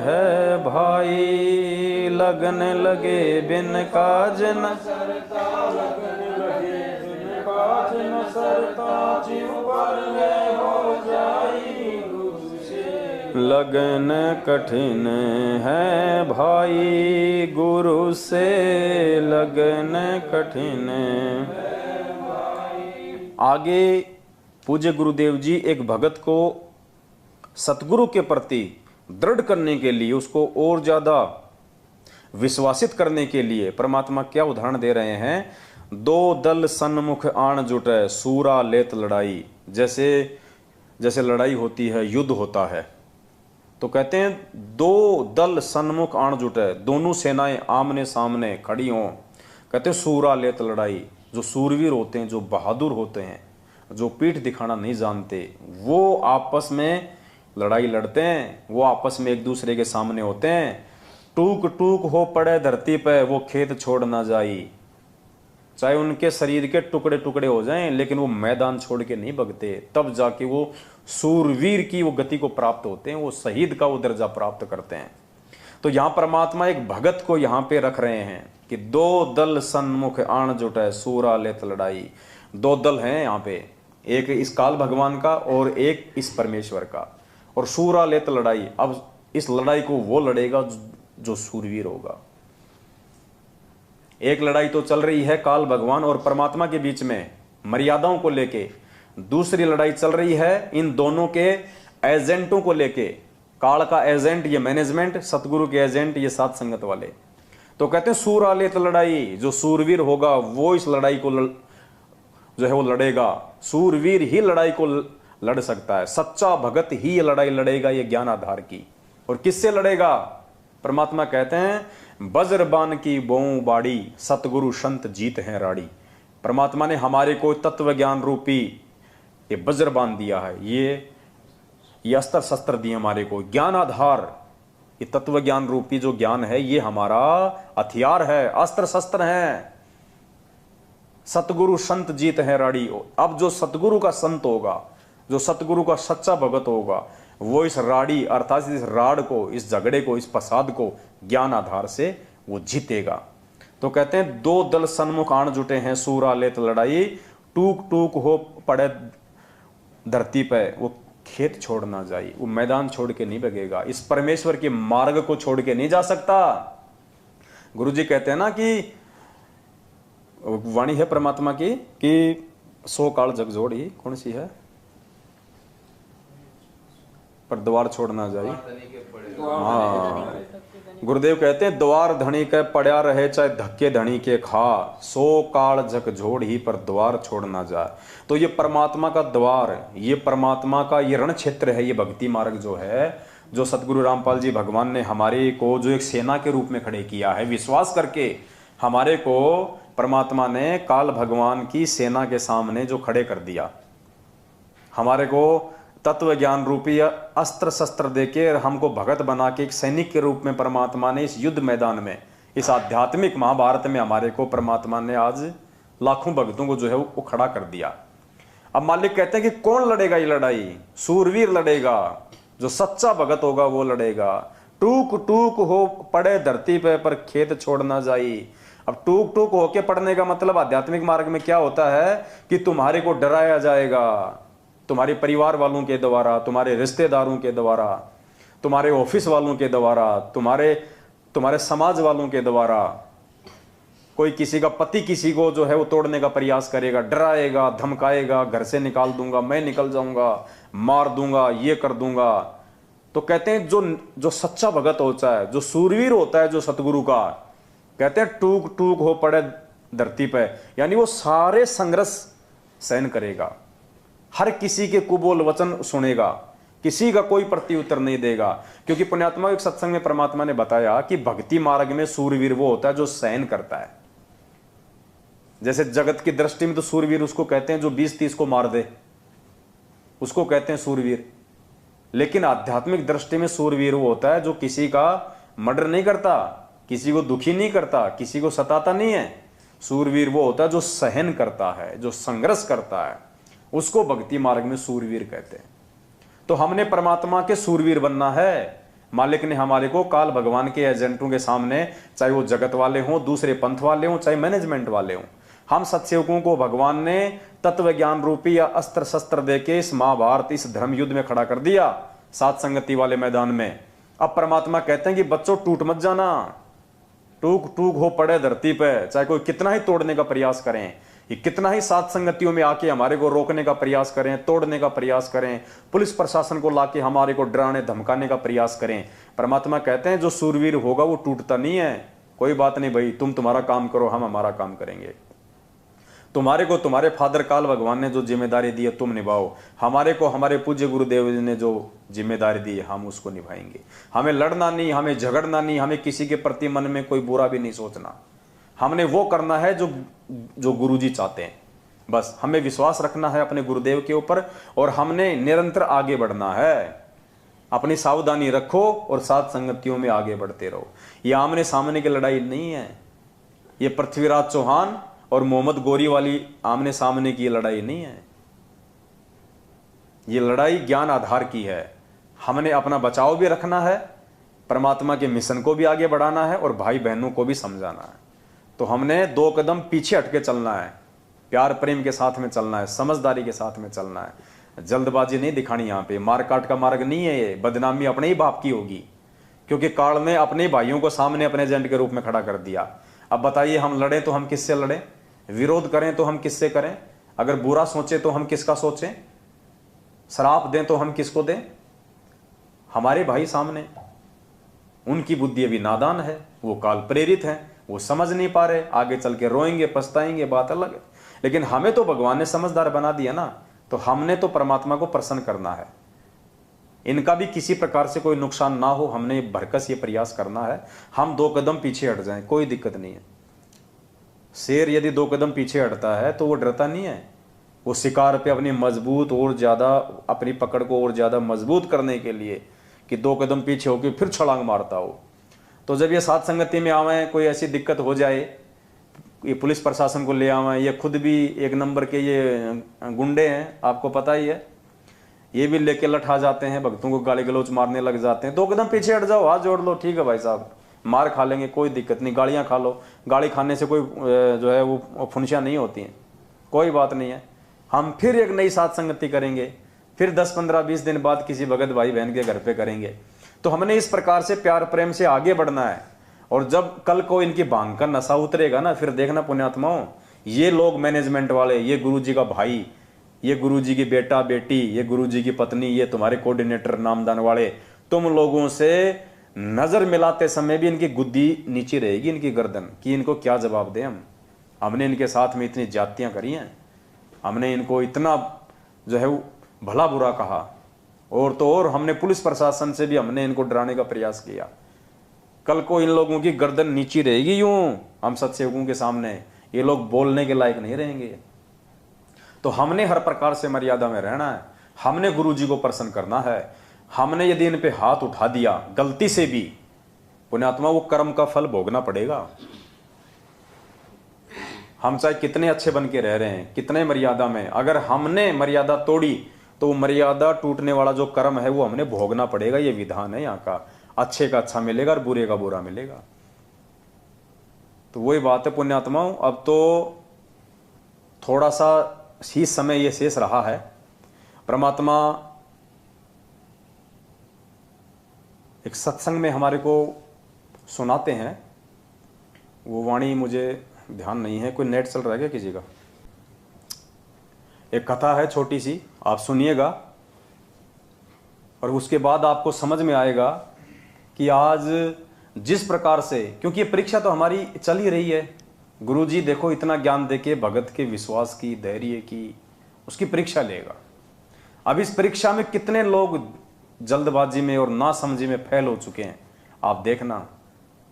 S1: है भाई, लगन लगे बिन काज न सरता, लगन लगे बिन काज न सरता, जीव पर हो जाई, गुरु से लगन कठिन है भाई, गुरु से लगन कठिन। आगे पूज्य गुरुदेव जी एक भगत को सतगुरु के प्रति दृढ़ करने के लिए, उसको और ज्यादा विश्वासित करने के लिए परमात्मा क्या उदाहरण दे रहे हैं। दो दल सन्मुख आण जुटे, सूरा लेत लड़ाई। जैसे जैसे लड़ाई होती है, युद्ध होता है, तो कहते हैं दो दल सन्मुख आण जुटे, दोनों सेनाएं आमने सामने खड़ी हों। कहते हैं सूरा लेत लड़ाई। जो सूरवीर होते हैं, जो बहादुर होते हैं, जो पीठ दिखाना नहीं जानते, वो आपस में लड़ाई लड़ते हैं, वो आपस में एक दूसरे के सामने होते हैं। टूक टूक हो पड़े धरती पे, वो खेत छोड़ ना जाई। चाहे उनके शरीर के टुकड़े टुकड़े हो जाएं, लेकिन वो मैदान छोड़ के नहीं भगते। तब जाके वो सूरवीर की वो गति को प्राप्त होते हैं, वो शहीद का वो दर्जा प्राप्त करते हैं। तो यहाँ परमात्मा एक भगत को यहाँ पे रख रहे हैं कि दो दल सन्मुख आण जुटे, सूरा लेत लड़ाई। दो दल हैं यहाँ पे, एक इस काल भगवान का और एक इस परमेश्वर का, और सूरा लेत लड़ाई। अब इस लड़ाई को वो लड़ेगा जो सूरवीर होगा। एक लड़ाई तो चल रही है काल भगवान और परमात्मा के बीच में मर्यादाओं को लेके, दूसरी लड़ाई चल रही है इन दोनों के एजेंटों को लेके। काल का एजेंट ये मैनेजमेंट, सतगुरु के एजेंट ये साथ संगत वाले। तो कहते हैं सूरा लेत लड़ाई, जो सूरवीर होगा वो इस लड़ाई को जो है वो लड़ेगा। सूरवीर ही लड़ाई को लड़ सकता है, सच्चा भगत ही ये लड़ाई लड़ेगा, ये ज्ञान आधार की। और किससे लड़ेगा? परमात्मा कहते हैं वज्रबान की बोऊ बाड़ी, सतगुरु संत जीत हैं राड़ी। परमात्मा ने हमारे को तत्व ज्ञान रूपी ये वज्रबान दिया है, ये अस्त्र शस्त्र दिए हमारे को, ज्ञान आधार। ये तत्व ज्ञान रूपी जो ज्ञान है ये हमारा हथियार है, अस्त्र शस्त्र है। सतगुरु संत जीत है राड़ी। अब जो सतगुरु का संत होगा, जो सतगुरु का सच्चा भगत होगा, वो इस राड़ी अर्थात इस राड़ को, इस झगड़े को, इस फसाद को ज्ञान आधार से वो जीतेगा। तो कहते हैं दो दल सन्मुख आण जुटे हैं, सूरा लेत लड़ाई, टूक टूक हो पड़े धरती पे, वो खेत छोड़ ना जाए, वो मैदान छोड़ के नहीं भगेगा, इस परमेश्वर के मार्ग को छोड़ के नहीं जा सकता। गुरुजी कहते हैं ना कि वाणी है परमात्मा की कि 100 काल जग जोड़ ही, कौन सी है, पर द्वार छोड़ ना जाए। हाँ, गुरुदेव कहते हैं द्वार धनी के पड़ा रहे चाहे धक्के धनी के खा, 100 काल जग जोड़ ही पर द्वार छोड़ ना जाए। तो ये परमात्मा का द्वार, ये परमात्मा का ये रण क्षेत्र है, ये भक्ति मार्ग जो है, जो सतगुरु रामपाल जी भगवान ने हमारे को जो एक सेना के रूप में खड़े किया है, विश्वास करके हमारे को परमात्मा ने काल भगवान की सेना के सामने जो खड़े कर दिया, हमारे को तत्व ज्ञान रूपी अस्त्र शस्त्र देके हमको भगत बना के एक सैनिक के रूप में परमात्मा ने इस युद्ध मैदान में, इस आध्यात्मिक महाभारत में हमारे को परमात्मा ने आज लाखों भक्तों को जो है वो खड़ा कर दिया। अब मालिक कहते हैं कि कौन लड़ेगा ये लड़ाई, सूरवीर लड़ेगा, जो सच्चा भगत होगा वो लड़ेगा। टूक टूक हो पड़े धरती पे पर खेत छोड़ ना जाई। अब टूक टूक होके पड़ने का मतलब आध्यात्मिक मार्ग में क्या होता है कि तुम्हारे को डराया जाएगा, तुम्हारे परिवार वालों के द्वारा, तुम्हारे रिश्तेदारों के द्वारा, तुम्हारे ऑफिस वालों के द्वारा, तुम्हारे समाज वालों के द्वारा। कोई किसी का पति किसी को जो है वो तोड़ने का प्रयास करेगा, डराएगा, धमकाएगा, घर से निकाल दूंगा, मैं निकल जाऊंगा, मार दूंगा, ये कर दूंगा। तो कहते हैं जो सच्चा भगत होता है, जो सूरवीर होता है, जो सतगुरु का, कहते हैं टूक टूक हो पड़े धरती पे, यानी वो सारे संघर्ष सहन करेगा, हर किसी के कुबोल वचन सुनेगा, किसी का कोई प्रत्युत्तर नहीं देगा। क्योंकि पुण्यात्मा एक सत्संग में परमात्मा ने बताया कि भक्ति मार्ग में सूरवीर वो होता है जो सहन करता है। जैसे जगत की दृष्टि में तो सूरवीर उसको कहते हैं जो 20-30 को मार दे, उसको कहते हैं सूरवीर। लेकिन आध्यात्मिक दृष्टि में सूरवीर वो होता है जो किसी का मर्डर नहीं करता, किसी को दुखी नहीं करता, किसी को सताता नहीं है। सूरवीर वो होता है जो सहन करता है, जो संघर्ष करता है, उसको भक्ति मार्ग में सूरवीर कहते हैं। तो हमने परमात्मा के सूरवीर बनना है। मालिक ने हमारे को काल भगवान के एजेंटों के सामने, चाहे वो जगत वाले हों, दूसरे पंथ वाले हों, चाहे मैनेजमेंट वाले हों, हम सत्सेवकों को भगवान ने तत्व ज्ञान रूपी या अस्त्र शस्त्र देके इस महाभारत, इस धर्म युद्ध में खड़ा कर दिया, सात संगति वाले मैदान में। अब परमात्मा कहते हैं कि बच्चों टूट मत जाना, टूक टूक हो पड़े धरती पे, चाहे कोई कितना ही तोड़ने का प्रयास करें, ये कितना ही सात संगतियों में आके हमारे को रोकने का प्रयास करें, तोड़ने का प्रयास करें, पुलिस प्रशासन को लाके हमारे को डराने धमकाने का प्रयास करें, परमात्मा कहते हैं जो सूरवीर होगा वो टूटता नहीं है। कोई बात नहीं भाई, तुम तुम्हारा काम करो, हम हमारा काम करेंगे। तुम्हारे को तुम्हारे फादर काल भगवान ने जो जिम्मेदारी दी है तुम निभाओ, हमारे को हमारे पूज्य गुरुदेव जी ने जो जिम्मेदारी दी है हम उसको निभाएंगे। हमें लड़ना नहीं, हमें झगड़ना नहीं, हमें किसी के प्रति मन में कोई बुरा भी नहीं सोचना। हमने वो करना है जो गुरुजी चाहते हैं। बस हमें विश्वास रखना है अपने गुरुदेव के ऊपर और हमने निरंतर आगे बढ़ना है। अपनी सावधानी रखो और सात संगतियों में आगे बढ़ते रहो। ये आमने सामने की लड़ाई नहीं है, ये पृथ्वीराज चौहान और मोहम्मद गोरी वाली आमने सामने की लड़ाई नहीं है। ये लड़ाई ज्ञान आधार की है। हमने अपना बचाव भी रखना है, परमात्मा के मिशन को भी आगे बढ़ाना है और भाई बहनों को भी समझाना है। तो हमने 2 कदम पीछे हटके चलना है, प्यार प्रेम के साथ में चलना है, समझदारी के साथ में चलना है। जल्दबाजी नहीं दिखानी, यहाँ पे मारकाट का मार्ग नहीं है। ये बदनामी अपने ही बाप की होगी, क्योंकि काल ने अपने भाइयों को सामने अपने एजेंट के रूप में खड़ा कर दिया। अब बताइए, हम लड़े तो हम किससे लड़े, विरोध करें तो हम किससे करें, अगर बुरा सोचे तो हम किसका सोचें, श्राप दें तो हम किसको दें। हमारे भाई सामने, उनकी बुद्धि अभी नादान है, वो काल प्रेरित है, वो समझ नहीं पा रहे, आगे चल के रोएंगे पछताएंगे, बात अलग है। लेकिन हमें तो भगवान ने समझदार बना दिया ना, तो हमने तो परमात्मा को प्रसन्न करना है। इनका भी किसी प्रकार से कोई नुकसान ना हो, हमने भरकस ये प्रयास करना है। हम 2 कदम पीछे हट जाएं, कोई दिक्कत नहीं है। शेर यदि 2 कदम पीछे हटता है तो वो डरता नहीं है, वो शिकार पे अपनी मजबूत और ज्यादा अपनी पकड़ को और ज्यादा मजबूत करने के लिए कि 2 कदम पीछे होकर फिर छलांग मारता हो। तो जब ये सात संगति में आवे, कोई ऐसी दिक्कत हो जाए, ये पुलिस प्रशासन को ले आवे, ये खुद भी 1 नंबर के ये गुंडे हैं, आपको पता ही है, ये भी लेके लठा जाते हैं, भक्तों को गाली गलौच मारने लग जाते हैं। 2 कदम पीछे हट जाओ, हाथ जोड़ लो, ठीक है भाई साहब, मार खा लेंगे कोई दिक्कत नहीं, गालियां खा लो, गाली खाने से कोई जो है वो फुनसियां नहीं होती हैं, कोई बात नहीं है। हम फिर एक नई सात संगति करेंगे, फिर 10, 15, 20 दिन बाद किसी भगत भाई बहन के घर पे करेंगे। तो हमने इस प्रकार से प्यार प्रेम से आगे बढ़ना है। और जब कल को इनकी भांग का नशा उतरेगा ना, फिर देखना पुण्यात्माओं, ये लोग मैनेजमेंट वाले, ये गुरुजी का भाई, ये गुरुजी की बेटा बेटी, ये गुरुजी की पत्नी, ये तुम्हारे कोऑर्डिनेटर नामदान वाले, तुम लोगों से नजर मिलाते समय भी इनकी गुद्दी नीचे रहेगी, इनकी गर्दन, कि इनको क्या जवाब दें हम। हमने इनके साथ में इतनी जातियां करी हैं, हमने इनको इतना जो है भला बुरा कहा, और तो और हमने पुलिस प्रशासन से भी हमने इनको डराने का प्रयास किया। कल को इन लोगों की गर्दन नीची रहेगी यूं हम सत्सेवकों के सामने, ये लोग बोलने के लायक नहीं रहेंगे। तो हमने हर प्रकार से मर्यादा में रहना है, हमने गुरु जी को प्रसन्न करना है। हमने यदि इन पे हाथ उठा दिया गलती से भी, पुण्यात्मा, वो कर्म का फल भोगना पड़ेगा। हम चाहे कितने अच्छे बन के रह रहे हैं, कितने मर्यादा में, अगर हमने मर्यादा तोड़ी तो मर्यादा टूटने वाला जो कर्म है वो हमने भोगना पड़ेगा। ये विधान है यहाँ का, अच्छे का अच्छा मिलेगा और बुरे का बुरा मिलेगा। तो वही बात है पुण्यात्माओं, अब तो थोड़ा सा ही समय ये शेष रहा है। परमात्मा एक सत्संग में हमारे को सुनाते हैं, वो वाणी मुझे ध्यान नहीं है, कोई नेट चल रहा है क्या किसी का? एक कथा है छोटी सी, आप सुनिएगा और उसके बाद आपको समझ में आएगा कि आज जिस प्रकार से, क्योंकि ये परीक्षा तो हमारी चल ही रही है, गुरुजी देखो इतना ज्ञान देके भगत के विश्वास की, धैर्य की, उसकी परीक्षा लेगा। अब इस परीक्षा में कितने लोग जल्दबाजी में और नासमझी में फेल हो चुके हैं आप देखना,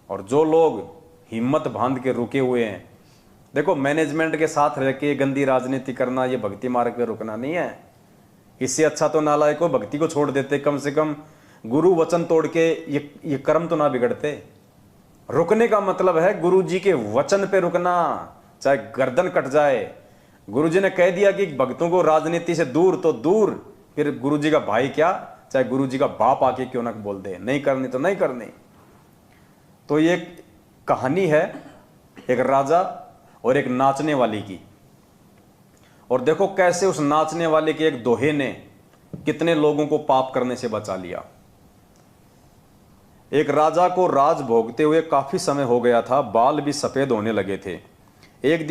S1: और जो लोग हिम्मत बांध के रुके हुए हैं। देखो, मैनेजमेंट के साथ रह के गंदी राजनीति करना ये भक्ति मार्ग पे रुकना नहीं है। इससे अच्छा तो नालायक को भक्ति को छोड़ देते, कम से कम गुरु वचन तोड़ के ये कर्म तो ना बिगड़ते। रुकने का मतलब है गुरु जी के वचन पे रुकना, चाहे गर्दन कट जाए। गुरु जी ने कह दिया कि भक्तों को राजनीति से दूर तो दूर, फिर गुरु जी का भाई क्या, चाहे गुरु जी का बाप आके क्यों ना बोल दे, नहीं करनी तो नहीं करनी। तो ये कहानी है एक राजा और एक नाचने वाली की, और देखो कैसे उस नाचने वाले के एक दोहे ने कितने लोगों को पाप करने से बचा लिया। एक राजा को राज भोगते हुए काफी समय हो गया था, बाल भी सफेद होने लगे थे। एक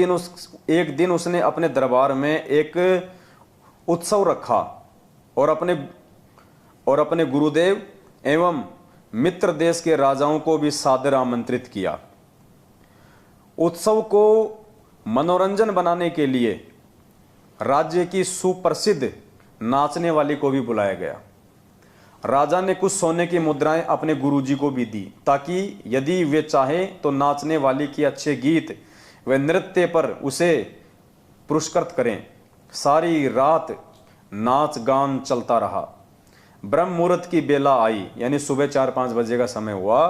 S1: दिन उसने अपने दरबार में एक उत्सव रखा और अपने गुरुदेव एवं मित्र देश के राजाओं को भी सादर आमंत्रित किया। उत्सव को मनोरंजन बनाने के लिए राज्य की सुप्रसिद्ध नाचने वाली को भी बुलाया गया। राजा ने कुछ सोने की मुद्राएं अपने गुरुजी को भी दी, ताकि यदि वे चाहें तो नाचने वाली की अच्छे गीत व नृत्य पर उसे पुरस्कृत करें। सारी रात नाच गान चलता रहा। ब्रह्म मुहूर्त की बेला आई, यानी सुबह 4-5 बजे का समय हुआ।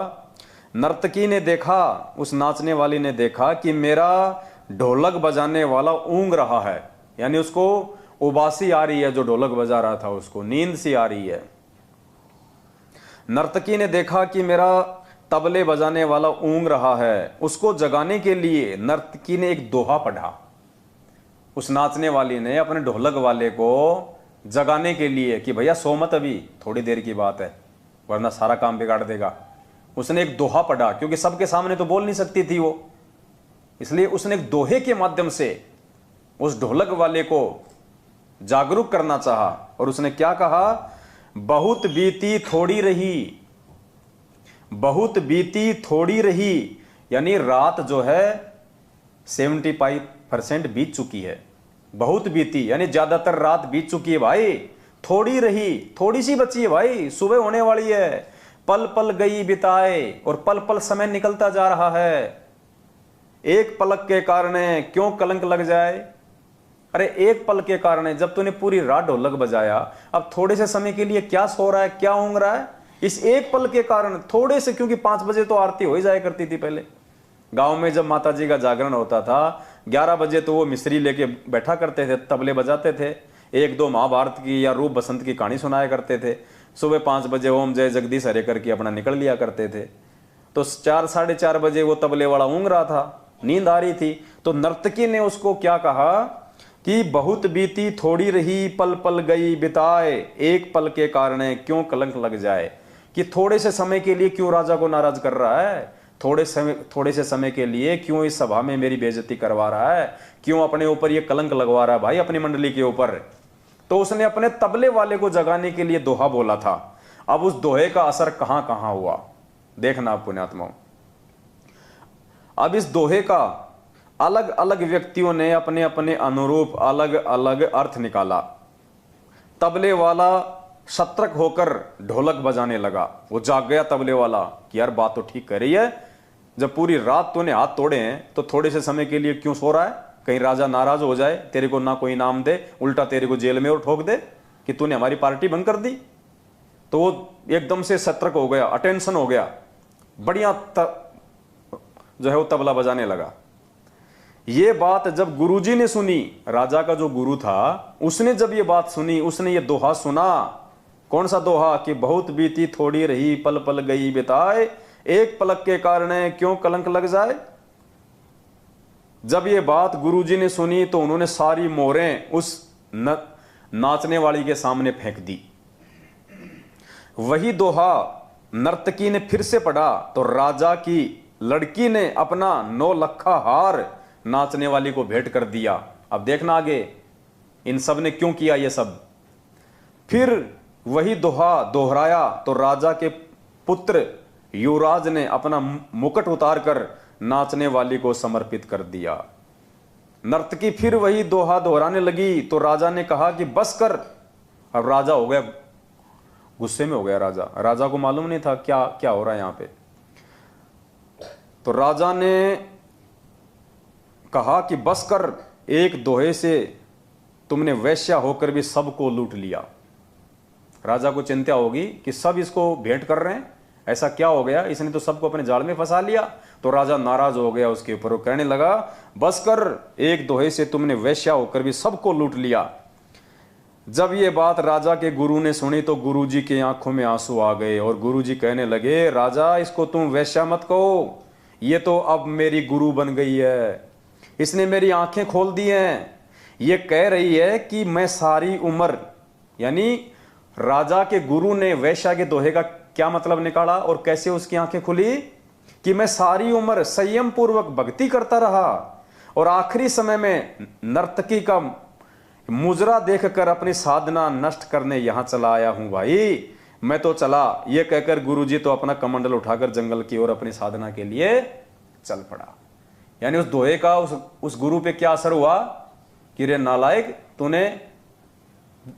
S1: नर्तकी ने देखा, उस नाचने वाली ने देखा कि मेरा ढोलक बजाने वाला ऊँग रहा है, यानी उसको उबासी आ रही है, जो ढोलक बजा रहा था उसको नींद सी आ रही है। नर्तकी ने देखा कि मेरा तबले बजाने वाला ऊँग रहा है, उसको जगाने के लिए नर्तकी ने एक दोहा पढ़ा। उस नाचने वाली ने अपने ढोलक वाले को जगाने के लिए कि भैया सो मत, अभी थोड़ी देर की बात है वरना सारा काम बिगाड़ देगा। उसने एक दोहा पढ़ा, क्योंकि सबके सामने तो बोल नहीं सकती थी वो, इसलिए उसने एक दोहे के माध्यम से उस ढोलक वाले को जागरूक करना चाहा। और उसने क्या कहा, बहुत बीती थोड़ी रही, बहुत बीती थोड़ी रही, यानी रात जो है 75% बीत चुकी है। बहुत बीती यानी ज्यादातर रात बीत चुकी है भाई, थोड़ी रही, थोड़ी सी बची है भाई, सुबह होने वाली है। पल पल गई बिताए, और पल पल समय निकलता जा रहा है। एक पलक के कारण क्यों कलंक लग जाए। अरे एक पल के कारण, जब तूने पूरी रात ढोलक बजाया, अब थोड़े से समय के लिए क्या सो रहा है, क्या ऊँग रहा है, इस एक पल के कारण थोड़े से, क्योंकि 5 बजे तो आरती हो ही जाया करती थी पहले गांव में। जब माता जी का जागरण होता था 11 बजे तो वो मिस्त्री लेके बैठा करते थे, तबले बजाते थे, 1-2 महाभारत की या रूप बसंत की कहानी सुनाया करते थे। सुबह 5 बजे ओम जय जगदीश हरे करके अपना निकल लिया करते थे। तो 4-4:30 बजे वो तबले वाला ऊँग रहा था, नींद आ रही थी। तो नर्तकी ने उसको क्या कहा कि बहुत बीती थोड़ी रही, पल पल गई बिताए, एक पल के कारण क्यों कलंक लग जाए। कि थोड़े से समय के लिए क्यों राजा को नाराज कर रहा है, थोड़े से समय के लिए क्यों इस सभा में मेरी बेइज्जती करवा रहा है, क्यों अपने ऊपर ये कलंक लगवा रहा है भाई अपनी मंडली के ऊपर। तो उसने अपने तबले वाले को जगाने के लिए दोहा बोला था। अब उस दोहे का असर कहां कहां हुआ देखना आप पुण्यात्माओं। अब इस दोहे का अलग अलग व्यक्तियों ने अपने अपने अनुरूप अलग अलग अर्थ निकाला। तबले वाला सतर्क होकर ढोलक बजाने लगा। वो जाग गया तबले वाला कि यार बात तो ठीक कर रही है, जब पूरी रात तूने हाथ तोड़े हैं तो थोड़े से समय के लिए क्यों सो रहा है, कहीं राजा नाराज हो जाए, तेरे को ना कोई इनाम दे, उल्टा तेरे को जेल में और ठोक दे कि तूने हमारी पार्टी भंग कर दी। तो वो एकदम से सतर्क हो गया, अटेंशन हो गया, बढ़िया जो है वो तबला बजाने लगा। ये बात जब गुरुजी ने सुनी, राजा का जो गुरु था उसने जब ये बात सुनी, उसने ये दोहा सुना। कौन सा दोहा कि बहुत बीती थोड़ी रही पल पल गई बिताए, एक पलक के कारण क्यों कलंक लग जाए। जब ये बात गुरुजी ने सुनी तो उन्होंने सारी मोहरें उस नाचने वाली के सामने फेंक दी। वही दोहा नर्तकी ने फिर से पढ़ा तो राजा की लड़की ने अपना 9 लखा हार नाचने वाली को भेंट कर दिया। अब देखना आगे इन सब ने क्यों किया ये सब। फिर वही दोहा दोहराया तो राजा के पुत्र युवराज ने अपना मुकुट उतारकर नाचने वाली को समर्पित कर दिया। नर्तकी फिर वही दोहा दोहराने लगी तो राजा ने कहा कि बस कर। अब राजा हो गया, गुस्से में हो गया राजा को मालूम नहीं था क्या क्या हो रहा है यहां पे। तो राजा ने कहा कि बस कर, एक दोहे से तुमने वैश्या होकर भी सबको लूट लिया। राजा को चिंता होगी कि सब इसको भेंट कर रहे हैं, ऐसा क्या हो गया, इसने तो सबको अपने जाल में फंसा लिया। तो राजा नाराज हो गया उसके ऊपर, वो कहने लगा बस कर, एक दोहे से तुमने वैश्या होकर भी सबको लूट लिया। जब ये बात राजा के गुरु ने सुनी तो गुरुजी की आंखों में आंसू आ गए और गुरुजी कहने लगे राजा इसको तुम वैश्या मत कहो, ये तो अब मेरी गुरु बन गई है, इसने मेरी आंखें खोल दी हैं। ये कह रही है कि मैं सारी उम्र, यानी राजा के गुरु ने वैश्या के दोहे का क्या मतलब निकाला और कैसे उसकी आंखें खुली कि मैं सारी उम्र संयम पूर्वक भक्ति करता रहा और आखिरी समय में नर्तकी का मुजरा देखकर अपनी साधना नष्ट करने यहां चला आया हूं भाई, मैं तो चला। ये कहकर गुरुजी तो अपना कमंडल उठाकर जंगल की ओर अपनी साधना के लिए चल पड़ा। यानी उस दोहे का उस गुरु पे क्या असर हुआ कि रे नालायक, तूने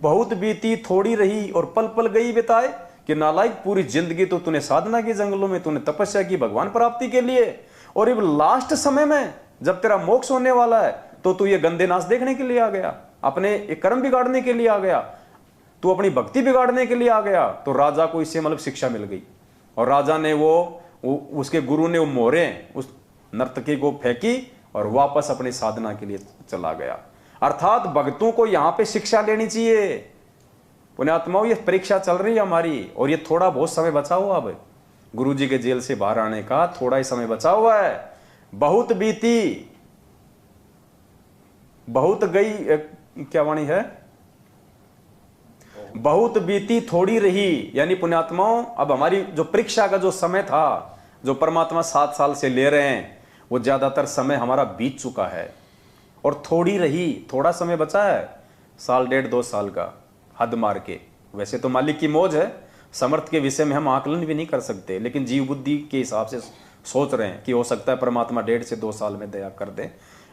S1: बहुत बीती थोड़ी रही और पल पल गई बिताए, कि नालायक पूरी जिंदगी तो तूने साधना की, जंगलों में तूने तपस्या की भगवान प्राप्ति के लिए, और अब लास्ट समय में जब तेरा मोक्ष होने वाला है तो तू ये गंदे नाच देखने के लिए आ गया, अपने कर्म बिगाड़ने के लिए आ गया, तू अपनी भक्ति बिगाड़ने के लिए आ गया। तो राजा को इससे मतलब शिक्षा मिल गई और राजा ने उसके गुरु ने वो मोहरें उस नर्तकी को फेंकी और वापस अपनी साधना के लिए चला गया। अर्थात भक्तों को यहां पे शिक्षा लेनी चाहिए। पुण्यात्माओं, ये परीक्षा चल रही है हमारी और ये थोड़ा बहुत समय बचा हुआ, अब गुरुजी के जेल से बाहर आने का थोड़ा ही समय बचा हुआ है। बहुत बीती बहुत गई, क्या वाणी है, बहुत बीती थोड़ी रही। यानी पुण्यात्माओं, अब हमारी जो परीक्षा का जो समय था, जो परमात्मा 7 साल से ले रहे हैं, वो ज्यादातर समय हमारा बीत चुका है और थोड़ी रही, थोड़ा समय बचा है, 1 साल 1.5-2 साल का, हद मार के। वैसे तो मालिक की मौज है, समर्थ के विषय में हम आकलन भी नहीं कर सकते, लेकिन जीव बुद्धि के हिसाब से सोच रहे हैं कि हो सकता है परमात्मा 1.5 से 2 साल में दया कर दे,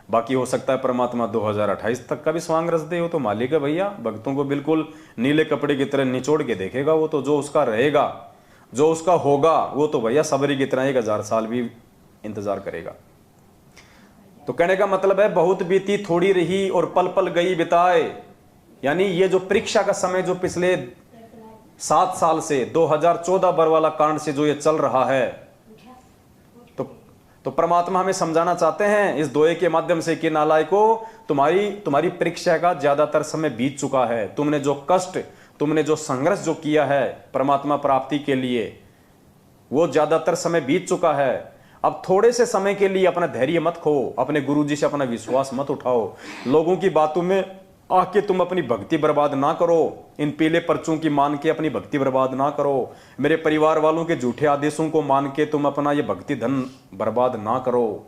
S1: बाकी हो सकता है परमात्मा 2028 तक का भी स्वांग रस दे। वो तो मालिक है भैया, भक्तों को बिल्कुल नीले कपड़े की तरह निचोड़ के देखेगा। वो तो जो उसका रहेगा, जो उसका होगा, वो तो भैया सबरी की तरह 1000 साल भी इंतजार करेगा। तो कहने का मतलब है बहुत बीती थोड़ी रही और पल पल गई बिताए। यानी ये जो परीक्षा का समय जो पिछले 7 साल से 2014 बरवाला कांड से जो ये चल रहा है, तो परमात्मा हमें समझाना चाहते हैं इस दोहे के माध्यम से कि नालायको, तुम्हारी परीक्षा का ज्यादातर समय बीत चुका है। तुमने जो कष्ट, तुमने जो संघर्ष जो किया है परमात्मा प्राप्ति के लिए, वो ज्यादातर समय बीत चुका है। अब थोड़े से समय के लिए अपना धैर्य मत खो, अपने गुरुजी से अपना विश्वास मत उठाओ, लोगों की बातों में आके तुम अपनी भक्ति बर्बाद ना करो, इन पीले पर्चों की मान के अपनी भक्ति बर्बाद ना करो, मेरे परिवार वालों के झूठे आदेशों को मान के तुम अपना ये भक्ति धन बर्बाद ना करो।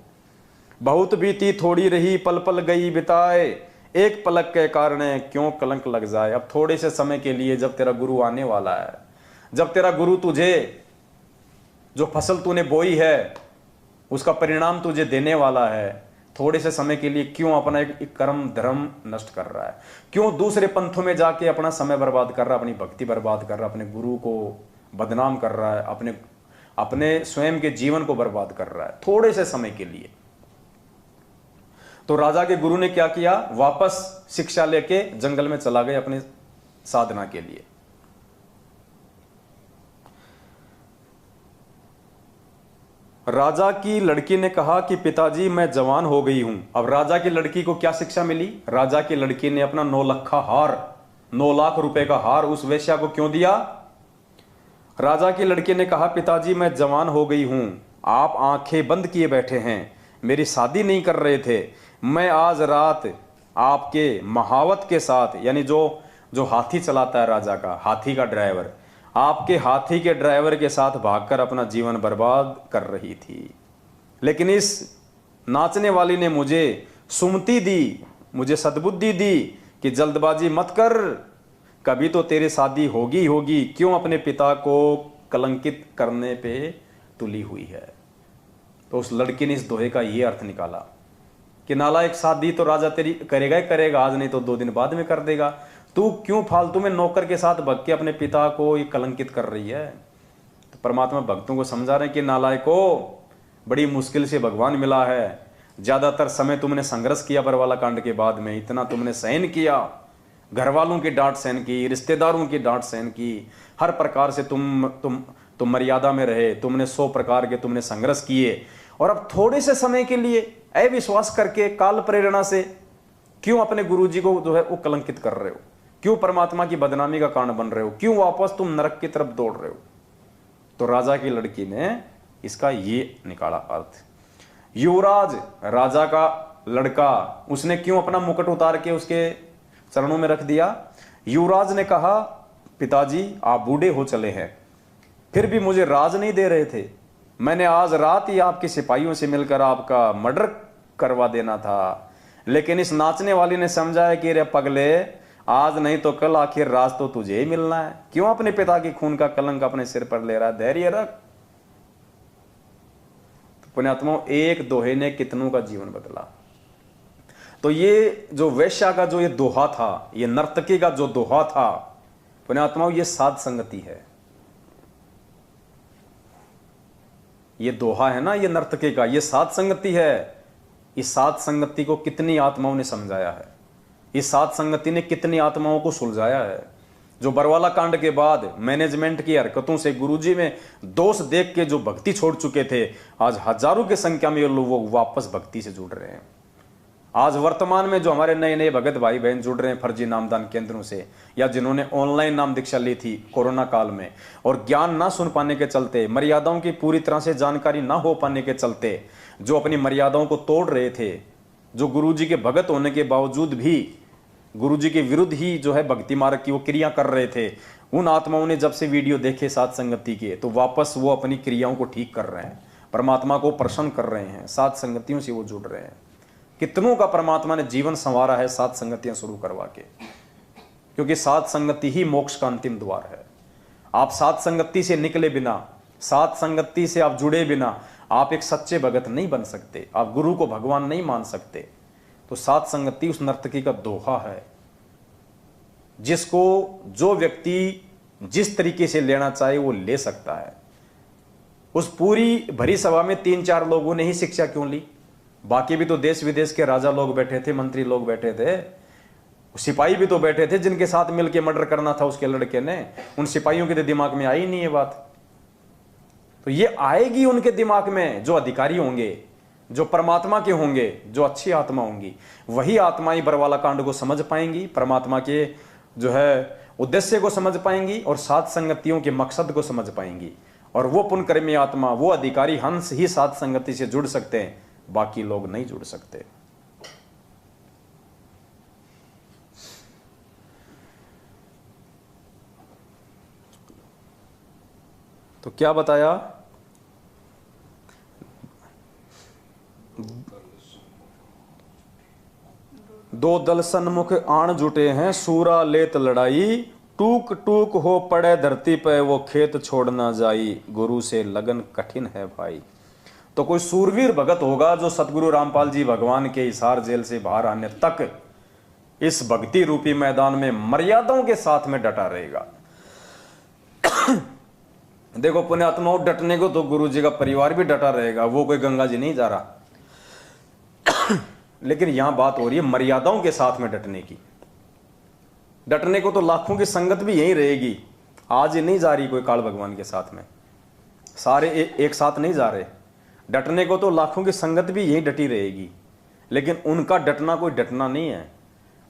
S1: बहुत बीती थोड़ी रही, पल पल गई बिताए, एक पलक के कारण क्यों कलंक लग जाए। अब थोड़े से समय के लिए, जब तेरा गुरु आने वाला है, जब तेरा गुरु तुझे जो फसल तूने बोई है उसका परिणाम तुझे देने वाला है, थोड़े से समय के लिए क्यों अपना एक कर्म धर्म नष्ट कर रहा है, क्यों दूसरे पंथों में जाके अपना समय बर्बाद कर रहा है, अपनी भक्ति बर्बाद कर रहा है, अपने गुरु को बदनाम कर रहा है, अपने स्वयं के जीवन को बर्बाद कर रहा है थोड़े से समय के लिए। तो राजा के गुरु ने क्या किया, वापस शिक्षा लेके जंगल में चला गया अपने साधना के लिए। राजा की लड़की ने कहा कि पिताजी मैं जवान हो गई हूं। अब राजा की लड़की को क्या शिक्षा मिली, राजा की लड़की ने अपना 9 लाख का हार, 9 लाख रुपए का हार उस वेश्या को क्यों दिया। राजा की लड़की ने कहा पिताजी मैं जवान हो गई हूं, आप आंखें बंद किए बैठे हैं, मेरी शादी नहीं कर रहे थे, मैं आज रात आपके महावत के साथ, यानी जो हाथी चलाता है राजा का, हाथी का ड्राइवर, आपके हाथी के ड्राइवर के साथ भागकर अपना जीवन बर्बाद कर रही थी। लेकिन इस नाचने वाली ने मुझे सुमति दी, मुझे सद्बुद्धि दी कि जल्दबाजी मत कर, कभी तो तेरी शादी होगी होगी, क्यों अपने पिता को कलंकित करने पे तुली हुई है। तो उस लड़की ने इस दोहे का ये अर्थ निकाला कि नालायक, शादी तो राजा तेरी करेगा ही करेगा, आज नहीं तो 2 दिन बाद में कर देगा, तू क्यों फालतू में नौकर के साथ भग के अपने पिता को ये कलंकित कर रही है। तो परमात्मा भक्तों को समझा रहे हैं कि नालायको, बड़ी मुश्किल से भगवान मिला है, ज्यादातर समय तुमने संघर्ष किया बरवाला कांड के बाद में, इतना तुमने सहन किया, घर वालों की डांट सहन की, रिश्तेदारों की डांट सहन की, हर प्रकार से तुम मर्यादा में रहे, तुमने 100 प्रकार के तुमने संघर्ष किए, और अब थोड़े से समय के लिए अविश्वास करके काल प्रेरणा से क्यों अपने गुरुजी को जो है वो कलंकित कर रहे हो, क्यों परमात्मा की बदनामी का कारण बन रहे हो, क्यों वापस तुम नरक की तरफ दौड़ रहे हो। तो राजा की लड़की ने इसका ये निकाला अर्थ। युवराज, राजा का लड़का, उसने क्यों अपना मुकुट उतार के उसके चरणों में रख दिया। युवराज ने कहा पिताजी आप बूढ़े हो चले हैं, फिर भी मुझे राज नहीं दे रहे थे, मैंने आज रात ही आपके सिपाहियों से मिलकर आपका मर्डर करवा देना था, लेकिन इस नाचने वाली ने समझाया कि रे पगले, आज नहीं तो कल आखिर राज तो तुझे ही मिलना है, क्यों अपने पिता की खून का कलंक अपने सिर पर ले रहा है, धैर्य रख। तो पुण्यात्माओं, एक दोहे ने कितनों का जीवन बदला। तो ये जो वेश्या का जो ये दोहा था, ये नर्तकी का जो दोहा था, पुण्यात्माओं ये साध संगति है। ये दोहा है ना, ये नर्तकी का, ये साध संगति है। इस साध संगति को कितनी आत्माओं ने समझाया है, इस साध संगति ने कितनी आत्माओं को सुलझाया है। जो बरवाला कांड के बाद मैनेजमेंट की हरकतों से गुरुजी में दोष देख के जो भक्ति छोड़ चुके थे, आज हजारों की संख्या में लोग वापस भक्ति से जुड़ रहे हैं। आज वर्तमान में जो हमारे नए नए भगत भाई बहन जुड़ रहे हैं फर्जी नामदान केंद्रों से, या जिन्होंने ऑनलाइन नाम दीक्षा ली थी कोरोना काल में, और ज्ञान ना सुन पाने के चलते, मर्यादाओं की पूरी तरह से जानकारी ना हो पाने के चलते जो अपनी मर्यादाओं को तोड़ रहे थे, जो गुरुजी के भगत होने के बावजूद भी गुरुजी के विरुद्ध ही जो है भक्ति मार्ग की वो क्रिया कर रहे थे, उन आत्माओं ने जब से वीडियो देखे साध संगति के, तो वापस वो अपनी क्रियाओं को ठीक कर रहे हैं, परमात्मा को प्रसन्न कर रहे हैं, साध संगतियों से वो जुड़ रहे हैं। कितनों का परमात्मा ने जीवन संवारा है साध संगतियां शुरू करवा के, क्योंकि साध संगति ही मोक्ष का अंतिम द्वार है। आप साध संगति से निकले बिना, साध संगति से आप जुड़े बिना आप एक सच्चे भगत नहीं बन सकते, आप गुरु को भगवान नहीं मान सकते। तो साध संगति उस नर्तकी का दोहा है, जिसको जो व्यक्ति जिस तरीके से लेना चाहे वो ले सकता है। उस पूरी भरी सभा में 3-4 लोगों ने ही शिक्षा क्यों ली, बाकी भी तो देश विदेश के राजा लोग बैठे थे, मंत्री लोग बैठे थे, सिपाही भी तो बैठे थे जिनके साथ मिलकर मर्डर करना था उसके लड़के ने। उन सिपाहियों के दिमाग में आई नहीं ये बात, तो ये आएगी उनके दिमाग में। जो अधिकारी होंगे, जो परमात्मा के होंगे, जो अच्छी आत्मा होंगी, वही आत्माएं बरवाला कांड को समझ पाएंगी, परमात्मा के जो है उद्देश्य को समझ पाएंगी, और साध संगतियों के मकसद को समझ पाएंगी। और वो पुण्यकर्मी आत्मा, वो अधिकारी हंस ही साध संगति से जुड़ सकते हैं, बाकी लोग नहीं जुड़ सकते। तो क्या बताया, दो दल सन्मुख आण जुटे हैं, सूरा लेत लड़ाई, टूक टूक हो पड़े धरती पे, वो खेत छोड़ ना जाई, गुरु से लगन कठिन है भाई। तो कोई सूरवीर भगत होगा जो सतगुरु रामपाल जी भगवान के हिसार जेल से बाहर आने तक इस भक्ति रूपी मैदान में मर्यादाओं के साथ में डटा रहेगा। देखो पुण्यात्माओं, डटने को तो गुरु जी का परिवार भी डटा रहेगा, वो कोई गंगा जी नहीं जा रहा। लेकिन यहां बात हो रही है मर्यादाओं के साथ में डटने की। डटने को तो लाखों की संगत भी यही रहेगी। आज ही नहीं जा रही कोई काल भगवान के साथ में, सारे एक साथ नहीं जा रहे। डटने को तो लाखों की संगत भी यही डटी रहेगी, लेकिन उनका डटना कोई डटना नहीं है।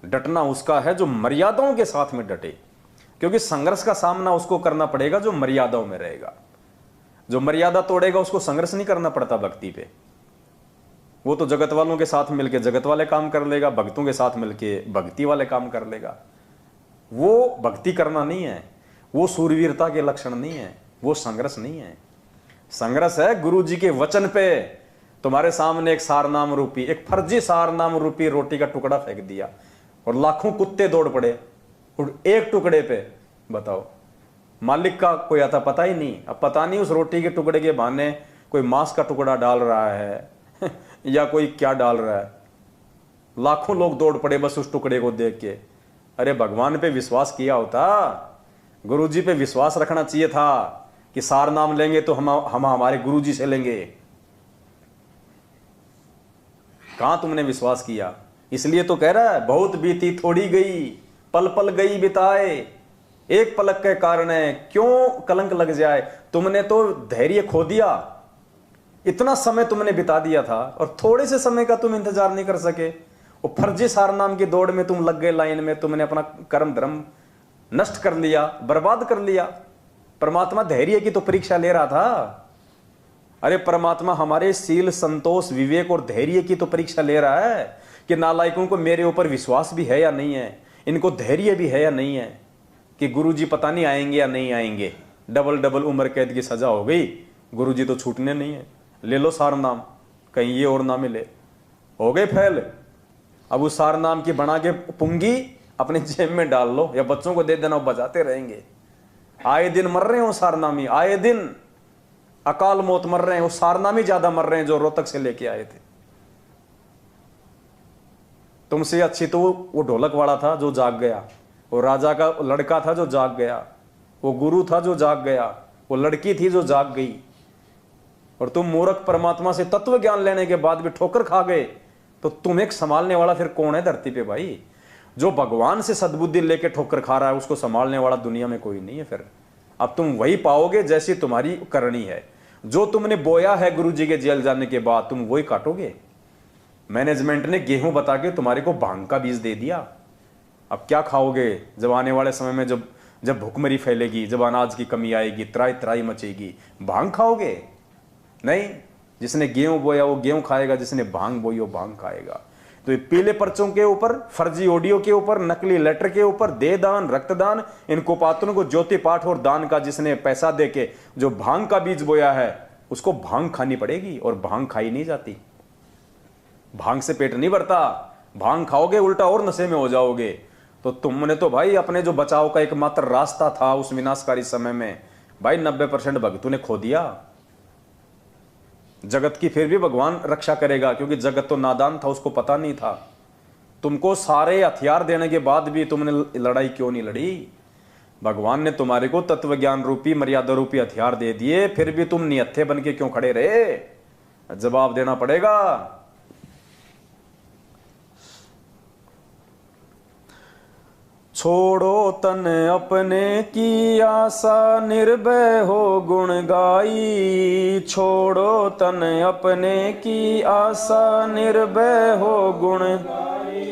S1: डटना उसका है जो मर्यादाओं के साथ में डटे, क्योंकि संघर्ष का सामना उसको करना पड़ेगा जो मर्यादाओं में रहेगा। जो मर्यादा तोड़ेगा उसको संघर्ष नहीं करना पड़ता भक्ति पे। वो तो जगत वालों के साथ मिलके जगत वाले काम कर लेगा, भक्तों के साथ मिलके भक्ति वाले काम कर लेगा। वो भक्ति करना नहीं है, वो सूरवीरता के लक्षण नहीं है, वो संघर्ष नहीं है। संघर्ष है गुरु जी के वचन पे तुम्हारे सामने एक सारनाम रूपी, एक फर्जी सारनाम रूपी रोटी का टुकड़ा फेंक दिया और लाखों कुत्ते दौड़ पड़े और एक टुकड़े पे। बताओ, मालिक का कोई आता पता ही नहीं। अब पता नहीं उस रोटी के टुकड़े के बहाने कोई मांस का टुकड़ा डाल रहा है या कोई क्या डाल रहा है। लाखों लोग दौड़ पड़े बस उस टुकड़े को देख के। अरे भगवान पे विश्वास किया होता, गुरु जी पे विश्वास रखना चाहिए था कि सार नाम लेंगे तो हम हमारे गुरु जी से लेंगे। कहां तुमने विश्वास किया? इसलिए तो कह रहा है बहुत बीती थोड़ी गई, पल पल गई बिताए, एक पलक के कारण है क्यों कलंक लग जाए। तुमने तो धैर्य खो दिया, इतना समय तुमने बिता दिया था और थोड़े से समय का तुम इंतजार नहीं कर सके। वो फर्जी सार नाम की दौड़ में तुम लग गए लाइन में, तुमने अपना कर्म धर्म नष्ट कर लिया, बर्बाद कर लिया। परमात्मा धैर्य की तो परीक्षा ले रहा था। अरे परमात्मा हमारे सील संतोष विवेक और धैर्य की तो परीक्षा ले रहा है कि नालायकों को मेरे ऊपर विश्वास भी है या नहीं है, इनको धैर्य भी है या नहीं है कि गुरु जी पता नहीं आएंगे या नहीं आएंगे। डबल डबल उम्र कैद की सजा हो गई, गुरु जी तो छूटने नहीं है। ले लो सार नाम, कहीं ये और ना मिले, हो गए फैल। अब उस सार नाम की बना के पुंगी अपने जेब में डाल लो या बच्चों को दे देना, वो बजाते रहेंगे। आए दिन मर रहे हो सारनामी, आए दिन अकाल मौत मर रहे हैं। वो सारनामी ज्यादा मर रहे हैं जो रोहतक से लेके आए थे। तुमसे अच्छी तो वो ढोलक वाला था जो जाग गया, वो राजा का लड़का था जो जाग गया, वो गुरु था जो जाग गया, वो लड़की थी जो जाग गई। और तुम मूर्ख परमात्मा से तत्व ज्ञान लेने के बाद भी ठोकर खा गए, तो तुम एक संभालने वाला फिर कौन है धरती पे भाई? जो भगवान से सद्बुद्धि लेके ठोकर खा रहा है उसको संभालने वाला दुनिया में कोई नहीं है। फिर अब तुम वही पाओगे जैसी तुम्हारी करनी है। जो तुमने बोया है गुरु जी के जेल जाने के बाद तुम वही काटोगे। मैनेजमेंट ने गेहूं बता के तुम्हारे को भांग का बीज दे दिया। अब क्या खाओगे जब आने वाले समय में जब भूखमरी फैलेगी, जब अनाज की कमी आएगी, त्राई त्राई मचेगी, भांग खाओगे? नहीं, जिसने गेहूं बोया वो गेहूं खाएगा, जिसने भांग बोई वो भांग खाएगा। तो ये पीले पर्चों के ऊपर, फर्जी ऑडियो के ऊपर, नकली लेटर के ऊपर, दे दान रक्तदान, इन कुपात्रों को ज्योति पाठ और दान का जिसने पैसा देके जो भांग का बीज बोया है उसको भांग खानी पड़ेगी। और भांग खाई नहीं जाती, भांग से पेट नहीं भरता। भांग खाओगे उल्टा और नशे में हो जाओगे। तो तुमने तो भाई अपने जो बचाव का एकमात्र रास्ता था उस विनाशकारी समय में भाई 90% भक्तों ने खो दिया। जगत की फिर भी भगवान रक्षा करेगा, क्योंकि जगत तो नादान था, उसको पता नहीं था। तुमको सारे हथियार देने के बाद भी तुमने लड़ाई क्यों नहीं लड़ी? भगवान ने तुम्हारे को तत्व ज्ञान रूपी मर्यादा रूपी हथियार दे दिए, फिर भी तुम निहत्थे बन के क्यों खड़े रहे? जवाब देना पड़ेगा। छोड़ो तन अपने की आशा, निर्भय हो गुण गाई। छोड़ो तन अपने की आशा, निर्भय हो गुण गाई।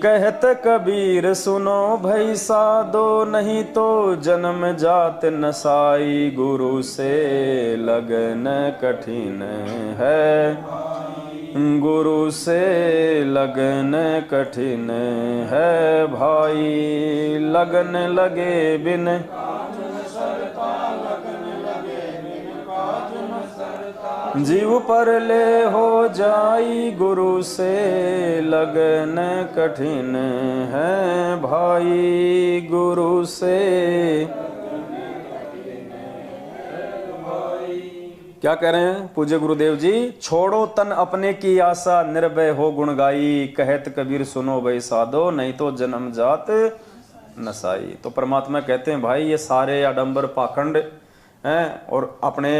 S1: कहत कबीर सुनो भई साधो, नहीं तो जन्म जात नसाई। गुरु से लगन कठिन है, गुरु से लगन कठिन है भाई। लगन लगे बिन जीव पर ले हो जाई गुरु से, लगन कठिन है भाई गुरु से। क्या कह रहे हैं पूज्य गुरुदेव जी? छोड़ो तन अपने की आशा, निर्भय हो गुण गाई, कहत कबीर सुनो भाई साधो, नहीं तो जन्म जात नसाई। तो परमात्मा कहते हैं भाई ये सारे आडंबर पाखंड हैं और अपने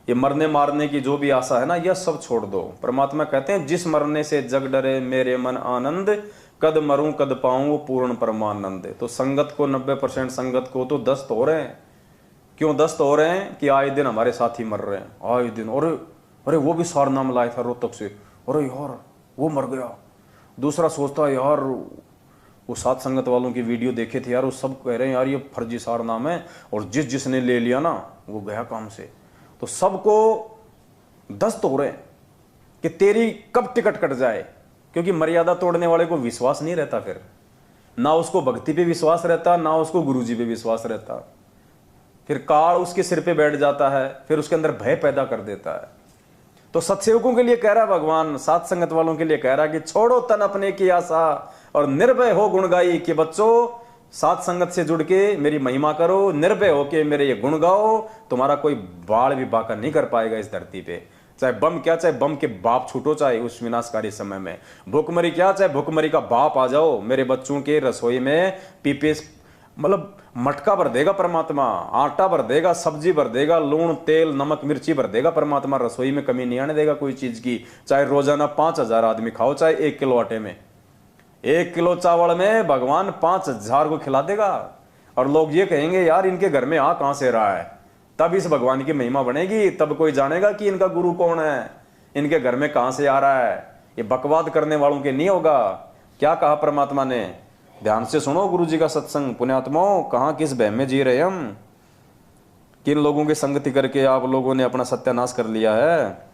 S1: ये मरने मारने की जो भी आशा है ना, यह सब छोड़ दो। परमात्मा कहते हैं जिस मरने से जग डरे मेरे मन आनंद, कद मरूं कद पाऊं वो पूर्ण परमानंद। तो संगत को 90% संगत को तो दस्त हो रहे हैं। क्यों दस्त हो रहे हैं? कि आए दिन हमारे साथी मर रहे हैं, आए दिन। अरे वो भी सारनाम लाया था रोहतक से, अरे यार वो मर गया। दूसरा सोचता है यार वो सात संगत वालों की वीडियो देखे थे यार, वो सब कह रहे हैं यार ये फर्जी सारनाम है, और जिसने ले लिया ना वो गया काम से। तो सबको दस्त हो रहे हैं कि तेरी कब टिकट कट जाए, क्योंकि मर्यादा तोड़ने वाले को विश्वास नहीं रहता, फिर ना उसको भक्ति पे विश्वास रहता, ना उसको गुरुजी पे विश्वास रहता। फिर काल उसके सिर पे बैठ जाता है, फिर उसके अंदर भय पैदा कर देता है। तो सत्सेवकों के लिए कह रहा है भगवान, सात संगत वालों के लिए कह रहा है कि छोड़ो तन अपने की आशा और निर्भय हो गुण गाई। कि बच्चों सात संगत से जुड़ के मेरी महिमा करो, निर्भय होके मेरे ये गुण गाओ, तुम्हारा कोई बाल भी बाका नहीं कर पाएगा इस धरती पे। चाहे बम क्या, चाहे बम के बाप छूटो, चाहे उस विनाशकारी समय में भूखमरी क्या, चाहे भूखमरी का बाप आ जाओ, मेरे बच्चों के रसोई में पीपे मतलब मटका भर देगा परमात्मा, आटा भर देगा, सब्जी भर देगा, लूण तेल नमक मिर्ची भर देगा परमात्मा। रसोई में कमी नहीं आने देगा कोई चीज की। चाहे रोजाना 5000 आदमी खाओ, चाहे 1 किलो आटे में, 1 किलो चावल में भगवान 5000 को खिला देगा। और लोग ये कहेंगे यार इनके घर में आ कहां से रहा है, तब इस भगवान की महिमा बनेगी, तब कोई जानेगा कि इनका गुरु कौन है, इनके घर में कहां से आ रहा है। ये बकवाद करने वालों के नहीं होगा। क्या कहा परमात्मा ने? ध्यान से सुनो गुरु जी का सत्संग। पुण्यात्माओं, कहां किस बहम में जी रहे हम, किन लोगों की संगति करके आप लोगों ने अपना सत्यानाश कर लिया है।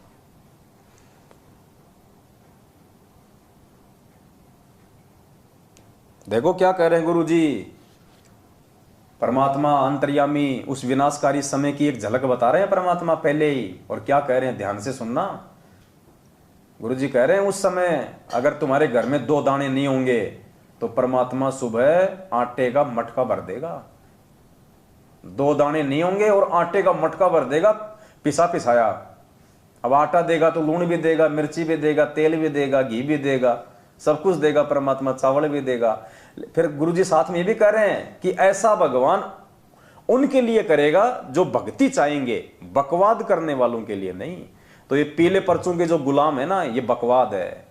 S1: देखो क्या कह रहे हैं गुरु जी। परमात्मा अंतर्यामी उस विनाशकारी समय की एक झलक बता रहे हैं परमात्मा पहले ही। और क्या कह रहे हैं, ध्यान से सुनना। गुरु जी कह रहे हैं उस समय अगर तुम्हारे घर में 2 दाने नहीं होंगे तो परमात्मा सुबह आटे का मटका भर देगा। 2 दाने नहीं होंगे और आटे का मटका भर देगा, पिसा पिसाया। अब आटा देगा तो लूण भी देगा, मिर्ची भी देगा, तेल भी देगा, घी भी देगा, सब कुछ देगा परमात्मा, चावल भी देगा। फिर गुरुजी साथ में ये भी कह रहे हैं कि ऐसा भगवान उनके लिए करेगा जो भक्ति चाहेंगे, बकवाद करने वालों के लिए नहीं। तो ये पीले पर्चों के जो गुलाम है ना, ये बकवाद है।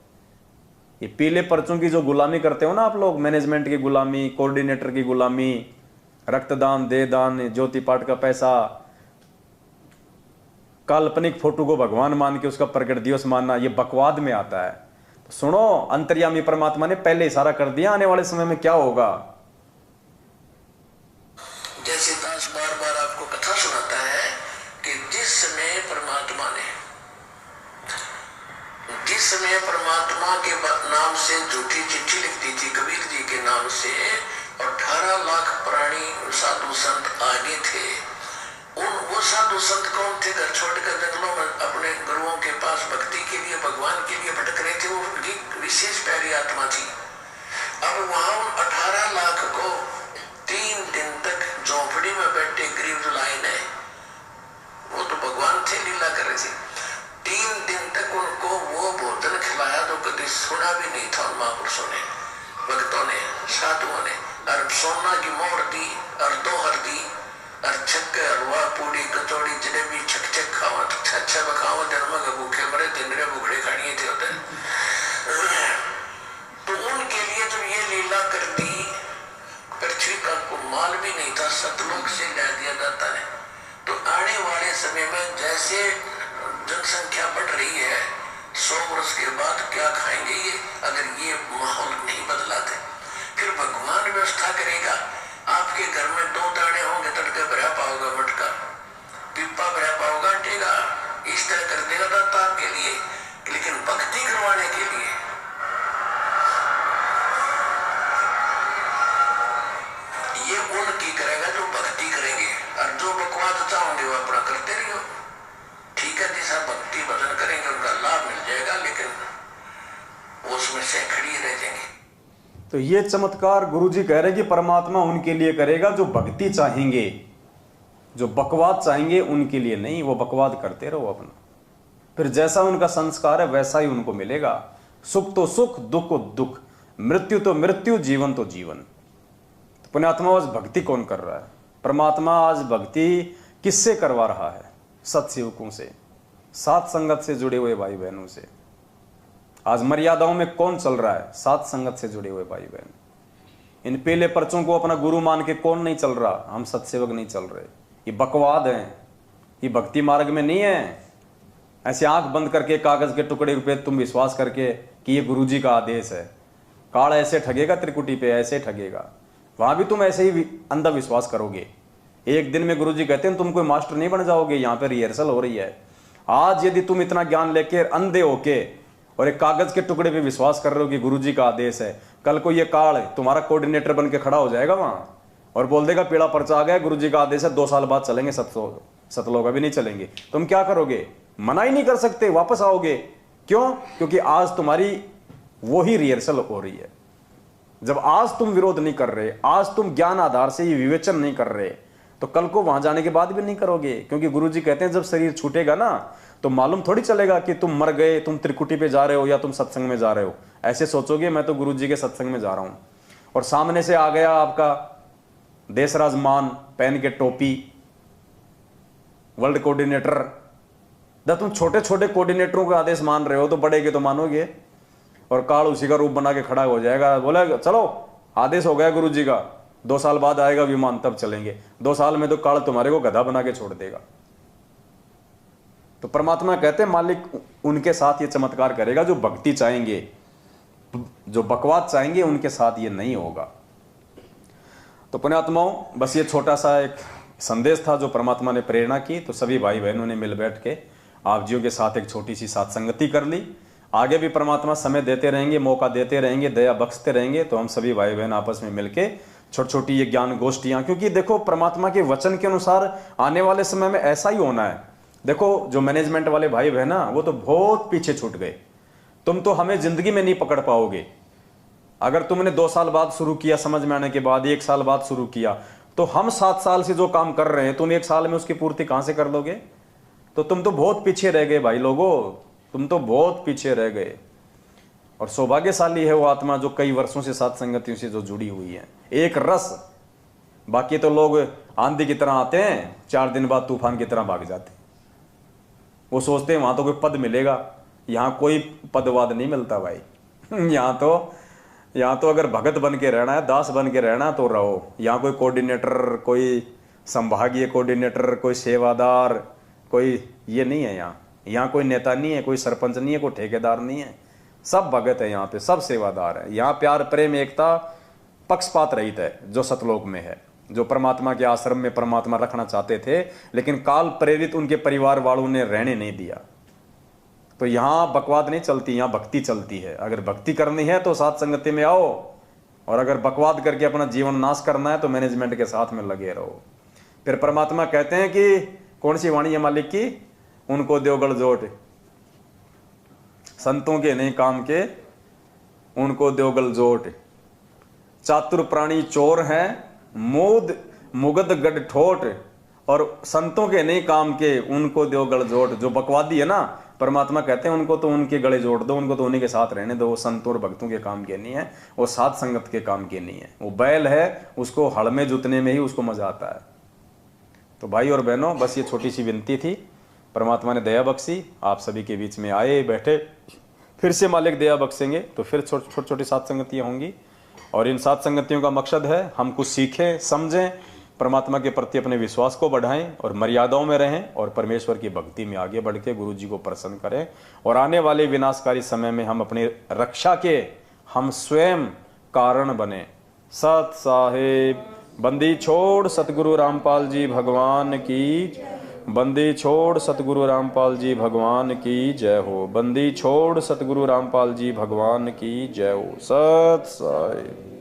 S1: ये पीले पर्चों की जो गुलामी करते हो ना आप लोग, मैनेजमेंट की गुलामी, कोऑर्डिनेटर की गुलामी, रक्तदान, देदान, ज्योति पाठ का पैसा, काल्पनिक फोटो को भगवान मान के उसका प्रकट दिवस मानना, ये बकवाद में आता है। तो सुनो, अंतर्यामी परमात्मा ने पहले इशारा कर दिया आने वाले समय में क्या होगा।
S2: जैसे दास बार बार आपको कथा सुनाता है कि जिस समय परमात्मा के नाम से झूठी चिट्ठी लिखती थी कबीर जी के नाम से, और 18 लाख प्राणी साधु संत आगे थे। वो साधु संत कौन थे? घर छोड़कर जंगलों में अपने गुरुओं के पास भक्ति के लिए, भगवान के लिए भटक रहे थे। वो उनकी विशेष प्यारी आत्मा थी। अब वहां उन 18 लाख को 3 दिन तक झोंपड़ी में बैठे गरीब लाइन है, वो तो भगवान थे, लीला कर रहे थे। 3 दिन तक उनको वो भोजन खिलाया तो कभी सुना भी नहीं था उन महापुरुषों ने, भक्तों ने, साधुओं ने। और सोना की मोहर दी और 2 हर दी और छक्के हलवा पूड़ी कचौड़ी जलेबी छक छक खावा अच्छा बखावा जन्म के भूखे मरे तिंदरे भूखड़े खानिए थे होते। तो उनके लिए जब ये लीला कर दी, पृथ्वी का माल भी नहीं था, सतलोक से ला दिया जाता है। तो आने वाले समय में जैसे जनसंख्या बढ़ रही है, 100 वर्ष के बाद क्या खाएंगे ये, अगर ये माहौल नहीं बदलाते। फिर भगवान व्यवस्था करेगा। आपके घर में 2 दाने होंगे, तड़के भरा पाओगा मटका, पीपा भरा पाओगा टेगा, इस तरह कर देगा दाता आपके लिए। लेकिन भक्ति करवाने के लिए ये उनकी करेगा जो भक्ति करेंगे, और जो बकवाद चाहोगे वो अपना करते रहियो। ठीक है, जैसा भक्ति भजन करेंगे उनका लाभ मिल जाएगा, लेकिन उसमें सैकड़ी रह जाएंगे।
S1: तो ये चमत्कार गुरुजी कह रहे हैं कि परमात्मा उनके लिए करेगा जो भक्ति चाहेंगे, जो बकवाद चाहेंगे उनके लिए नहीं। वो बकवाद करते रहो अपना, फिर जैसा उनका संस्कार है वैसा ही उनको मिलेगा। सुख तो सुख, दुख तो दुख, मृत्यु तो मृत्यु, जीवन तो जीवन। तो पुण्यात्मा आज भक्ति कौन कर रहा है? परमात्मा आज भक्ति किससे करवा रहा है? सत्सेवकों से, सात संगत से जुड़े हुए भाई बहनों से। आज मर्यादाओं में कौन चल रहा है? सात संगत से जुड़े हुए भाई बहन। इन पीले पर्चों को अपना गुरु मान के कौन नहीं चल रहा? हम सत्सेवक नहीं चल रहे। ये बकवाद है, ये भक्ति मार्ग में नहीं है। ऐसे आंख बंद करके कागज के टुकड़े पे तुम विश्वास करके कि ये गुरुजी का आदेश है। काल ऐसे ठगेगा, त्रिकुटी पे ऐसे ठगेगा, वहां भी तुम ऐसे ही अंधा विश्वास करोगे। एक दिन में गुरुजी कहते हैं तुम कोई मास्टर नहीं बन जाओगे, यहाँ पे रिहर्सल हो रही है। आज यदि तुम इतना ज्ञान लेके अंधे होके और एक कागज के टुकड़े पे विश्वास कर रहे हो कि गुरुजी का आदेश है, कल को ये काल तुम्हारा कोऑर्डिनेटर बन के खड़ा हो जाएगा वहां और बोल देगा पीला पर्चा आ गया, गुरुजी का आदेश है, 2 साल बाद चलेंगे, 7 लोग अभी नहीं चलेंगे। तुम क्या करोगे? मना ही नहीं कर सकते, वापस आओगे। क्यों? क्योंकि आज तुम्हारी वो ही रिहर्सल हो रही है। जब आज तुम विरोध नहीं कर रहे, आज तुम ज्ञान आधार से ये विवेचन नहीं कर रहे, तो कल को वहां जाने के बाद भी नहीं करोगे। क्योंकि गुरुजी कहते हैं जब शरीर छूटेगा ना तो मालूम थोड़ी चलेगा कि तुम मर गए, तुम त्रिकुटी पे जा रहे हो या तुम सत्संग में जा रहे हो। ऐसे सोचोगे मैं तो गुरुजी के सत्संग में जा रहा हूं, और सामने से आ गया आपका देशराज मान पहन के टोपी, वर्ल्ड कोऑर्डिनेटर। जब तुम छोटे छोटे कोऑर्डिनेटरों का आदेश मान रहे हो तो बड़े के तो मानोगे, और काल उसी का रूप बना के खड़ा हो जाएगा, बोला चलो आदेश हो गया गुरुजी का, 2 साल बाद आएगा विमान तब चलेंगे। 2 साल में तो काल तुम्हारे को गधा बना के छोड़ देगा। तो परमात्मा कहते हैं मालिक उनके साथ ये चमत्कार करेगा जो भक्ति चाहेंगे, जो बकवाद चाहेंगे उनके साथ ये नहीं होगा। तो पुण्यात्माओं, बस ये छोटा सा एक संदेश था जो परमात्मा ने प्रेरणा की। तो सभी भाई बहनों ने मिल बैठ के आप जियों के साथ एक छोटी सी सात्संगति कर ली। आगे भी परमात्मा समय देते रहेंगे, मौका देते रहेंगे, दया बख्शते रहेंगे, तो हम सभी भाई बहन आपस में मिलके छोटी छोटी ये ज्ञान गोष्ठियां, क्योंकि देखो परमात्मा के वचन के अनुसार आने वाले समय में ऐसा ही होना है। देखो जो मैनेजमेंट वाले भाई बहन ना, वो तो बहुत पीछे छूट गए। तुम तो हमें जिंदगी में नहीं पकड़ पाओगे। अगर तुमने 2 साल बाद शुरू किया, समझ में आने के बाद 1 साल बाद शुरू किया, तो हम 7 साल से जो काम कर रहे हैं तुम 1 साल में उसकी पूर्ति कहां से कर लोगे? तो तुम तो बहुत पीछे रह गए भाई लोगों, तुम तो बहुत पीछे रह गए। और सौभाग्यशाली है वो आत्मा जो कई वर्षों से साथ संगतियों से जो जुड़ी हुई है, एक रस। बाकी तो लोग आंधी की तरह आते हैं, 4 दिन बाद तूफान की तरह भाग जाते हैं। वो सोचते हैं वहां तो कोई पद मिलेगा, यहां कोई पदवाद नहीं मिलता भाई। यहाँ तो अगर भगत बन के रहना है, दास बन के रहना तो रहो। यहाँ कोई कोऑर्डिनेटर, कोई संभागीय कोऑर्डिनेटर, कोई सेवादार, कोई ये नहीं है। यहाँ कोई नेता नहीं है, कोई सरपंच नहीं है, कोई ठेकेदार नहीं है। सब भगत है यहाँ पे, सब सेवादार है। यहाँ प्यार प्रेम एकता पक्षपात रहित है जो सतलोक में है, जो परमात्मा के आश्रम में परमात्मा रखना चाहते थे, लेकिन काल प्रेरित उनके परिवार वालों ने रहने नहीं दिया। तो यहाँ बकवाद नहीं चलती, यहाँ भक्ति चलती है। अगर भक्ति करनी है तो साथ संगति में आओ, और अगर बकवाद करके अपना जीवन नाश करना है तो मैनेजमेंट के साथ में लगे रहो। फिर परमात्मा कहते हैं कि कौन सी वाणी है मालिक की? उनको देवगढ़ जोट, संतों के नहीं काम के उनको देवगढ़ जोट। चातुर प्राणी चोर हैं, मुगद गढ़ ठोट, और संतों के नहीं काम के उनको देवगढ़ जोट। जो बकवादी है ना, परमात्मा कहते हैं उनको तो उनके गले जोड़ दो, उनको तो उन्हीं के साथ रहने दो। वो संतों और भक्तों के काम के नहीं है, वो साथ संगत के काम के नहीं है। वो बैल है, उसको हड़ में जुतने में ही उसको मजा आता है। तो भाई और बहनों, बस ये छोटी सी विनती थी। परमात्मा ने दया बख्शी, आप सभी के बीच में आए बैठे। फिर से मालिक दया बख्शेंगे तो फिर छोटी छोटी सात संगतियाँ होंगी, और इन सात संगतियों का मकसद है हम कुछ सीखें, समझें, परमात्मा के प्रति अपने विश्वास को बढ़ाएं और मर्यादाओं में रहें, और परमेश्वर की भक्ति में आगे बढ़ के गुरु जी को प्रसन्न करें। और आने वाले विनाशकारी समय में हम अपनी रक्षा के हम स्वयं कारण बने। सत साहेब। बंदी छोड़ सतगुरु रामपाल जी भगवान की, बंदी छोड़ सतगुरु रामपाल जी भगवान की जय हो। बंदी छोड़ सतगुरु रामपाल जी भगवान की जय हो। सत साहेब।